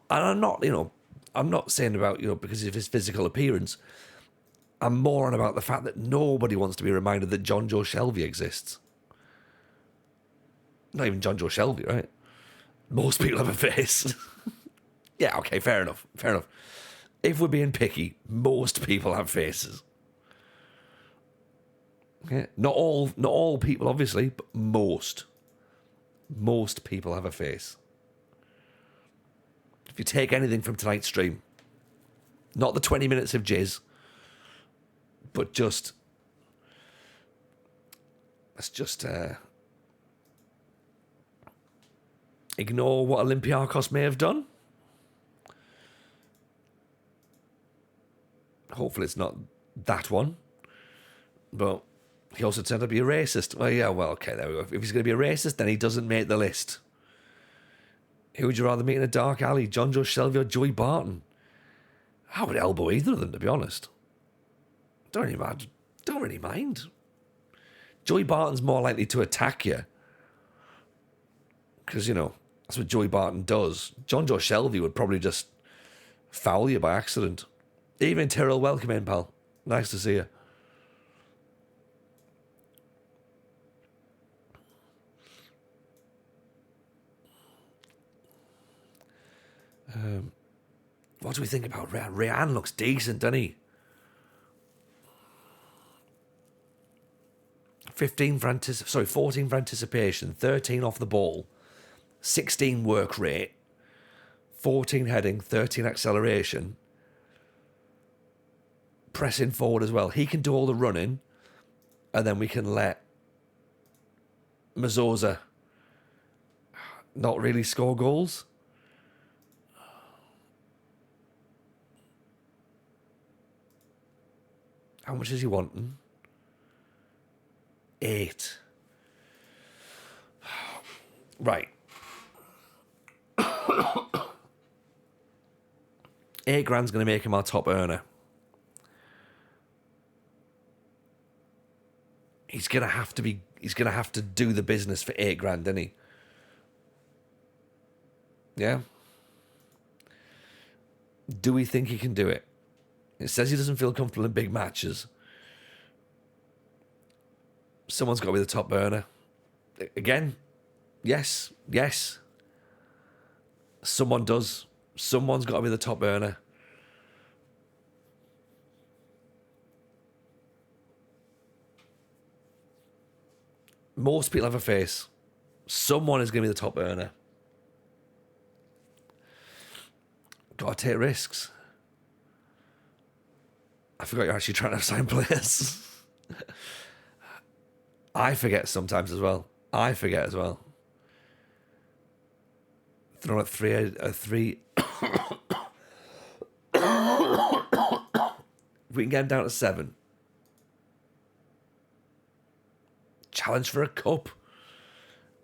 saying about, because of his physical appearance. I'm more on about the fact that nobody wants to be reminded that John Joe Shelby exists. Not even John Joe Shelby, right? Most people have a face. Yeah, okay, fair enough. If we're being picky, most people have faces. Okay? Not all people, obviously, but most. Most people have a face. If you take anything from tonight's stream, not the 20 minutes of jizz, but let's just ignore what Olympiacos may have done. Hopefully it's not that one. But he also turned out to be a racist. Okay, there we go. If he's going to be a racist, then he doesn't make the list. Who would you rather meet in a dark alley, John Joe Shelby or Joey Barton? I would elbow either of them, to be honest. Don't really mind. Don't really mind. Joey Barton's more likely to attack you. Because, you know, that's what Joey Barton does. John Joe Shelby would probably just foul you by accident. Even Tyrrell, welcome in, pal. Nice to see you. What do we think about Rayan? Rayan looks decent, doesn't he? 14 for anticipation, 13 off the ball, 16 work rate, 14 heading, 13 acceleration, pressing forward as well. He can do all the running, and then we can let Mazzosa not really score goals. How much is he wanting? 8. Right. 8 grand's going to make him our top earner. He's going to have to do the business for 8 grand, isn't he? Yeah. Do we think he can do it? It says he doesn't feel comfortable in big matches. Someone's got to be the top burner. Again, yes. Someone does. Someone's got to be the top burner. Most people have a face. Someone is going to be the top earner. Got to take risks. I forgot you're actually trying to sign players. I forget sometimes as well. Throw at 3. We can get him down to 7. Challenge for a cup.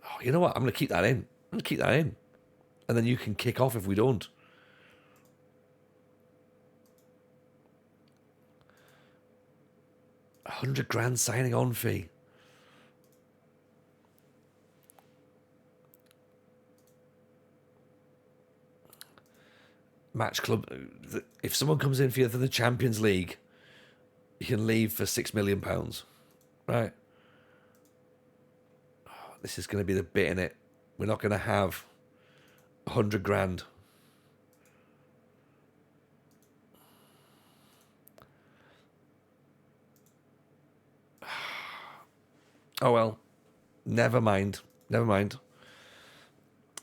Oh, you know what? I'm going to keep that in. And then you can kick off if we don't. £100,000 signing on fee. Match club. If someone comes in for you for the Champions League, you can leave for £6 million. Right. Oh, this is going to be the bit in it. We're not going to have £100,000. Oh well, never mind.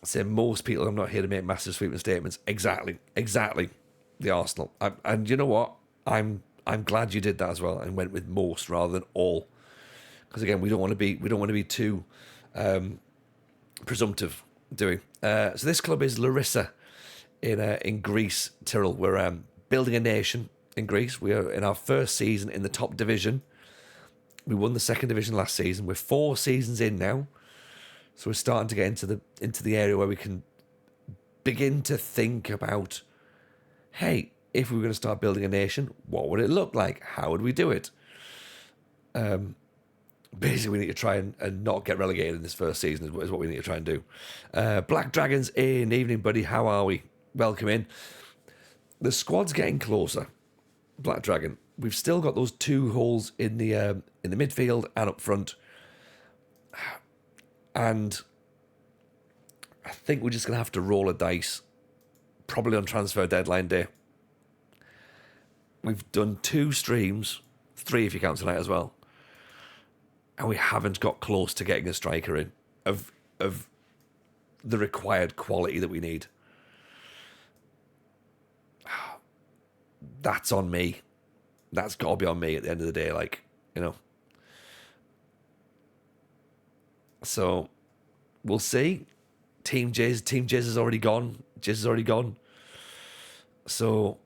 Say most people, I'm not here to make massive sweeping statements. Exactly. The Arsenal, and you know what? I'm glad you did that as well and went with most rather than all, because again, we don't want to be too presumptive, do we? So this club is Larisa in Greece. Tyrrell, we're building a nation in Greece. We are in our first season in the top division. We won the second division last season. We're 4 seasons in now. So we're starting to get into the area where we can begin to think about, hey, if we were going to start building a nation, what would it look like? How would we do it? Basically, we need to try and not get relegated in this first season is what we need to try and do. Black Dragons in. Evening, buddy. How are we? Welcome in. The squad's getting closer. Black Dragon. We've still got those 2 holes in the midfield and up front. And I think we're just going to have to roll a dice, probably on transfer deadline day. We've done 2 streams, 3 if you count tonight as well, and we haven't got close to getting a striker in of the required quality that we need. That's on me. That's got to be on me at the end of the day, like, you know. So, we'll see. Team Jizz is already gone. Jizz is already gone. So,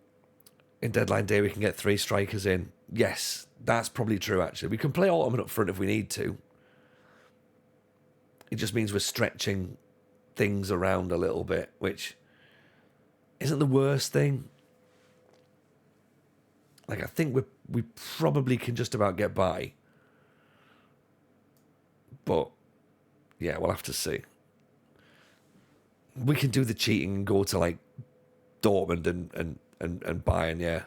in deadline day, we can get 3 strikers in. Yes, that's probably true, actually. We can play Ultimate up front if we need to. It just means we're stretching things around a little bit, which isn't the worst thing. Like, I think we probably can just about get by. But, yeah, we'll have to see. We can do the cheating and go to, like, Dortmund and Bayern, yeah.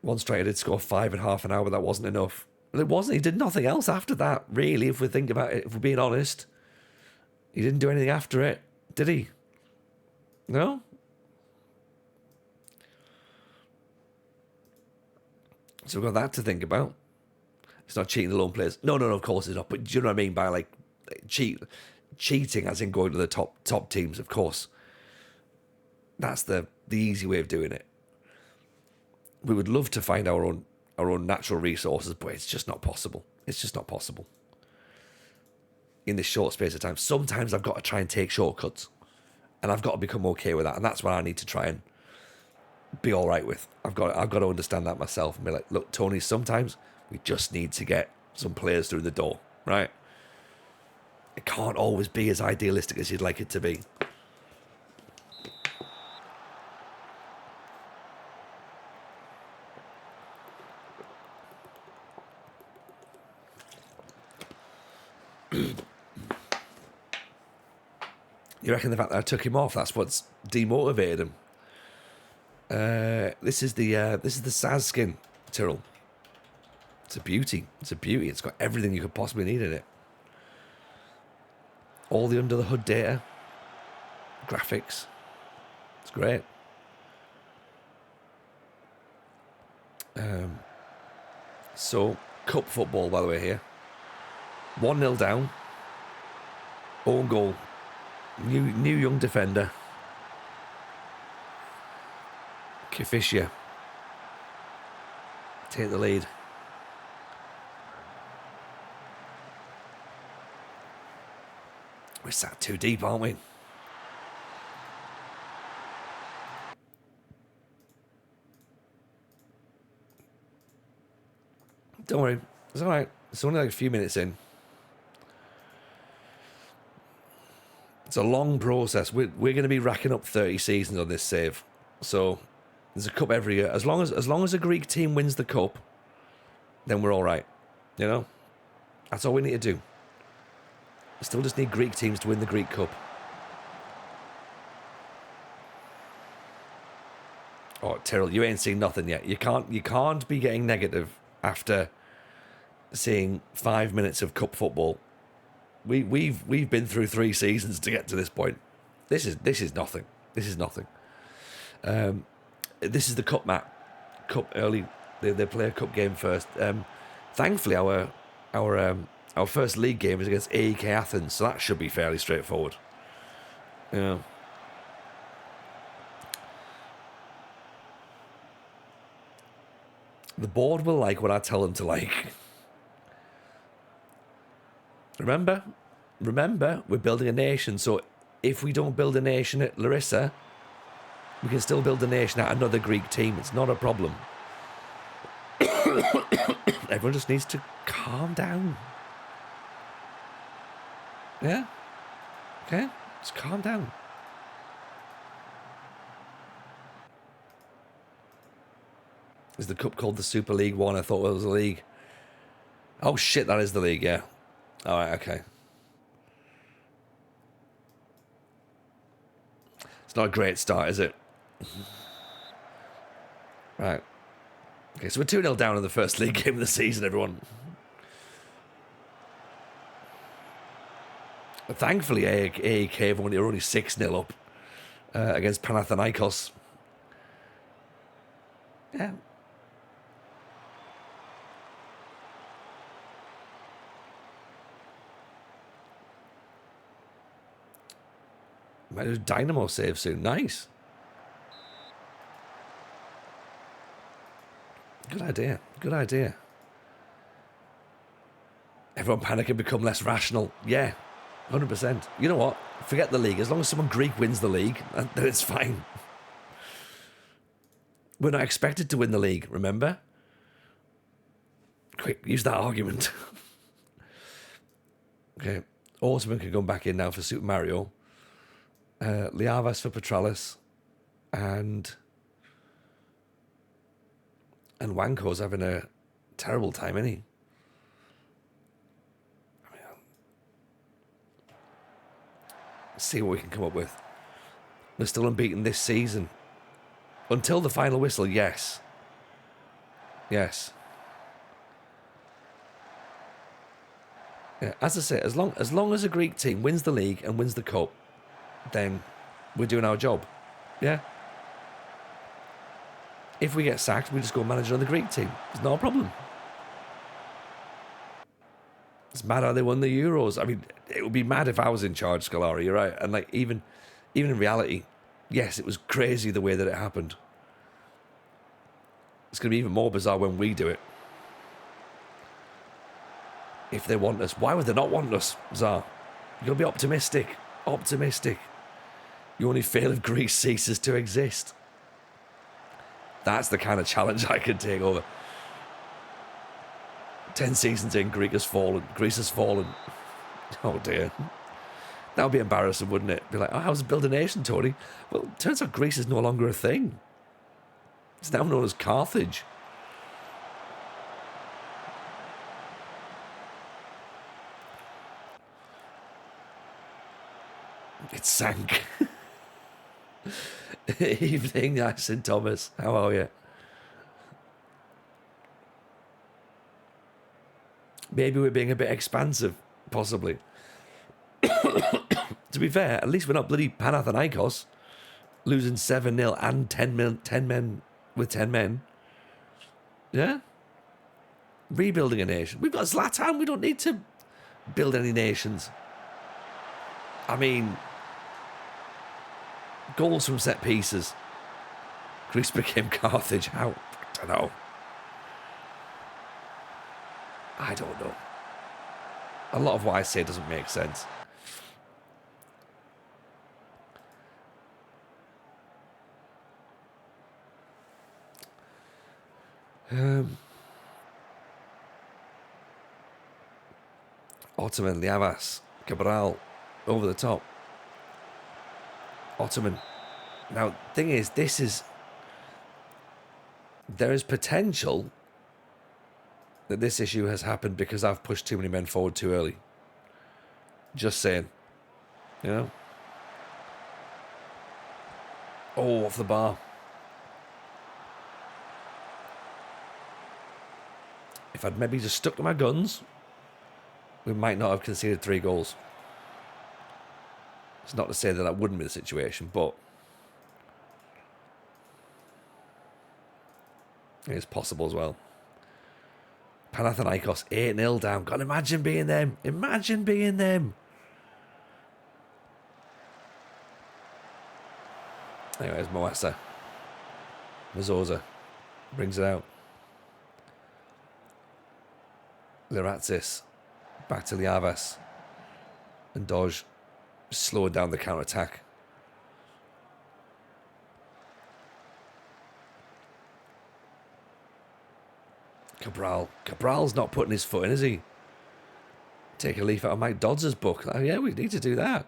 One striker did score 5 in half an hour, but that wasn't enough. Well, it wasn't. He did nothing else after that, really, if we think about it, if we're being honest. He didn't do anything after it, did he? No? So we've got that to think about. It's not cheating the lone players. No, of course it's not. But do you know what I mean by, like, cheating as in going to the top teams, of course. That's the easy way of doing it. We would love to find our own natural resources, but it's just not possible. It's just not possible. In this short space of time. Sometimes I've got to try and take shortcuts. And I've got to become okay with that. And that's what I need to try and be all right with. I've got to understand that myself and be like, look, Tony, sometimes we just need to get some players through the door, right? It can't always be as idealistic as you'd like it to be. You reckon the fact that I took him off, that's what's demotivated him? This is the Saz skin, Tyrrell. It's a beauty. It's a beauty. It's got everything you could possibly need in it. All the under the hood data, graphics. It's great. So cup football, by the way, here. 1-0 down. Own goal. New young defender. Kifishia. Take the lead. We're sat too deep, aren't we? Don't worry. It's all right. It's only like a few minutes in. It's a long process. We're going to be racking up 30 seasons on this save. So there's a cup every year. As long as a Greek team wins the cup, then we're all right. You know? That's all we need to do. We still just need Greek teams to win the Greek Cup. Oh, Tyrrell, you ain't seen nothing yet. You can't be getting negative after seeing 5 minutes of cup football. We've been through 3 seasons to get to this point. This is nothing. This is nothing. This is the cup map. Cup early. They play a cup game first. Thankfully, our first league game is against AEK Athens, so that should be fairly straightforward. Yeah. The board will like what I tell them to like. Remember, we're building a nation, so if we don't build a nation at Larisa, we can still build a nation at another Greek team. It's not a problem. Everyone just needs to calm down. Yeah? Okay? Just calm down. Is the cup called the Super League 1? I thought it was a league. Oh shit, that is the league, yeah. Alright, okay. It's not a great start, is it? Right. Okay, so we're 2-0 down in the first league game of the season, everyone. Thankfully, AEK are only 6-0 up against Panathinaikos. Yeah. Might do Dynamo save soon. Nice. Good idea. Good idea. Everyone panic and become less rational. Yeah. 100%. You know what? Forget the league. As long as someone Greek wins the league, then it's fine. We're not expected to win the league, remember? Quick, use that argument. Okay. Autumn can come back in now for Super Mario. Liavas for Petralis. And And Wanko's having a terrible time, isn't he? See what we can come up with. We're still unbeaten this season. Until the final whistle, yes. Yes. Yeah, as I say, as long as a Greek team wins the league and wins the cup, then we're doing our job. Yeah. If we get sacked, we just go manager on the Greek team. It's not a problem. It's mad how they won the Euros. I mean, it would be mad if I was in charge, Scolari, you're right. And like even in reality, yes, it was crazy the way that it happened. It's going to be even more bizarre when we do it. If they want us, why would they not want us, Czar? You've got to be optimistic. Optimistic. You only fail if Greece ceases to exist. That's the kind of challenge I could take over. 10 seasons in, Greece has fallen. Oh dear. That would be embarrassing, wouldn't it? Be like, oh, how's build a nation, Tony? Well, it turns out Greece is no longer a thing. It's now known as Carthage. It sank. Evening, St. Thomas. How are you? Maybe we're being a bit expansive, possibly. To be fair, at least we're not bloody Panathinaikos losing 7-0 and 10 men with 10 men. Yeah? Rebuilding a nation. We've got Zlatan. We don't need to build any nations. I mean, goals from set pieces. Greece became Carthage. How? I don't know. I don't know. A lot of what I say doesn't make sense. Ottoman, Liavas, Cabral, over the top. Ottoman. Now, thing is, there is potential that this issue has happened because I've pushed too many men forward too early. Just saying. You know? Oh, off the bar. If I'd maybe just stuck to my guns, we might not have conceded 3 goals. It's not to say that wouldn't be the situation, but it's possible as well. Panathinaikos 8-0 down. God, imagine being them. Imagine being them. Anyways, Moasa. Mazoza brings it out. Liratsis back to Liavas. And Dodge slowing down the counter-attack. Cabral's not putting his foot in, is he? Take a leaf out of Mike Dodds' book. Oh, yeah, we need to do that.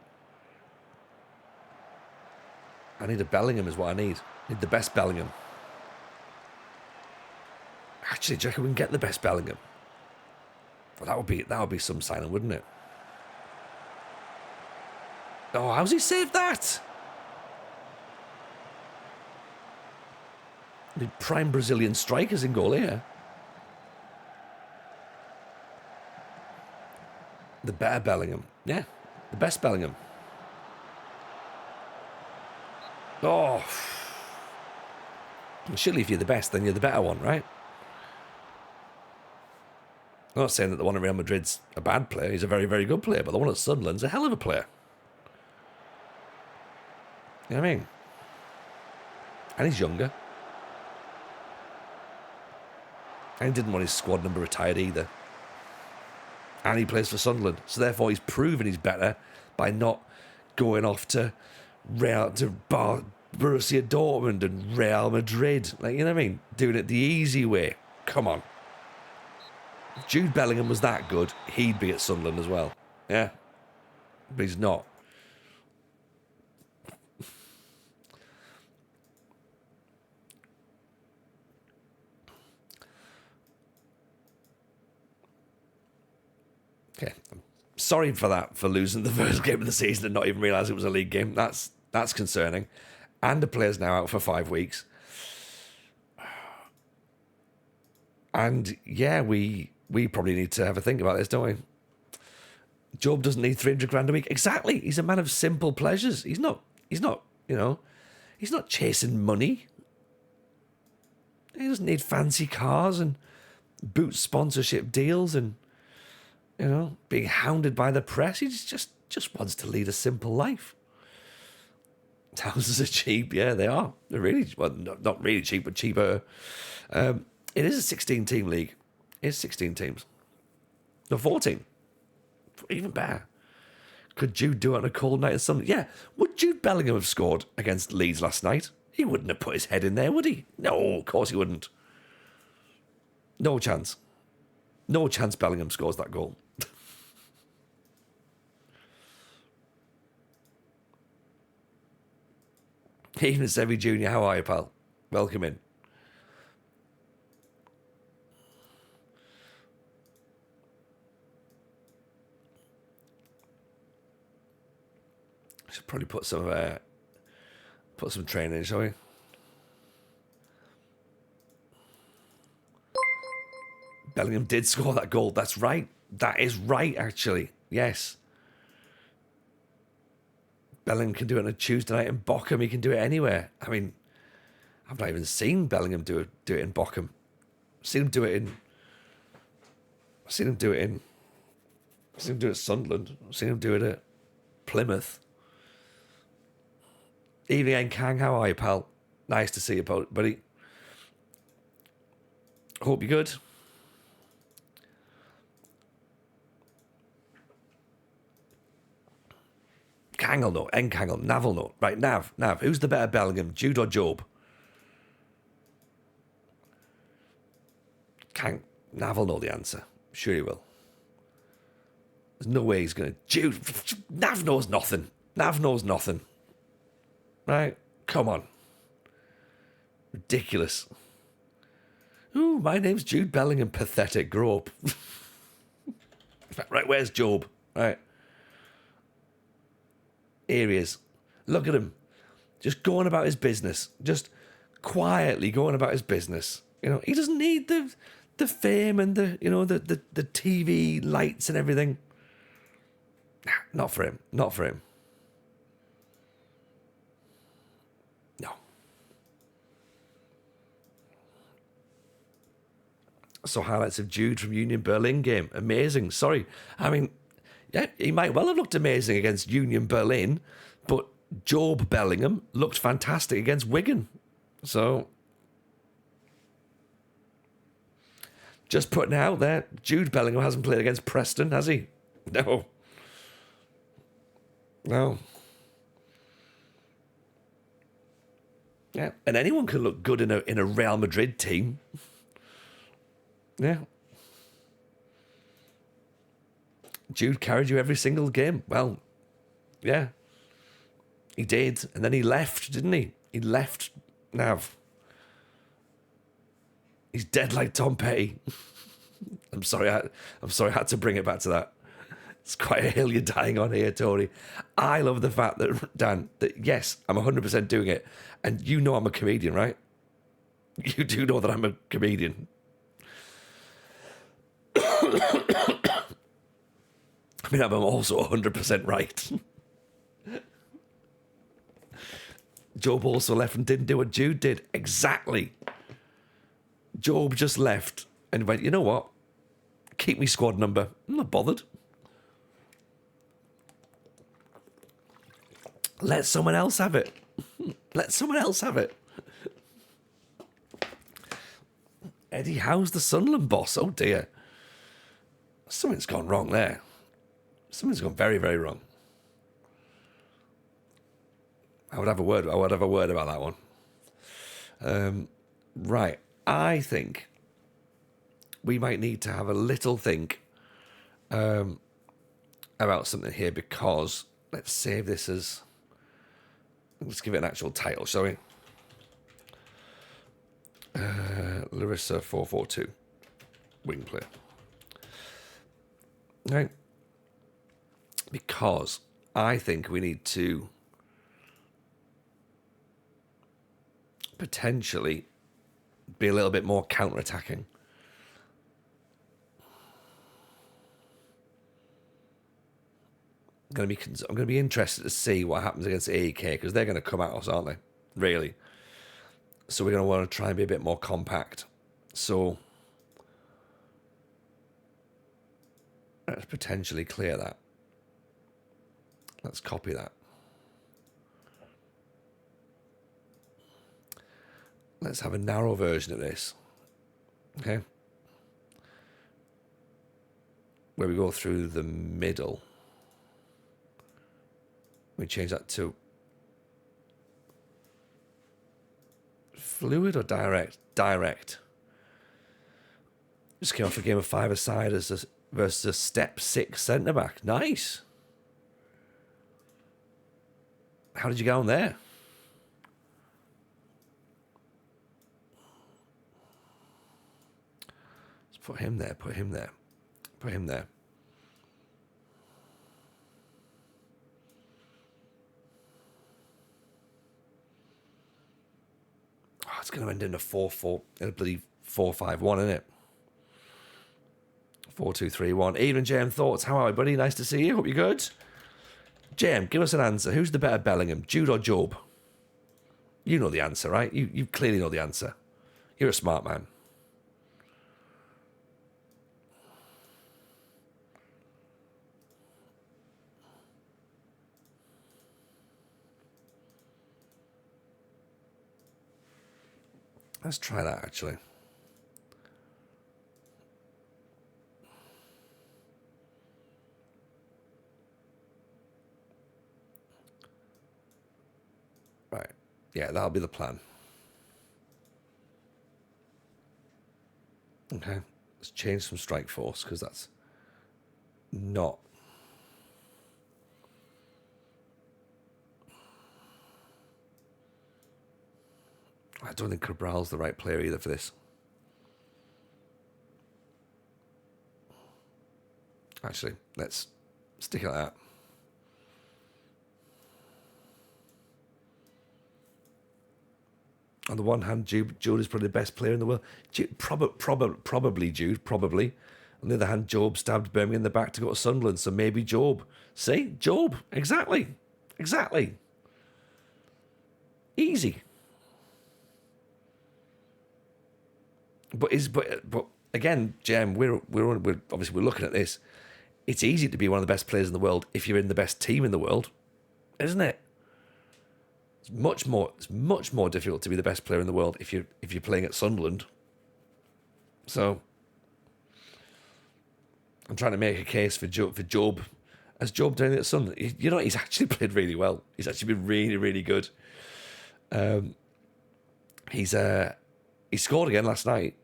I need a Bellingham is what I need. I need the best Bellingham. Actually, do you reckon we can get the best Bellingham? Well, that would be some signing, wouldn't it? Oh, how's he saved that? The prime Brazilian strikers in goal here. The better Bellingham. Yeah, the best Bellingham. Oh. Surely if you're the best, then you're the better one, right? I'm not saying that the one at Real Madrid's a bad player. He's a very, very good player. But the one at Sunderland's a hell of a player. You know what I mean? And he's younger. And he didn't want his squad number retired either. And he plays for Sunderland. So therefore he's proven he's better by not going off to Borussia Dortmund and Real Madrid. Like, you know what I mean? Doing it the easy way. Come on. If Jude Bellingham was that good, he'd be at Sunderland as well. Yeah? But he's not. Okay. Sorry for that, for losing the first game of the season and not even realise it was a league game. That's concerning. And the player's now out for 5 weeks. And yeah, we probably need to have a think about this, don't we? Job doesn't need 300 grand a week. Exactly. He's a man of simple pleasures. He's not, he's not chasing money. He doesn't need fancy cars and boot sponsorship deals and, being hounded by the press. He just wants to lead a simple life. Houses are cheap. Yeah, they are. They're really, well, not really cheap, but cheaper. It is a 16-team league. It's 16 teams. No, 14. Even better. Could Jude do it on a cold night or something? Yeah. Would Jude Bellingham have scored against Leeds last night? He wouldn't have put his head in there, would he? No, of course he wouldn't. No chance. No chance Bellingham scores that goal. Even Sevi Jr., how are you, pal? Welcome in. Should probably put some training in, shall we? Bellingham did score that goal. That's right. That is right, actually. Yes. Bellingham can do it on a Tuesday night in Bochum. He can do it anywhere. I mean, I've not even seen Bellingham do it in Bochum. I've seen him do it at Sunderland. I've seen him do it at Plymouth. Evening, Kang. How are you, pal? Nice to see you, buddy. Hope you're good. Kangle note, Kangle, Navel note. Right, Nav. Who's the better Bellingham, Jude or Job? Navel know the answer. Sure he will. There's no way he's going to... Jude, Nav knows nothing. Right? Come on. Ridiculous. Ooh, my name's Jude Bellingham. Pathetic. Grow up. Right, where's Job? Right. Here he is. Look at him. Just going about his business. Just quietly going about his business. He doesn't need the fame and the TV lights and everything. Not for him. No. So highlights of Jude from Union Berlin game. Amazing. Sorry. I mean, yeah, he might well have looked amazing against Union Berlin, but Job Bellingham looked fantastic against Wigan. So, just putting it out there, Jude Bellingham hasn't played against Preston, has he? No. Yeah, and anyone can look good in a Real Madrid team. Yeah. Jude carried you every single game. Well, yeah. He did. And then he left, didn't he? He left Nav. He's dead like Tom Petty. I'm sorry I had to bring it back to that. It's quite a hill you're dying on here, Tony. I love the fact that, Dan, that yes, I'm 100% doing it. And you know I'm a comedian, right? You do know that I'm a comedian. I mean, I'm also 100% right. Job also left and didn't do what Jude did. Exactly. Job just left and went, you know what? Keep me squad number. I'm not bothered. Let someone else have it. Eddie Howe's the Sunderland boss. Oh dear. Something's gone wrong there. Something's gone very, very wrong. I would have a word about that one. Right. I think we might need to have a little think about something here, because let's save this as... Let's give it an actual title, shall we? Larisa 442. Wing player. Right. because I think we need to potentially be a little bit more counter-attacking. I'm going to be interested to see what happens against AEK, because they're going to come at us, aren't they? Really. So we're going to want to try and be a bit more compact. So let's potentially clear that. Let's copy that. Let's have a narrow version of this. Okay. Where we go through the middle. We change that to fluid or direct? Direct. Just came off a game of five-a-side versus a step 6 centre-back. Nice. How did you get on there? Let's put him there, put him there, put him there. Oh, it's going to end in a 4-4, I believe 4-5-1, isn't it? 4-2-3-1. Even Jem, thoughts? How are you, buddy? Nice to see you. Hope you're good. Jem, give us an answer. Who's the better Bellingham, Jude or Job? You know the answer, right? You clearly know the answer. You're a smart man. Let's try that, actually. Right. Yeah, that'll be the plan. Okay. Let's change some strike force, because that's not... I don't think Cabral's the right player either for this. Actually, let's stick it like that. On the one hand, Jude is probably the best player in the world. Probably Jude, probably. On the other hand, Job stabbed Birmingham in the back to go to Sunderland, so maybe Job. See? Job. Exactly. Exactly. Easy. But again, Jem, we're obviously looking at this. It's easy to be one of the best players in the world if you're in the best team in the world, isn't it? It's much more difficult to be the best player in the world if you're playing at Sunderland. So I'm trying to make a case for Job. Has Job done it at Sunderland? You know, he's actually played really well. He's actually been really, really good. He scored again last night.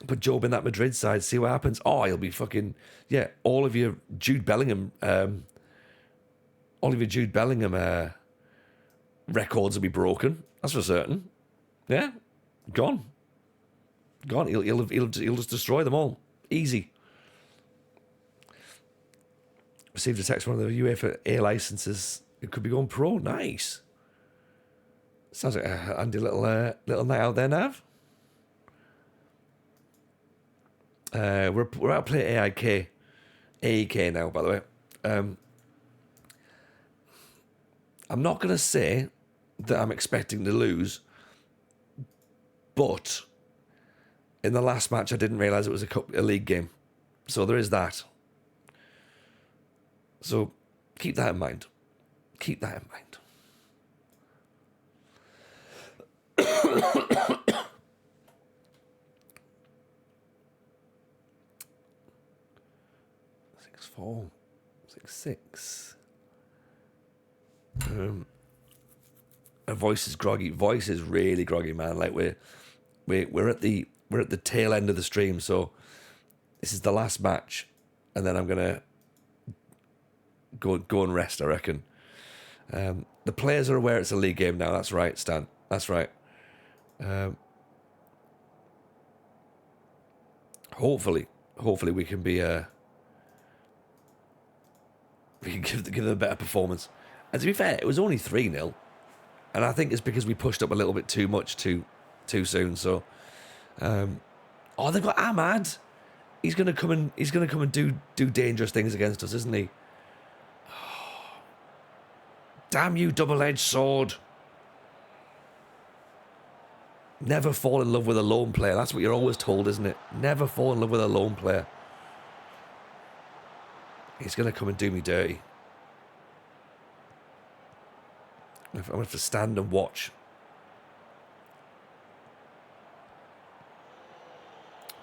Put Job in that Madrid side, see what happens. Oh, he'll be fucking... Yeah, all of your Jude Bellingham records will be broken. That's for certain. Yeah, gone. He'll just destroy them all. Easy. Received a text from one of the UEFA A licenses. It could be going pro. Nice. Sounds like a handy little night out there, Nav. We're out playing AEK now, by the way. I'm not going to say that I'm expecting to lose, but in the last match I didn't realise it was a league game, so there is that. So keep that in mind. Keep that in mind. 6-4, 6-6. Her voice is groggy. Voice is really groggy, man. Like we're at the tail end of the stream, so this is the last match, and then I'm gonna go and rest, I reckon. The players are aware it's a league game now. That's right, Stan. That's right. Hopefully we can be we can give them a better performance. And to be fair, it was only 3-0. And I think it's because we pushed up a little bit too much too soon. So, oh, they've got Ahmad. He's gonna come and do dangerous things against us, isn't he? Oh, damn you, double-edged sword! Never fall in love with a lone player. That's what you're always told, isn't it? Never fall in love with a lone player. He's gonna come and do me dirty. I'm gonna have to stand and watch.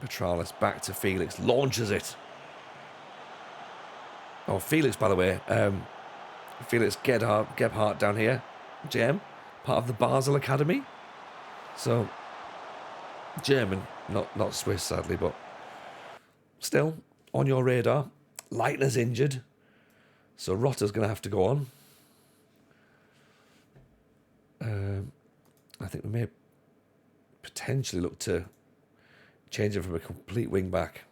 Petralis back to Felix, launches it. Oh, Felix, by the way, Felix Gebhardt down here, GM, part of the Basel Academy. So, German, not Swiss, sadly, but still on your radar. Leitner's injured, so Rotter's going to have to go on. I think we may potentially look to change him from a complete wing back.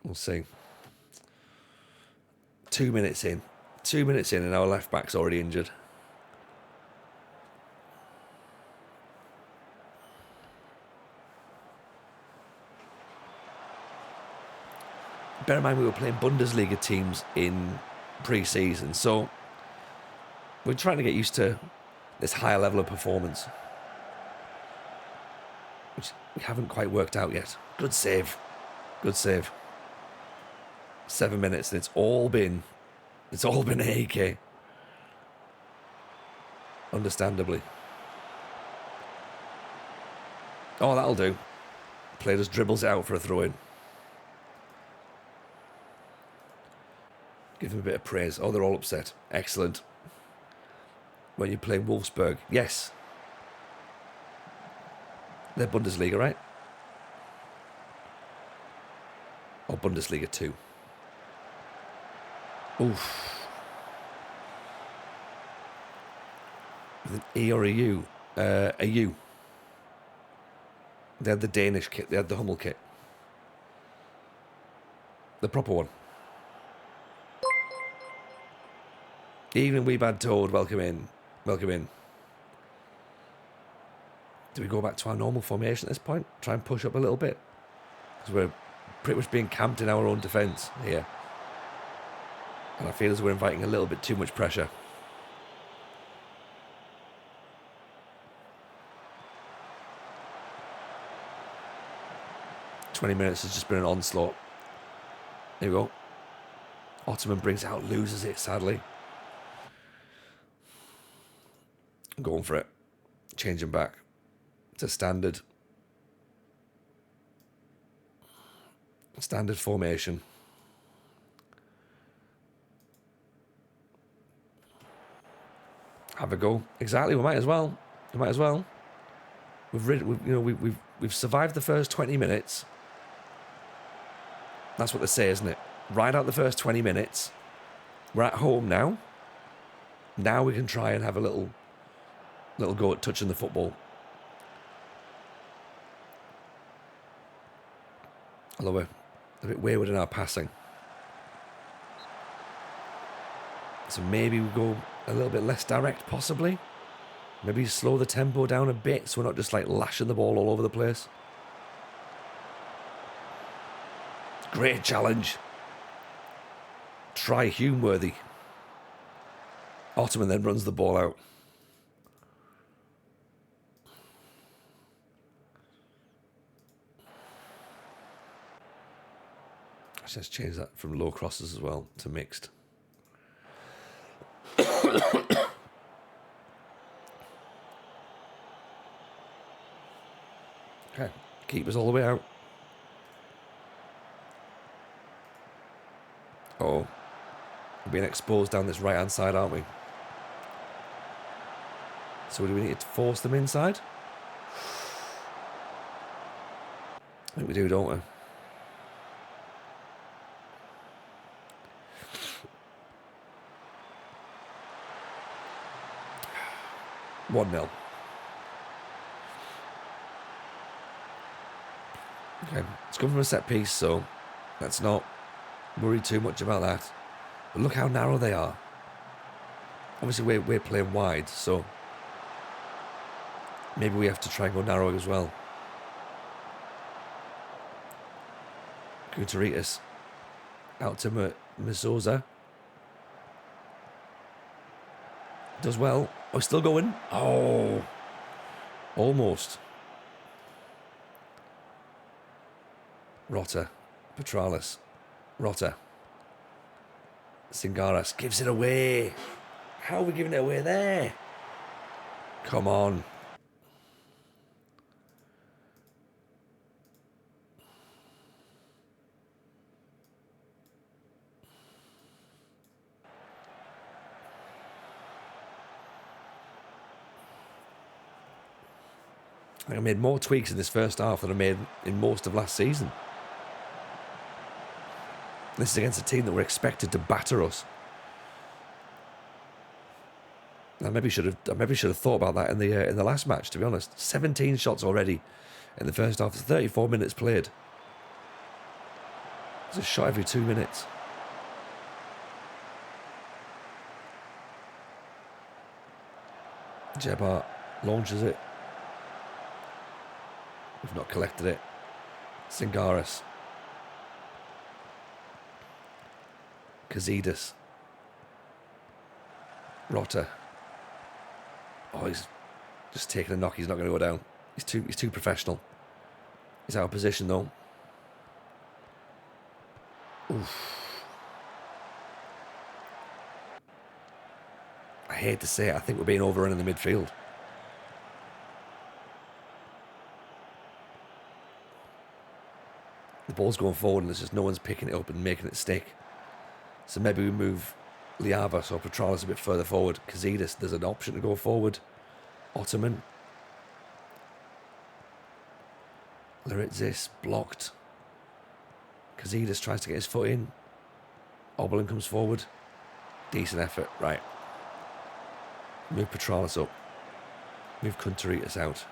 We'll see. 2 minutes in. 2 minutes in and our left back's already injured. Bear in mind we were playing Bundesliga teams in pre-season, so we're trying to get used to this higher level of performance, which we haven't quite worked out yet. Good save. Good save. 7 minutes and it's all been AK. Understandably. Oh, that'll do. Player just dribbles it out for a throw-in. Give them a bit of praise. Oh, they're all upset. Excellent. When you play Wolfsburg. Yes. They're Bundesliga, right? Or Bundesliga 2. Oof. With an E or a U? A U. They had the Danish kit. They had the Hummel kit. The proper one. Evening, wee bad toad. Welcome in. Welcome in. Do we go back to our normal formation at this point? Try and push up a little bit? Because we're pretty much being camped in our own defence here. And I feel as we're inviting a little bit too much pressure. "20 minutes has just been an onslaught." There we go. Ottoman brings it out, loses it, sadly. Going for it. Changing back to standard. Standard formation. Have a go. Exactly. We might as well. We might as well. We've survived the first 20 minutes. That's what they say, isn't it? Ride out the first 20 minutes. We're at home now. Now we can try and have a little go at touching the football. Although we're a bit wayward in our passing. So maybe we go a little bit less direct, possibly. Maybe slow the tempo down a bit so we're not just like lashing the ball all over the place. Great challenge. Try Hume-worthy. Ottoman then runs the ball out. Let's change that from low crosses as well to mixed. Okay, keep us all the way out. Oh, we're being exposed down this right-hand side, aren't we? So do we need to force them inside? I think we do, don't we? 1-0. Okay, it's come from a set piece, so let's not worry too much about that. But look how narrow they are. Obviously, we're playing wide, so maybe we have to try and go narrow as well. Gutierrez out to Mazoza. Does well. Oh, still going. Oh, almost. Rota, Petralis, Rota. Singaras gives it away. How are we giving it away there? Come on. I made more tweaks in this first half than I made in most of last season. This is against a team that were expected to batter us. I maybe should have thought about that in the last match. To be honest, 17 shots already in the first half. 34 minutes played. It's a shot every 2 minutes. Jebart launches it. We've not collected it. Singaris. Kazidas. Rota. Oh, he's just taking a knock. He's not going to go down. He's too professional. He's out of position though. Oof. I hate to say it. I think we're being overrun in the midfield. The ball's going forward and there's just no one's picking it up and making it stick. So maybe we move Liavas or Petralis a bit further forward. Kazidas, there's an option to go forward. Ottoman. Laritzis blocked. Kazidas tries to get his foot in. Oberlin comes forward. Decent effort. Right. Move Petralis up. Move Kunteritas out.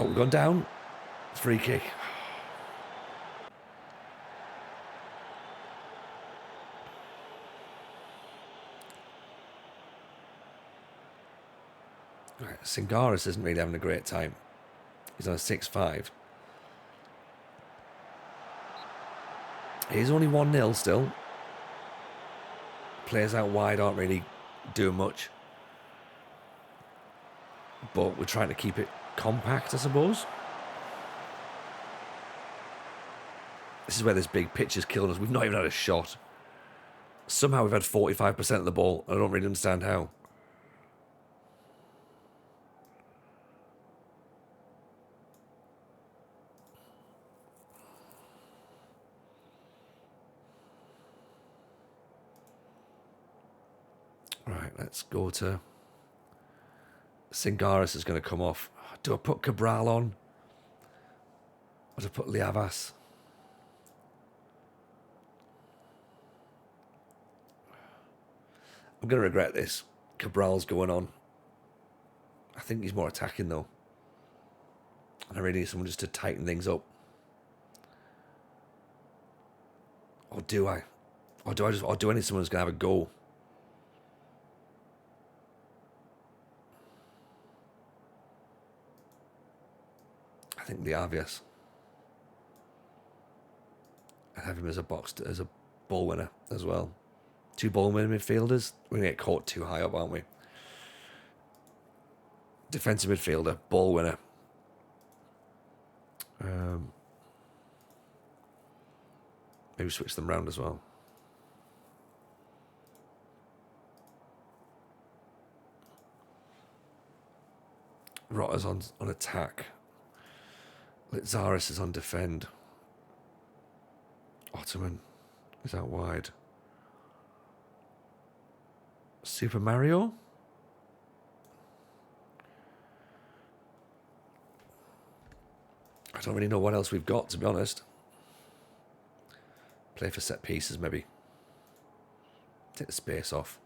Oh, we've gone down. Free kick. Right, Singaris isn't really having a great time. He's on a 6-5. He's only 1-0 still. Players out wide aren't really doing much. But we're trying to keep it compact, I suppose. This is where this big pitch has killed us. We've not even had a shot. Somehow we've had 45% of the ball. I don't really understand how. Right, let's go to... Singaris is going to come off. Do I put Cabral on? Or do I put Liavas? I'm going to regret this. Cabral's going on. I think he's more attacking though. And I really need someone just to tighten things up. Or do I? Or do I need someone who's going to have a go? I think the obvious. I have him as a ball winner as well. 2 ball winner midfielders. We're going to get caught too high up, aren't we? Defensive midfielder, ball winner. Maybe switch them round as well. Rotta's on attack. Litzaris is on defend. Ottoman is out wide. Super Mario? I don't really know what else we've got, to be honest. Play for set pieces, maybe. Take the space off.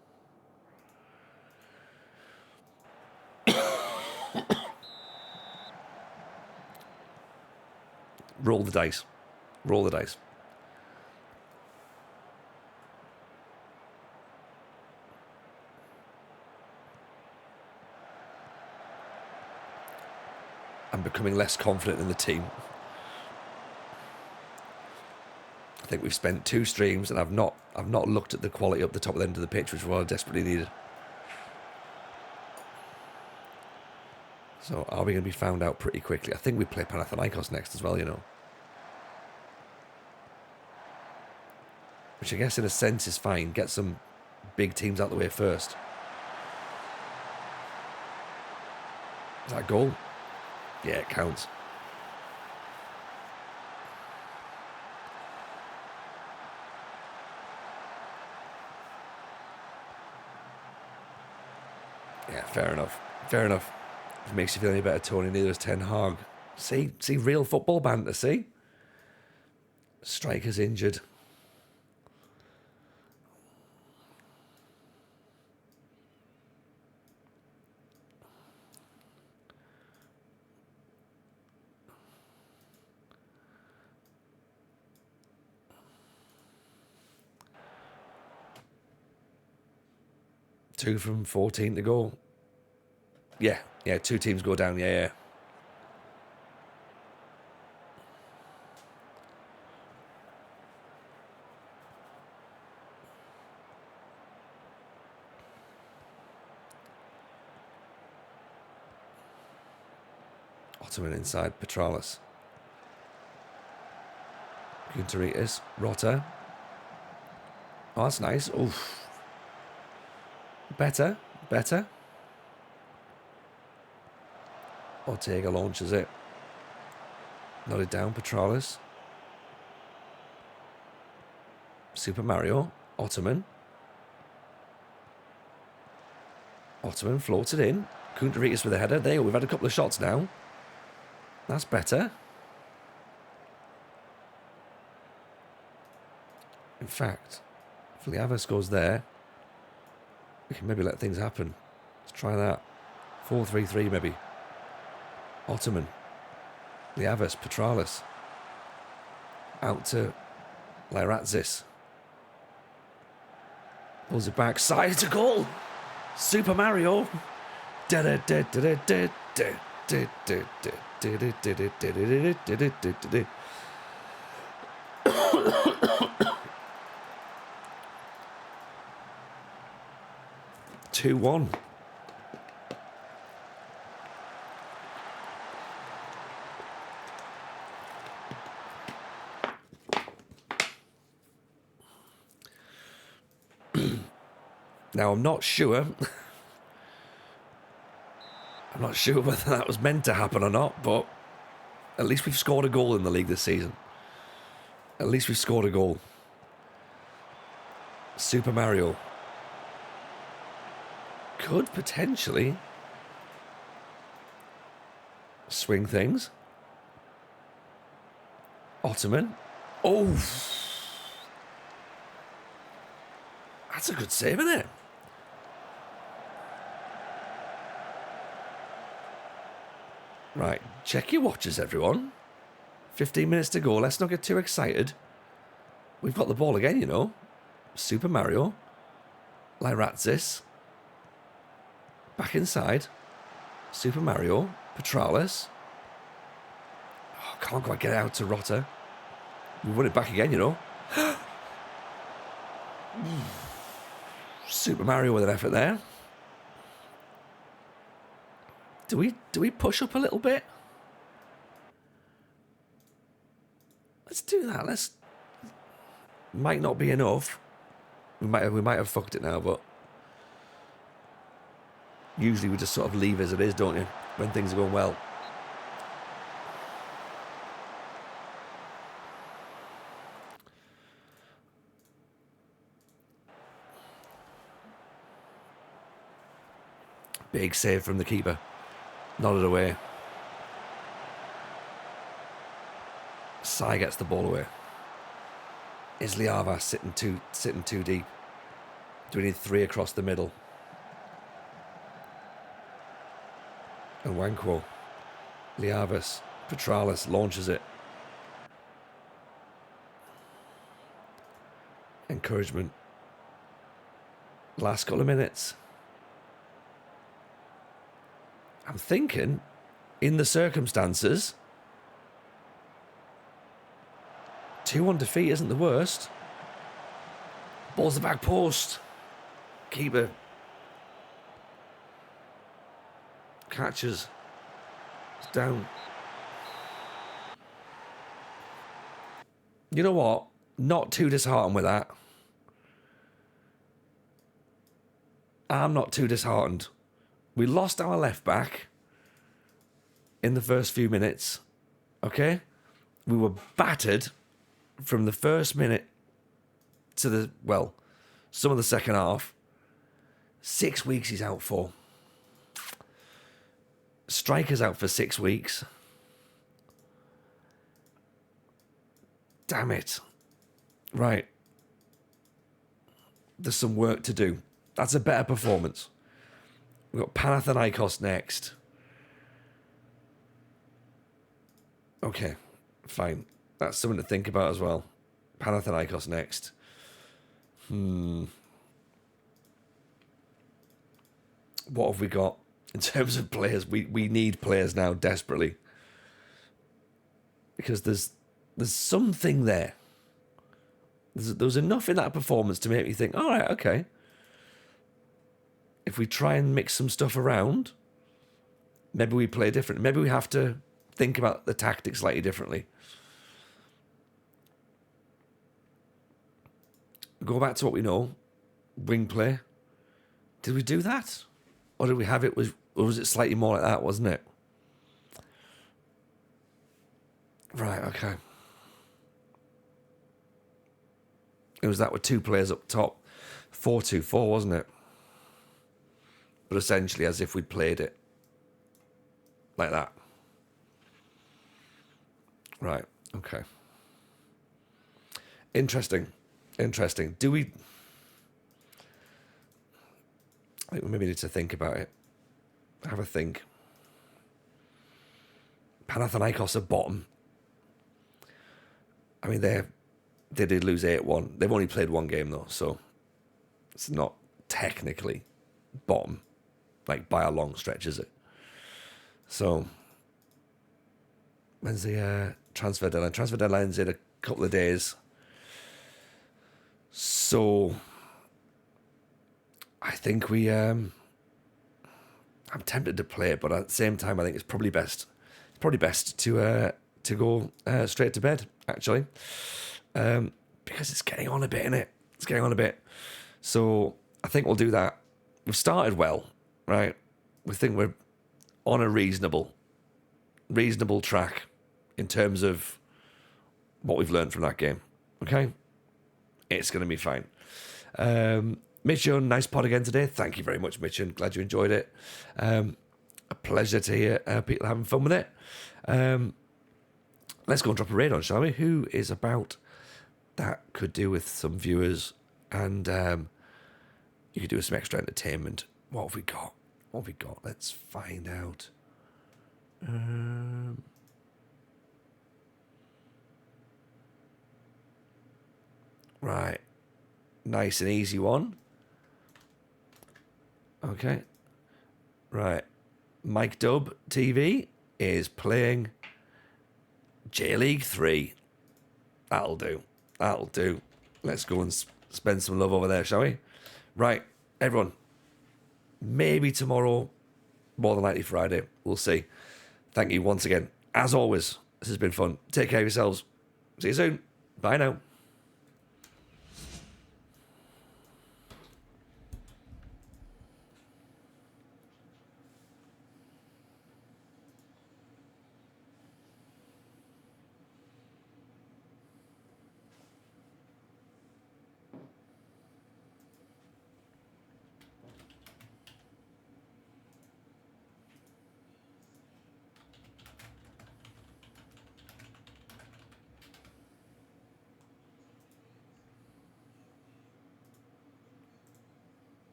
Roll the dice. Roll the dice. I'm becoming less confident in the team. I think we've spent 2 streams and I've not looked at the quality up the top end of the pitch, which is what I desperately needed. So are we going to be found out pretty quickly? I think we play Panathinaikos next as well, you know. Which I guess in a sense is fine. Get some big teams out the way first. Is that a goal? Yeah, it counts. Yeah, fair enough. Fair enough. If it makes you feel any better, Tony, neither is Ten Hag. See real football banter, see? Striker's injured. Two from 14 to go. Yeah, 2 teams go down, yeah. Ottoman inside, Petralis. Gunteritis, Rotter. Oh, that's nice. Oof. Better. Ortega launches it. Nodded down, Petralis. Super Mario. Ottoman floated in. Gunteritis with a header. There, we've had a couple of shots now. That's better. In fact, if Liavas goes there, we can maybe let things happen. Let's try that. 4-3-3 maybe. Ottoman. Liavas, Petralis. Out to Lyratzis. Pulls it back. Side to goal. Super Mario. 2-1. Now, I'm not sure whether that was meant to happen or not, but at least we've scored a goal in the league this season. At least we've scored a goal. Super Mario could potentially swing things. Ottoman. Oh! That's a good save, isn't it? Right, check your watches, everyone. 15 minutes to go. Let's not get too excited. We've got the ball again, you know. Super Mario. Lyratzis. Back inside. Super Mario. Petralis. Oh, can't quite get it out to Rotter. We won it back again, you know. Super Mario with an effort there. Do we push up a little bit? Let's do that. Might not be enough. We might have fucked it now, but usually we just sort of leave as it is, don't you? When things are going well. Big save from the keeper. Nodded away. Sai gets the ball away. Is Liava sitting too deep? Do we need 3 across the middle? And Wankwo, Liavas, Petralis launches it. Encouragement. Last couple of minutes. I'm thinking, in the circumstances, 2-1 defeat isn't the worst. Ball's the back post. Keeper catches. It's down. You know what? Not too disheartened with that. I'm not too disheartened. We lost our left back in the first few minutes. Okay? We were battered from the first minute to some of the second half. 6 weeks he's out for. Striker's out for 6 weeks. Damn it. Right. There's some work to do. That's a better performance. We've got Panathinaikos next. Okay, fine. That's something to think about as well. Panathinaikos next. What have we got in terms of players? We need players now desperately. Because there's something there. There was enough in that performance to make me think, all right, okay. If we try and mix some stuff around, maybe we play different. Maybe we have to think about the tactics slightly differently. Go back to what we know. Wing play. Did we do that? Or did we have it, or was it slightly more like that, wasn't it? Right, okay. It was that with 2 players up top. 4-2-4, wasn't it? But essentially as if we'd played it like that. Right, okay. Interesting. Do we... I think we maybe need to think about it. Have a think. Panathinaikos are bottom. I mean, they did lose 8-1. They've only played 1 game, though, so it's not technically bottom, like by a long stretch, is it? So, when's the transfer deadline? Transfer deadline's in a couple of days. So, I think I'm tempted to play it, but at the same time, I think it's probably best to go straight to bed, actually. Because it's getting on a bit, innit? It's getting on a bit. So I think we'll do that. We've started well, right? We think we're on a reasonable track in terms of what we've learned from that game. Okay? It's going to be fine. Mitchell, nice pod again today. Thank you very much, Mitchell. Glad you enjoyed it. A pleasure to hear people having fun with it. Let's go and drop a raid on, shall we? Who is about? That could do with some viewers, and you could do with some extra entertainment. What have we got? Let's find out. Right. Nice and easy one. Okay. Right. Mike Dub TV is playing J-League 3. That'll do. Let's go and spend some love over there, shall we? Right, everyone. Maybe tomorrow, more than likely Friday. We'll see. Thank you once again. As always, this has been fun. Take care of yourselves. See you soon. Bye now.